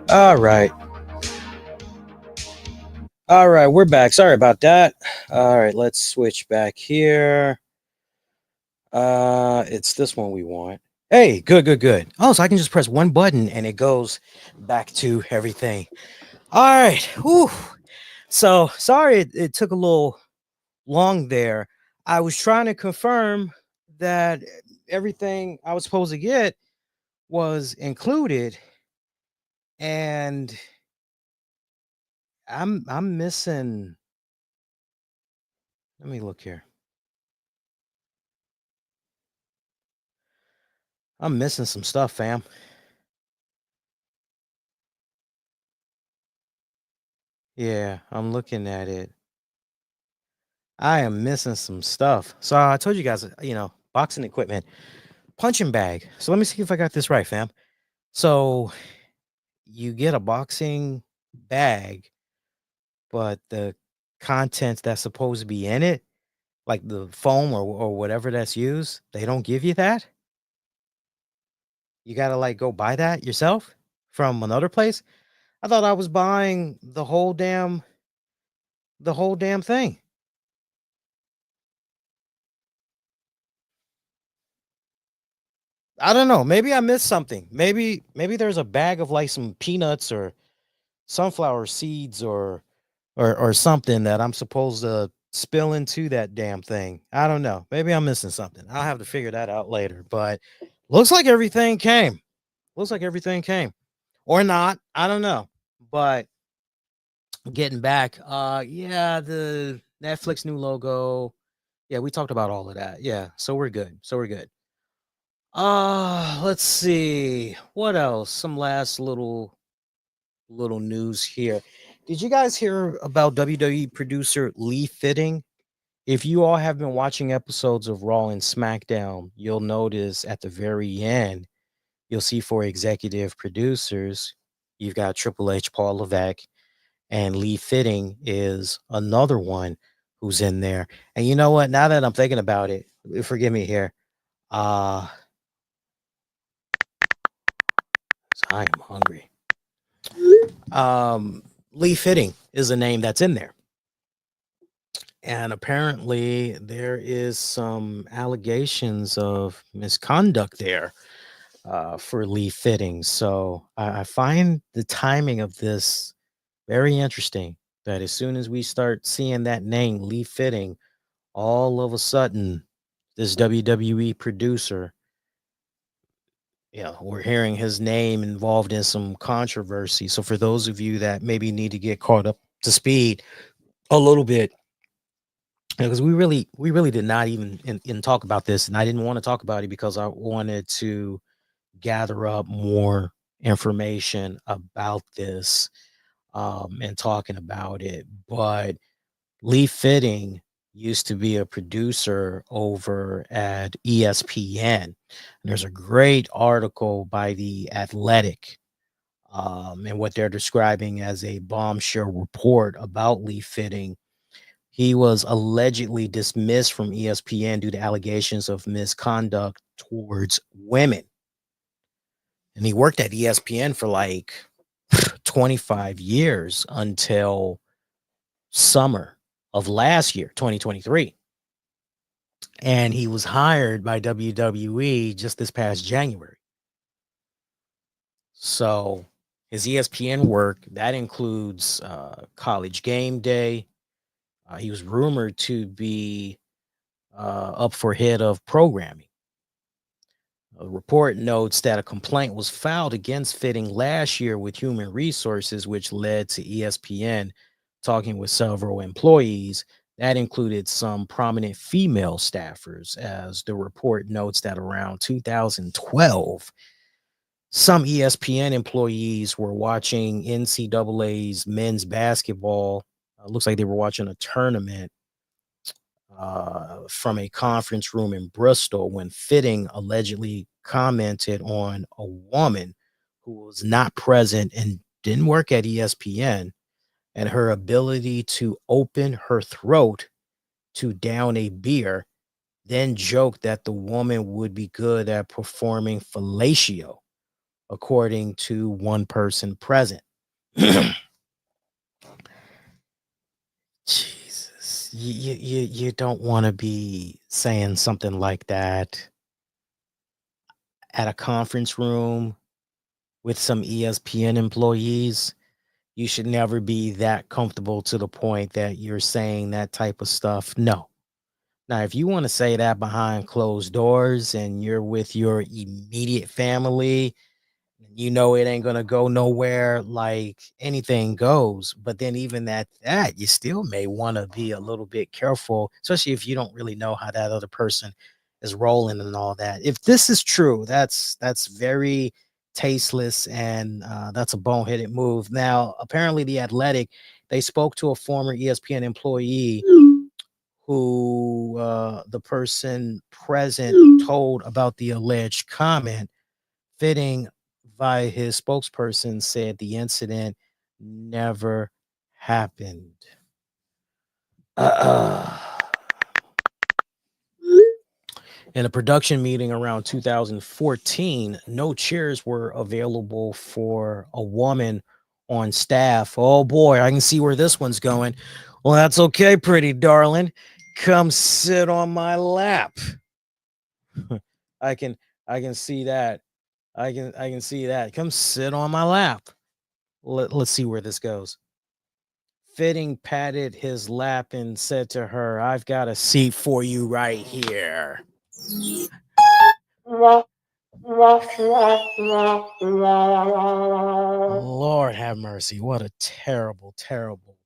All right. All right, we're back. Sorry about that. All right, let's switch back here. It's this one we want. Hey, good. Oh, so I can just press one button and it goes back to everything. All right. Whew. So sorry it took a little long there. I was trying to confirm that everything I was supposed to get was included, and I'm missing. Let me look here. I'm missing some stuff, fam. Yeah, I'm looking at it. I am missing some stuff. So I told you guys, boxing equipment, punching bag. So let me see if I got this right, fam. So you get a boxing bag, but the contents that's supposed to be in it, like the foam or whatever that's used, they don't give you that. You gotta like go buy that yourself from another place. I thought I was buying the whole damn thing. I don't know. Maybe I missed something. Maybe there's a bag of like some peanuts or sunflower seeds or something that I'm supposed to spill into that damn thing. I don't know. Maybe I'm missing something. I'll have to figure that out later. But looks like everything came. Looks like everything came. Or not. I don't know. But getting back, yeah, the Netflix new logo. Yeah, we talked about all of that. Yeah, so we're good. Let's see. What else? Some last little news here. Did you guys hear about WWE producer Lee Fitting? If you all have been watching episodes of Raw and SmackDown, you'll notice at the very end, you'll see for executive producers, you've got Triple H, Paul Levesque, and Lee Fitting is another one who's in there. And you know what? Now that I'm thinking about it, forgive me here. I am hungry. Lee Fitting is a name that's in there. And apparently there is some allegations of misconduct there for Lee Fitting. So I find the timing of this very interesting, that as soon as we start seeing that name, Lee Fitting, all of a sudden, this WWE producer, we're hearing his name involved in some controversy. So for those of you that maybe need to get caught up to speed a little bit, because we really did not even in talk about this, and I didn't want to talk about it because I wanted to gather up more information about this and talking about it. But Lee Fitting used to be a producer over at ESPN. And there's a great article by The Athletic and what they're describing as a bombshell report about Lee Fitting. He was allegedly dismissed from ESPN due to allegations of misconduct towards women. And he worked at ESPN for like 25 years until summer of last year, 2023. And he was hired by WWE just this past January. So his ESPN work, that includes College Game Day. He was rumored to be up for head of programming. A report notes that a complaint was filed against Fitting last year with Human Resources, which led to ESPN talking with several employees. That included some prominent female staffers, as the report notes that around 2012, some ESPN employees were watching NCAA's men's basketball. Looks like they were watching a tournament from a conference room in Bristol when Fitting allegedly commented on a woman who was not present and didn't work at ESPN, and her ability to open her throat to down a beer, then joked that the woman would be good at performing fellatio, according to one person present. Jesus, you don't want to be saying something like that at a conference room with some ESPN employees. You should never be that comfortable to the point that you're saying that type of stuff. No. Now, if you want to say that behind closed doors and you're with your immediate family, you know it ain't gonna go nowhere, like anything goes. But then even at that, you still may want to be a little bit careful, especially if you don't really know how that other person is rolling and all that. If this is true, that's very tasteless, and that's a boneheaded move. Now, apparently, The Athletic, they spoke to a former ESPN employee who the person present told about the alleged comment. Fitting, via his spokesperson, said the incident never happened. In a production meeting around 2014, no chairs were available for a woman on staff. Oh boy, I can see where this one's going. Well, that's okay, pretty darling. Come sit on my lap. I can see that. I can see that. Come sit on my lap. Let's see where this goes. Fitting patted his lap and said to her, "I've got a seat for you right here." Lord have mercy. What a terrible, terrible.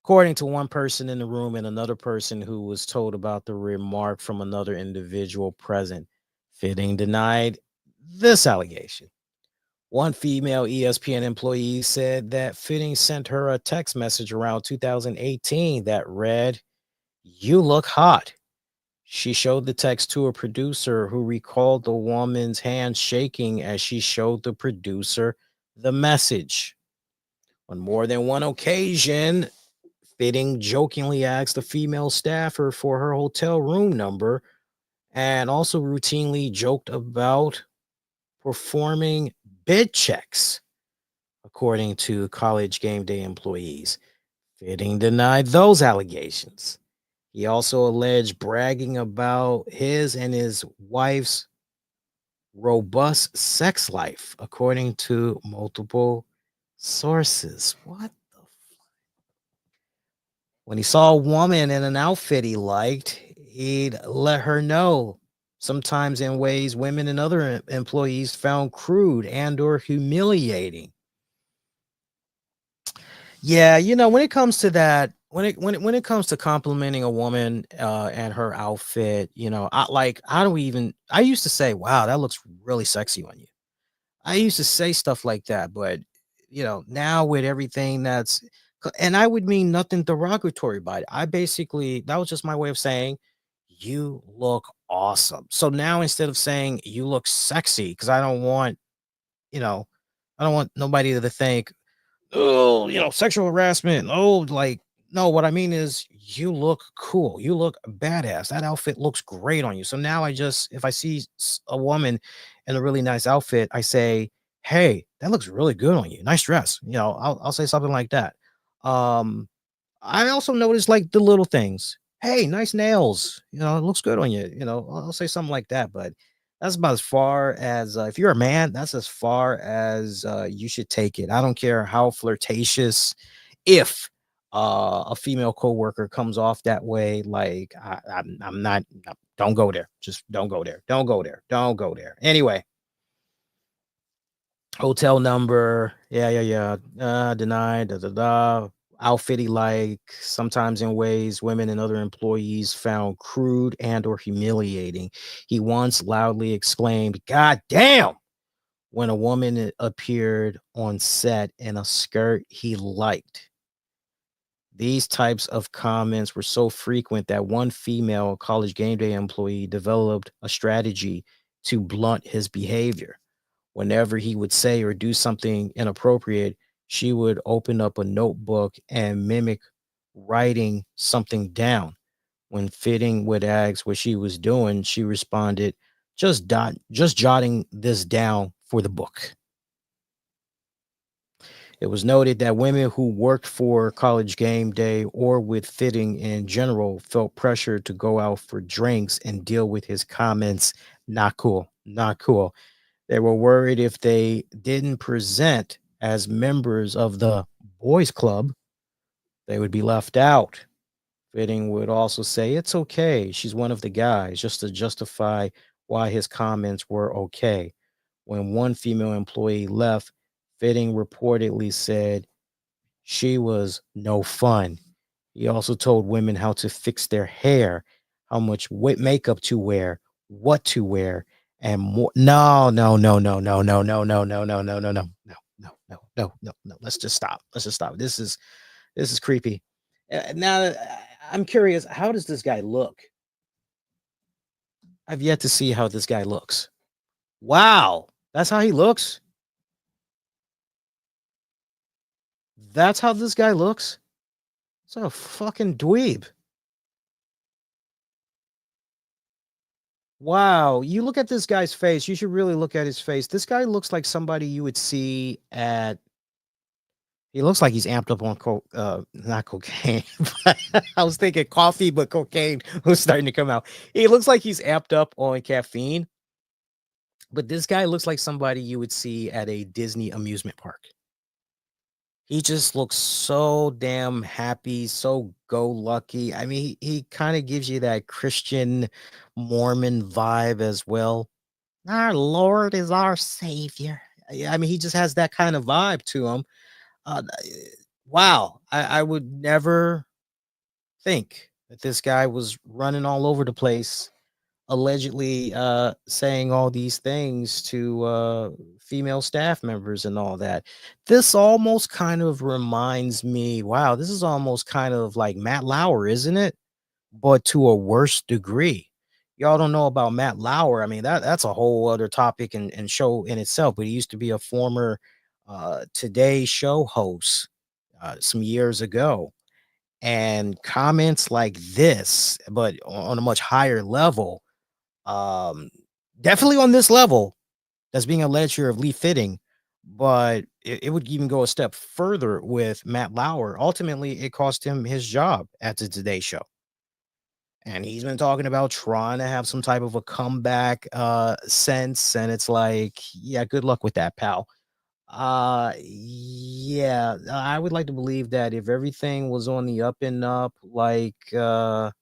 According to one person in the room and another person who was told about the remark from another individual present, Fitting denied this allegation. One female ESPN employee said that Fitting sent her a text message around 2018 that read, "You look hot." She showed the text to a producer who recalled the woman's hand shaking as she showed the producer the message. On more than one occasion, Fitting jokingly asked a female staffer for her hotel room number and also routinely joked about performing bid checks, according to College Game Day employees. Fitting denied those allegations. He also alleged bragging about his and his wife's robust sex life, according to multiple sources. What the fuck? When he saw a woman in an outfit he liked, he'd let her know, sometimes in ways women and other employees found crude and or humiliating. Yeah, when it comes to that, when it comes to complimenting a woman and her outfit, I used to say, "Wow, that looks really sexy on you." I used to say stuff like that, but now with everything and I would mean nothing derogatory by it. That was just my way of saying, "You look awesome." So now instead of saying "you look sexy," because I don't want I don't want nobody to think, oh, sexual harassment. Oh, like, no, what I mean is you look cool. You look badass. That outfit looks great on you. So now if I see a woman in a really nice outfit, I say, hey, that looks really good on you. Nice dress. I'll say something like that. Um, I also noticed like the little things. Hey, nice nails. It looks good on you. I'll say something like that. But that's about as far as if you're a man, that's as far as you should take it. I don't care how flirtatious. If a female coworker comes off that way, like I'm not. Don't go there. Just don't go there. Don't go there. Don't go there. Anyway, hotel number. Yeah. Denied. Da da da. Outfit he like, sometimes in ways women and other employees found crude and or humiliating. He once loudly exclaimed, "God damn," when a woman appeared on set in a skirt he liked. These types of comments were so frequent that one female college game day employee developed a strategy to blunt his behavior. Whenever he would say or do something inappropriate, she would open up a notebook and mimic writing something down. When Fitting would ask what she was doing, she responded, just jotting this down for the book. It was noted that women who worked for College Game Day or with Fitting in general felt pressure to go out for drinks and deal with his comments. Not cool. Not cool. They were worried if they didn't present as members of the boys club, they would be left out. Fitting would also say, it's okay. She's one of the guys, just to justify why his comments were okay. When one female employee left, Fitting reportedly said she was no fun. He also told women how to fix their hair, how much makeup to wear, what to wear, and more. No. Let's just stop. This is creepy. Now I'm curious. How does this guy look? I've yet to see how this guy looks. Wow, that's how he looks. That's how this guy looks. It's like a fucking dweeb. Wow, you look at this guy's face. You should really look at his face. This guy looks like somebody you would see at. He looks like he's amped up on not cocaine. I was thinking coffee, but cocaine was starting to come out. He looks like he's amped up on caffeine. But this guy looks like somebody you would see at a Disney amusement park. He just looks so damn happy, so go lucky. I mean, he kind of gives you that Christian Mormon vibe as well. Our Lord is our Savior. I mean, he just has that kind of vibe to him. Uh, wow, I would never think that this guy was running all over the place, allegedly saying all these things to female staff members and all that. This almost kind of reminds me, wow, this is almost kind of like Matt Lauer, isn't it? But to a worse degree. Y'all don't know about Matt Lauer. I mean, that's a whole other topic and show in itself, but he used to be a former Today Show host some years ago. And comments like this, but on a much higher level, um, definitely on this level that's being alleged here of Lee Fitting, but it would even go a step further with Matt Lauer. Ultimately, it cost him his job at the Today Show. And he's been talking about trying to have some type of a comeback sense. And it's like, yeah, good luck with that, pal. Yeah, I would like to believe that if everything was on the up and up, like if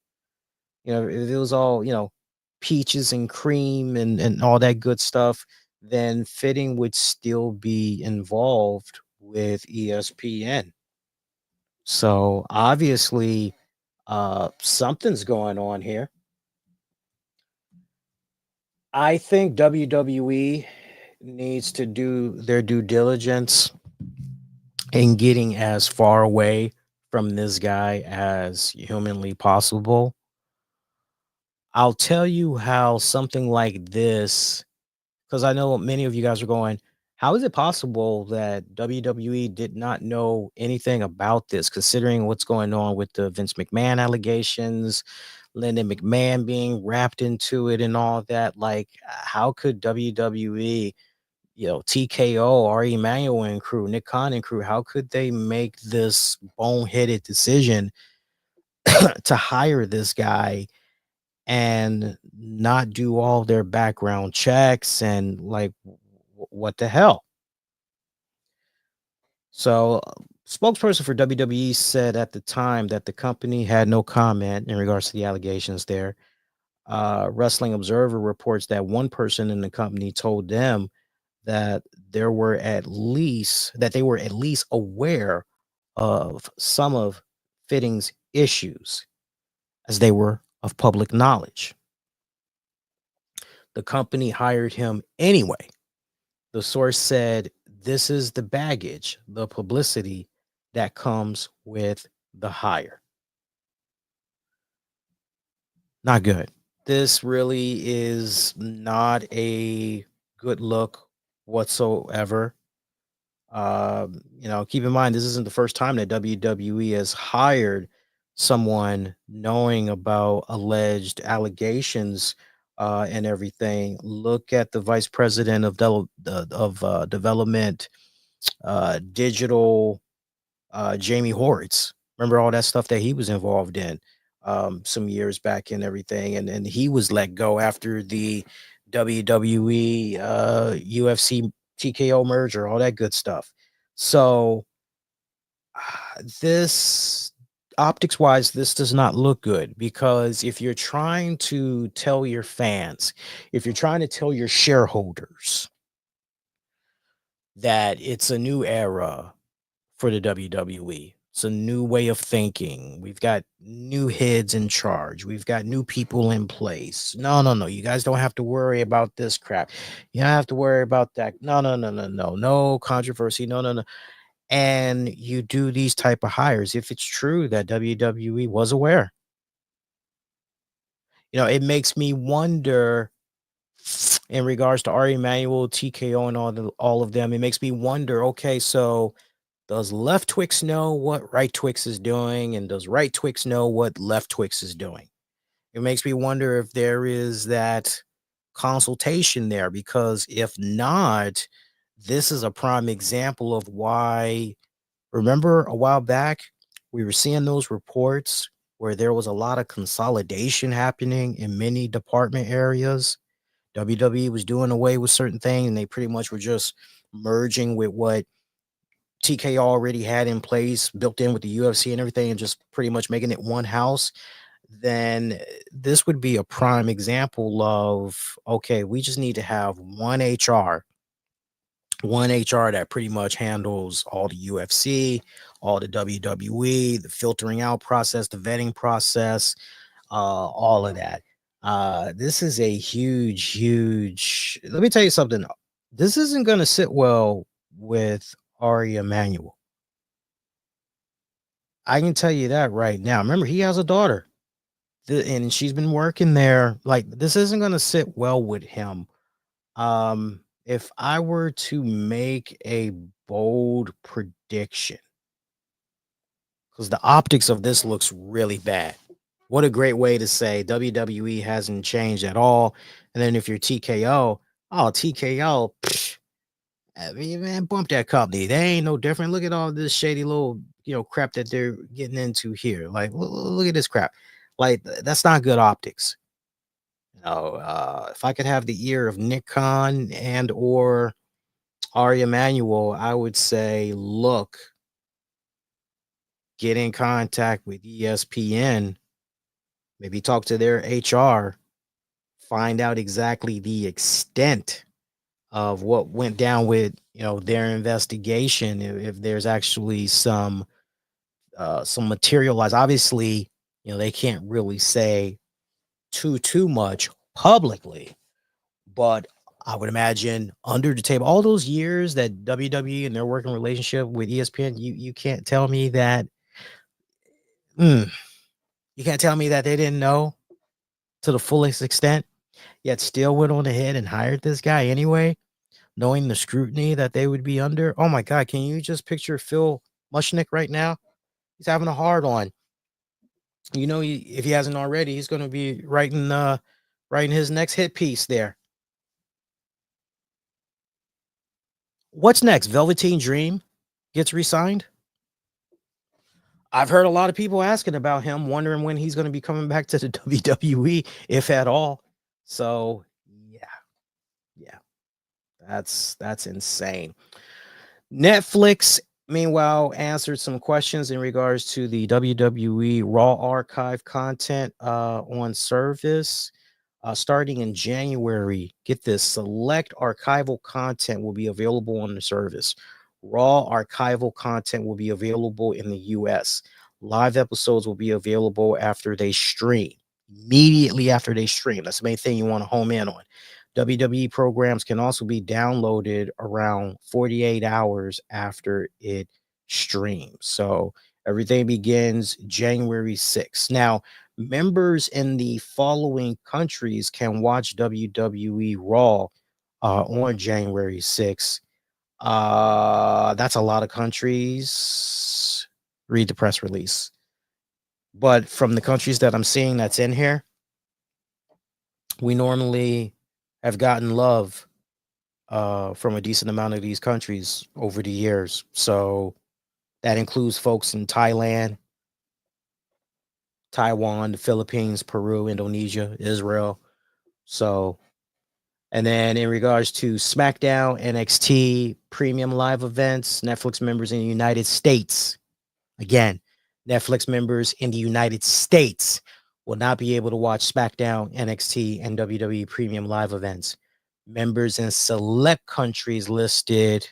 it was all, peaches and cream and all that good stuff, then Fitting would still be involved with ESPN. So obviously, something's going on here. I think WWE needs to do their due diligence in getting as far away from this guy as humanly possible. I'll tell you how something like this, because I know many of you guys are going, How is it possible that WWE did not know anything about this, considering what's going on with the Vince McMahon allegations, Lyndon McMahon being wrapped into it and all that? Like, how could WWE, TKO, Ari Emanuel and crew, Nick Khan and crew, how could they make this boneheaded decision to hire this guy and not do all their background checks and like what the hell? So, spokesperson for WWE said at the time that the company had no comment in regards to the allegations there. Wrestling Observer reports that one person in the company told them that they were at least aware of some of Fitting's issues as they were of public knowledge. The company hired him anyway. The source said, "This is the baggage, the publicity that comes with the hire." Not good. This really is not a good look whatsoever. Keep in mind, this isn't the first time that WWE has hired someone knowing about alleged allegations and everything. Look at the vice president of development, digital, Jamie Hortz. Remember all that stuff that he was involved in some years back and everything, and he was let go after the WWE UFC TKO merger, all that good stuff. So this optics wise, this does not look good, because if you're trying to tell your fans, if you're trying to tell your shareholders that it's a new era for the WWE, it's a new way of thinking, we've got new heads in charge, we've got new people in place. No, you guys don't have to worry about this crap. You don't have to worry about that. No controversy. No. And you do these type of hires. If it's true that WWE was aware, it makes me wonder in regards to Ari Emanuel, TKO, and all of them. It makes me wonder, okay, so does Left Twix know what Right Twix is doing? And does Right Twix know what Left Twix is doing? It makes me wonder if there is that consultation there, because if not, this is a prime example of why. Remember a while back, we were seeing those reports where there was a lot of consolidation happening in many department areas. WWE was doing away with certain things, and they pretty much were just merging with what TK already had in place, built in with the UFC and everything, and just pretty much making it one house. Then this would be a prime example of, okay, we just need to have one HR that pretty much handles all the UFC, all the WWE, the filtering out process, the vetting process, all of that. This is a huge. Let me tell you something. This isn't going to sit well with Ari Emanuel. I can tell you that right now. Remember, he has a daughter, and she's been working there. Like, this isn't going to sit well with him. If I were to make a bold prediction, because the optics of this looks really bad. What a great way to say WWE hasn't changed at all. And then if you're TKO, TKO, I mean, man, bump that company. They ain't no different. Look at all this shady little, crap that they're getting into here. Like, look at this crap. Like, that's not good optics. If I could have the ear of Nick Khan and or Ari Emanuel, I would say, look, get in contact with ESPN, maybe talk to their HR, find out exactly the extent of what went down with, their investigation. If there's actually some materialized, obviously, they can't really say too much publicly, but I would imagine under the table, all those years that WWE and their working relationship with ESPN, you can't tell me that. You can't tell me that they didn't know to the fullest extent, yet still went on ahead and hired this guy anyway. knowing the scrutiny that they would be under. Oh my God, can you just picture Phil Mushnick right now? He's having a hard on. You know, if he hasn't already, he's going to be writing his next hit piece there. What's next? Velveteen Dream gets re-signed? I've heard a lot of people asking about him, wondering when he's going to be coming back to the WWE, if at all. So, yeah, that's insane. Netflix, meanwhile, answered some questions in regards to the WWE Raw archive content on service. Starting in January, get this, select archival content will be available on the service. Raw archival content will be available in the US. Live episodes will be available after they stream, immediately after they stream. That's the main thing you want to home in on. WWE programs can also be downloaded around 48 hours after it streams. So everything begins January 6th. Now, members in the following countries can watch WWE Raw on January 6th. That's a lot of countries. Read the press release. But from the countries that I'm seeing that's in here, we normally have gotten love from a decent amount of these countries over the years. So that includes folks in Thailand, Taiwan, the Philippines, Peru, Indonesia, Israel. So, and then in regards to Smackdown, NXT, premium live events, Netflix members in the United States, again, Netflix members in the United States will not be able to watch Smackdown, NXT, and WWE premium live events. Members in select countries listed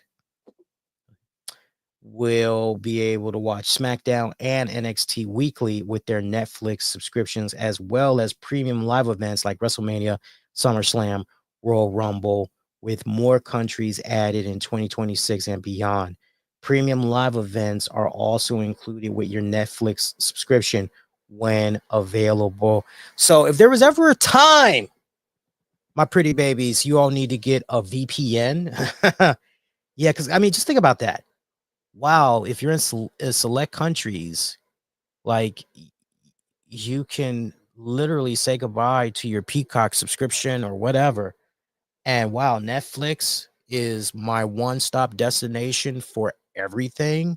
will be able to watch SmackDown and NXT weekly with their Netflix subscriptions, as well as premium live events like WrestleMania, SummerSlam, Royal Rumble, with more countries added in 2026 and beyond. Premium live events are also included with your Netflix subscription when available. So if there was ever a time, my pretty babies, you all need to get a VPN. Yeah, because I mean, just think about that. Wow, if you're in select countries, like you can literally say goodbye to your Peacock subscription or whatever. And wow, Netflix is my one-stop destination for everything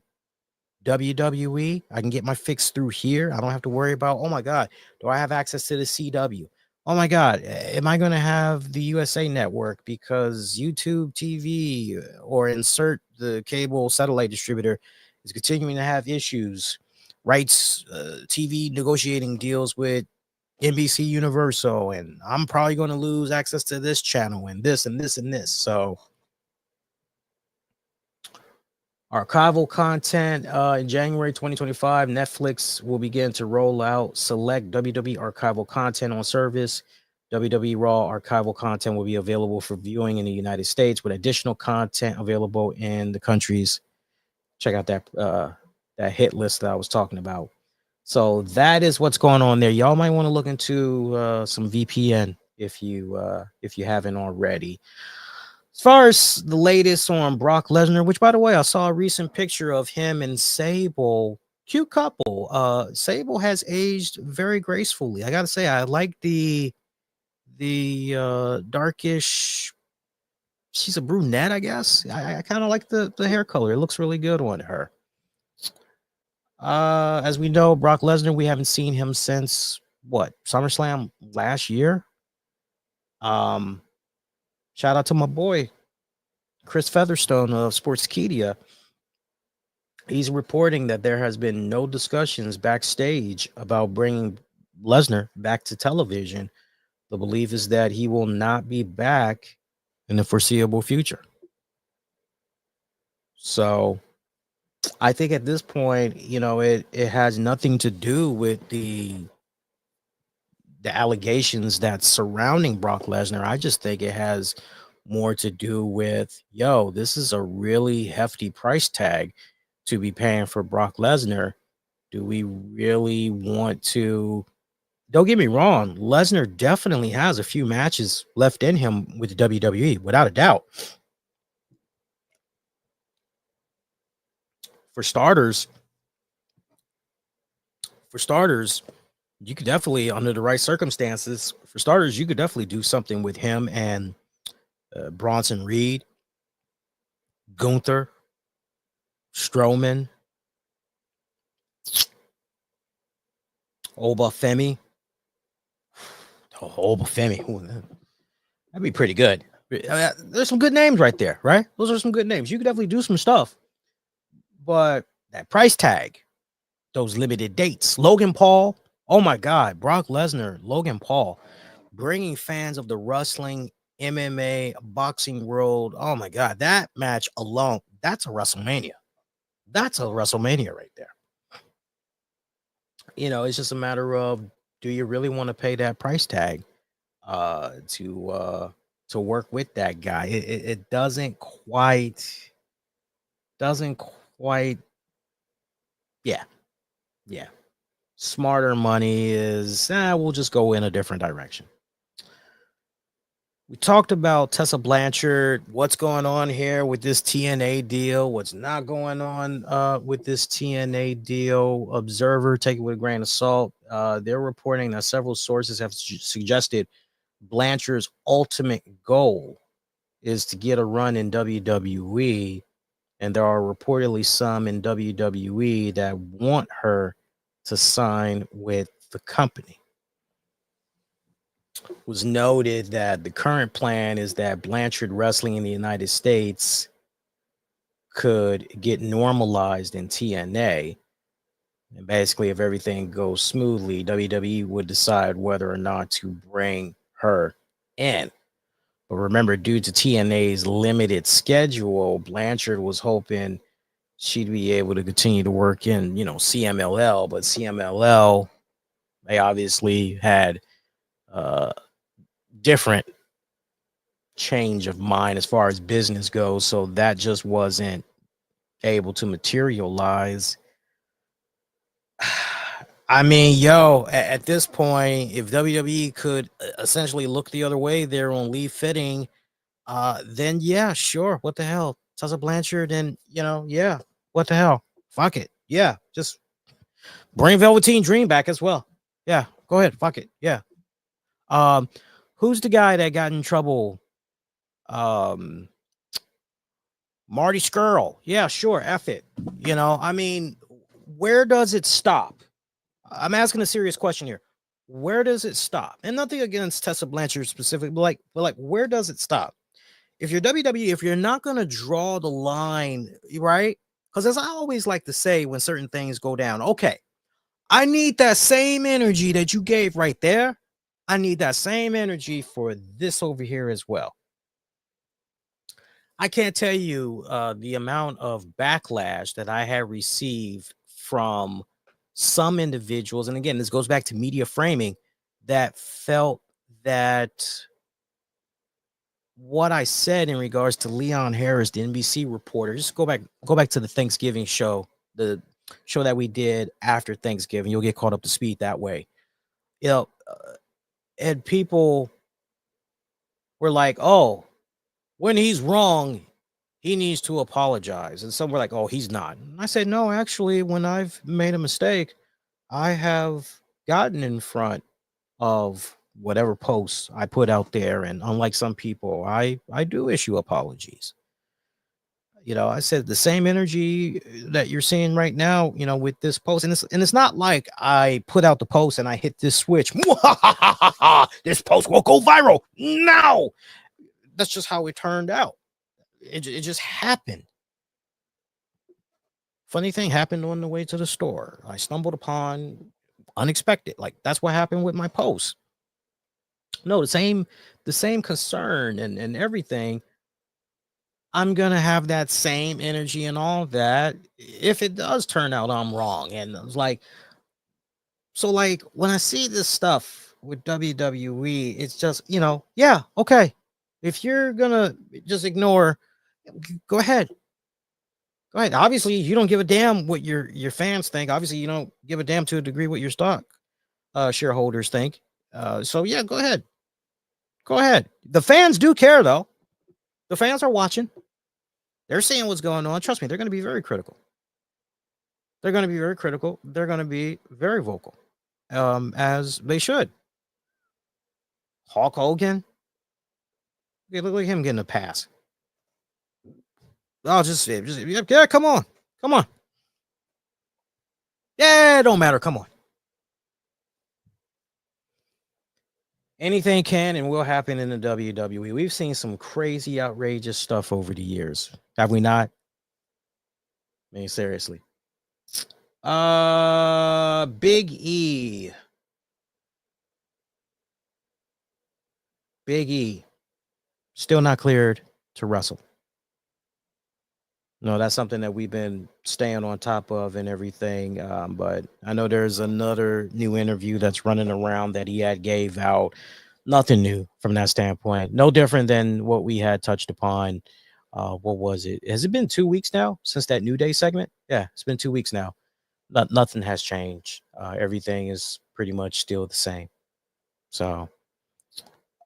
WWE. I can get my fix through here. I don't have to worry about, oh my God, do I have access to the CW? Oh my God, am I going to have the USA network because YouTube TV or insert the cable satellite distributor is continuing to have issues? Rights TV negotiating deals with NBC Universal, and I'm probably going to lose access to this channel and this and this and this. So archival content in January 2025, Netflix will begin to roll out select WWE archival content on service. WWE Raw archival content will be available for viewing in the United States, with additional content available in the countries. Check out that hit list that I was talking about. So that is what's going on there. Y'all might want to look into some VPN if you haven't already. As far as the latest on Brock Lesnar, which by the way, I saw a recent picture of him and Sable, cute couple. Sable has aged very gracefully. I gotta say, I like the darkish. She's a brunette, I guess. I kind of like the hair color. It looks really good on her. As we know, Brock Lesnar, we haven't seen him since what, SummerSlam last year. Shout out to my boy Chris Featherstone of Sportskeeda. He's reporting that there has been no discussions backstage about bringing Lesnar back to television. The belief is that he will not be back in the foreseeable future. So I think at this point, you know, it has nothing to do with the allegations that's surrounding Brock Lesnar. I just think it has more to do with, yo, this is a really hefty price tag to be paying for Brock Lesnar. Do we really want to? Don't get me wrong, Lesnar definitely has a few matches left in him with the WWE, without a doubt. For starters, you could definitely, under the right circumstances, you could definitely do something with him and Bronson Reed, Gunther, Strowman, Obafemi. Obafemi. That'd be pretty good. There's some good names right there, right? Those are some good names. You could definitely do some stuff. But that price tag, those limited dates, Logan Paul, oh my God, Brock Lesnar, Logan Paul, bringing fans of the wrestling, MMA, boxing world. Oh my God, that match alone, that's a WrestleMania. That's a WrestleMania right there. You know, it's just a matter of, do you really want to pay that price tag to work with that guy? It doesn't quite, yeah. Smarter money is, we'll just go in a different direction. We talked about Tessa Blanchard, what's going on here with this TNA deal, what's not going on with this TNA deal. Observer, take it with a grain of salt. They're reporting that several sources have suggested Blanchard's ultimate goal is to get a run in WWE, and there are reportedly some in WWE that want her to sign with the company. It was noted that the current plan is that Blanchard wrestling in the United States could get normalized in TNA. And basically, if everything goes smoothly, WWE would decide whether or not to bring her in. But remember, due to TNA's limited schedule, Blanchard was hoping she'd be able to continue to work in, CMLL, but CMLL, they obviously had different change of mind as far as business goes, so that just wasn't able to materialize. I mean, at this point, if WWE could essentially look the other way there on Lee Fitting, then yeah, sure, what the hell, Tessa Blanchard, and what the hell, fuck it, yeah, just bring Velveteen Dream back as well. Yeah, go ahead, fuck it, yeah. Who's the guy that got in trouble? Marty Scurll. Yeah, sure, F it. I mean, where does it stop? I'm asking a serious question here. Where does it stop? And nothing against Tessa Blanchard specifically, but like, where does it stop? If you're WWE, if you're not going to draw the line, right? Because as I always like to say when certain things go down, okay, I need that same energy that you gave right there. I need that same energy for this over here as well. I can't tell you the amount of backlash that I have received from some individuals. And again, this goes back to media framing, that felt that what I said in regards to Leon Harris, the NBC reporter, just go back to the Thanksgiving show, the show that we did after Thanksgiving. You'll get caught up to speed that way. And people were like, oh, when he's wrong, he needs to apologize. And some were like, oh, he's not. And I said, no, actually, when I've made a mistake, I have gotten in front of whatever posts I put out there. And unlike some people, I do issue apologies. I said the same energy that you're seeing right now, with this post. And it's not like I put out the post and I hit this switch. This post will go viral. No, that's just how it turned out. It just happened. Funny thing happened on the way to the store. I stumbled upon unexpected. Like, that's what happened with my post. No, the same concern and everything. I'm gonna have that same energy and all that if it does turn out I'm wrong. And it's like, so like when I see this stuff with WWE, it's just, yeah, okay. If you're gonna just ignore, go ahead. Obviously, you don't give a damn what your fans think. Obviously, you don't give a damn to a degree what your stock shareholders think. So yeah, go ahead. The fans do care, though. The fans are watching. They're seeing what's going on. Trust me, they're going to be very critical. They're going to be very critical. They're going to be very vocal, as they should. Hulk Hogan, look at him getting a pass. Oh, yeah, come on. Yeah, it don't matter. Come on. Anything can and will happen in the WWE. We've seen some crazy, outrageous stuff over the years. Have we not? I mean, seriously. Big E. Big E. Still not cleared to wrestle. No, that's something that we've been staying on top of and everything. But I know there's another new interview that's running around that he had gave out. Nothing new from that standpoint. No different than what we had touched upon. What was it? Has it been 2 weeks now since that New Day segment? Yeah, it's been 2 weeks now. Nothing has changed. Everything is pretty much still the same. So,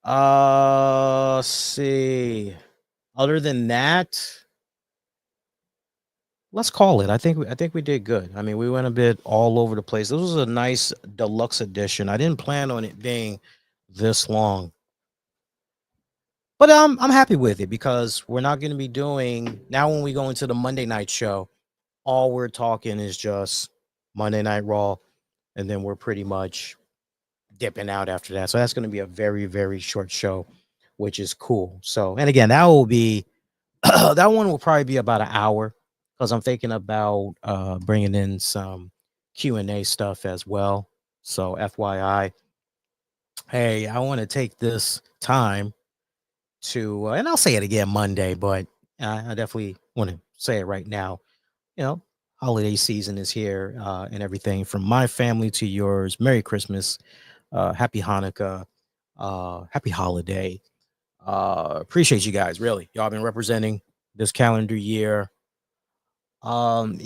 let's see. Other than that, let's call it. I think we did good. I mean, we went a bit all over the place. This was a nice deluxe edition. I didn't plan on it being this long, but I'm happy with it because we're not going to be doing now when we go into the Monday night show. All we're talking is just Monday Night Raw, and then we're pretty much dipping out after that. So that's going to be a very, very short show, which is cool. So, and again, that will be that one will probably be about an hour because I'm thinking about bringing in some Q&A stuff as well. So FYI, hey, I want to take this time to, and I'll say it again Monday, but I definitely want to say it right now. You know, holiday season is here and everything from my family to yours. Merry Christmas, happy Hanukkah, happy holiday. Appreciate you guys, really. Y'all been representing this calendar year. One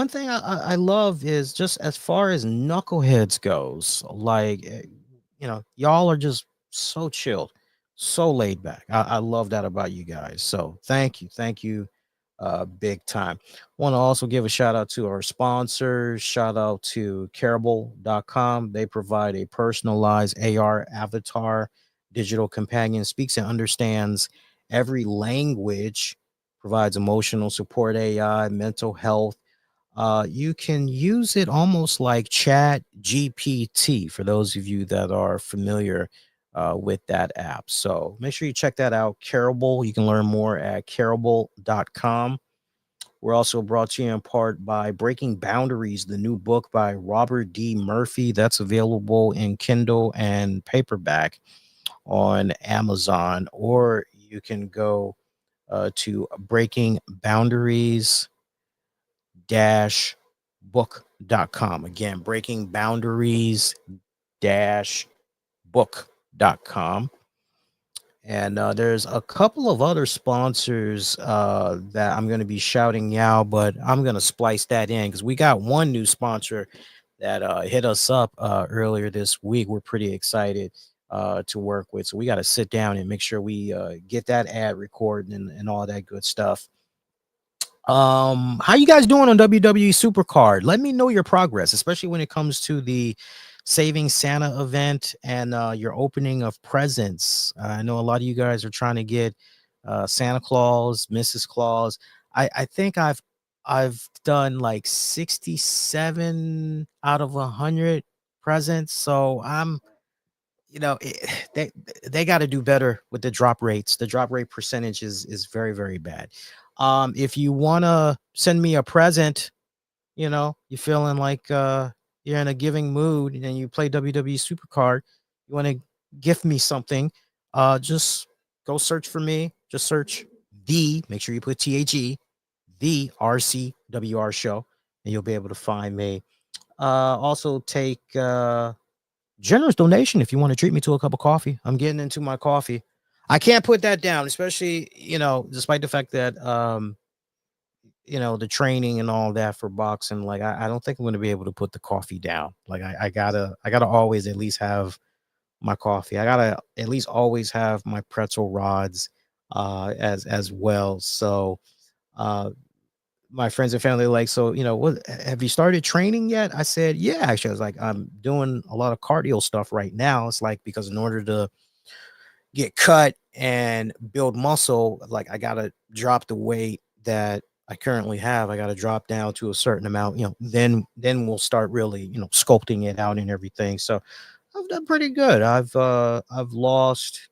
thing I love is just as far as knuckleheads goes, like y'all are just so chilled, so laid back. I love that about you guys. So thank you, big time. Want to also give a shout out to our sponsors. Shout out to Careable.com. They provide a personalized AR avatar digital companion, speaks and understands every language, provides emotional support AI, mental health. You can use it almost like Chat GPT for those of you that are familiar with that app. So make sure you check that out. Careable. You can learn more at careable.com. We're also brought to you in part by Breaking Boundaries, the new book by Robert D. Murphy. That's available in Kindle and paperback on Amazon, or you can go to Breaking Boundaries book.com. Again, Breaking Boundaries book.com. And there's a couple of other sponsors that I'm going to be shouting out, but I'm going to splice that in because we got one new sponsor that hit us up earlier this week. We're pretty excited to work with. So we got to sit down and make sure we get that ad recorded and all that good stuff. How you guys doing on WWE Supercard? Let me know your progress, especially when it comes to the Saving Santa event and your opening of presents. I know a lot of you guys are trying to get Santa Claus, Mrs. Claus. I think I've done like 67 out of 100 presents. So I'm they got to do better with the drop rates. The drop rate percentage is very, very bad. If you want to send me a present, you're feeling like you're in a giving mood and you play WWE Supercard, you want to gift me something, just go search for me. Just search make sure you put THE, the RCWR show, and you'll be able to find me. Also take generous donation if you want to treat me to a cup of coffee. I'm getting into my coffee. I can't put that down, especially, despite the fact that the training and all that for boxing. Like I don't think I'm going to be able to put the coffee down. Like I gotta always at least have my coffee. I gotta at least always have my pretzel rods as well. So my friends and family like, so, what, have you started training yet? I said, yeah, actually. I was like, I'm doing a lot of cardio stuff right now. It's like, because in order to get cut and build muscle, like I got to drop the weight that I currently have. I got to drop down to a certain amount, then we'll start really, sculpting it out and everything. So I've done pretty good. I've lost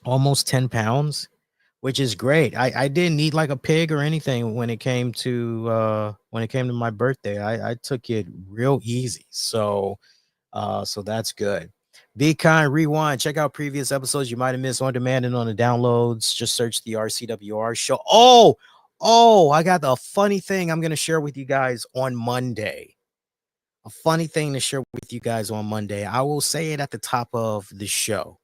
almost 10 pounds, which is great. I didn't eat like a pig or anything when it came to my birthday. I took it real easy. So that's good. Be kind, rewind, check out previous episodes you might have missed on demand and on the downloads. Just search the RCWR show. Oh, I got a funny thing I'm going to share with you guys on Monday. A funny thing to share with you guys on Monday. I will say it at the top of the show,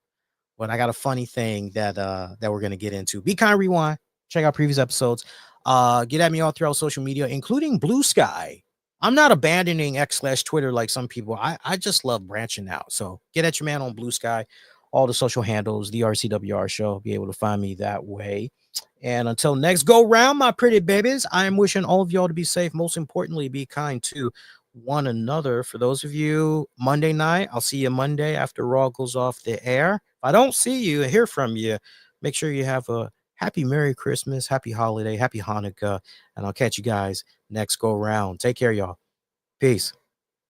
but I got a funny thing that we're going to get into. Be kind, rewind, check out previous episodes. Get at me all throughout social media, including Blue Sky. I'm not abandoning X/Twitter like some people. I just love branching out. So get at your man on Blue Sky, all the social handles, the RCWR show. Be able to find me that way. And until next go round, my pretty babies, I am wishing all of y'all to be safe. Most importantly, be kind to one another. For those of you, Monday night, I'll see you Monday after Raw goes off the air. If I don't see you, hear from you, make sure you have a happy Merry Christmas, happy holiday, happy Hanukkah, and I'll catch you guys next go round. Take care, y'all. Peace.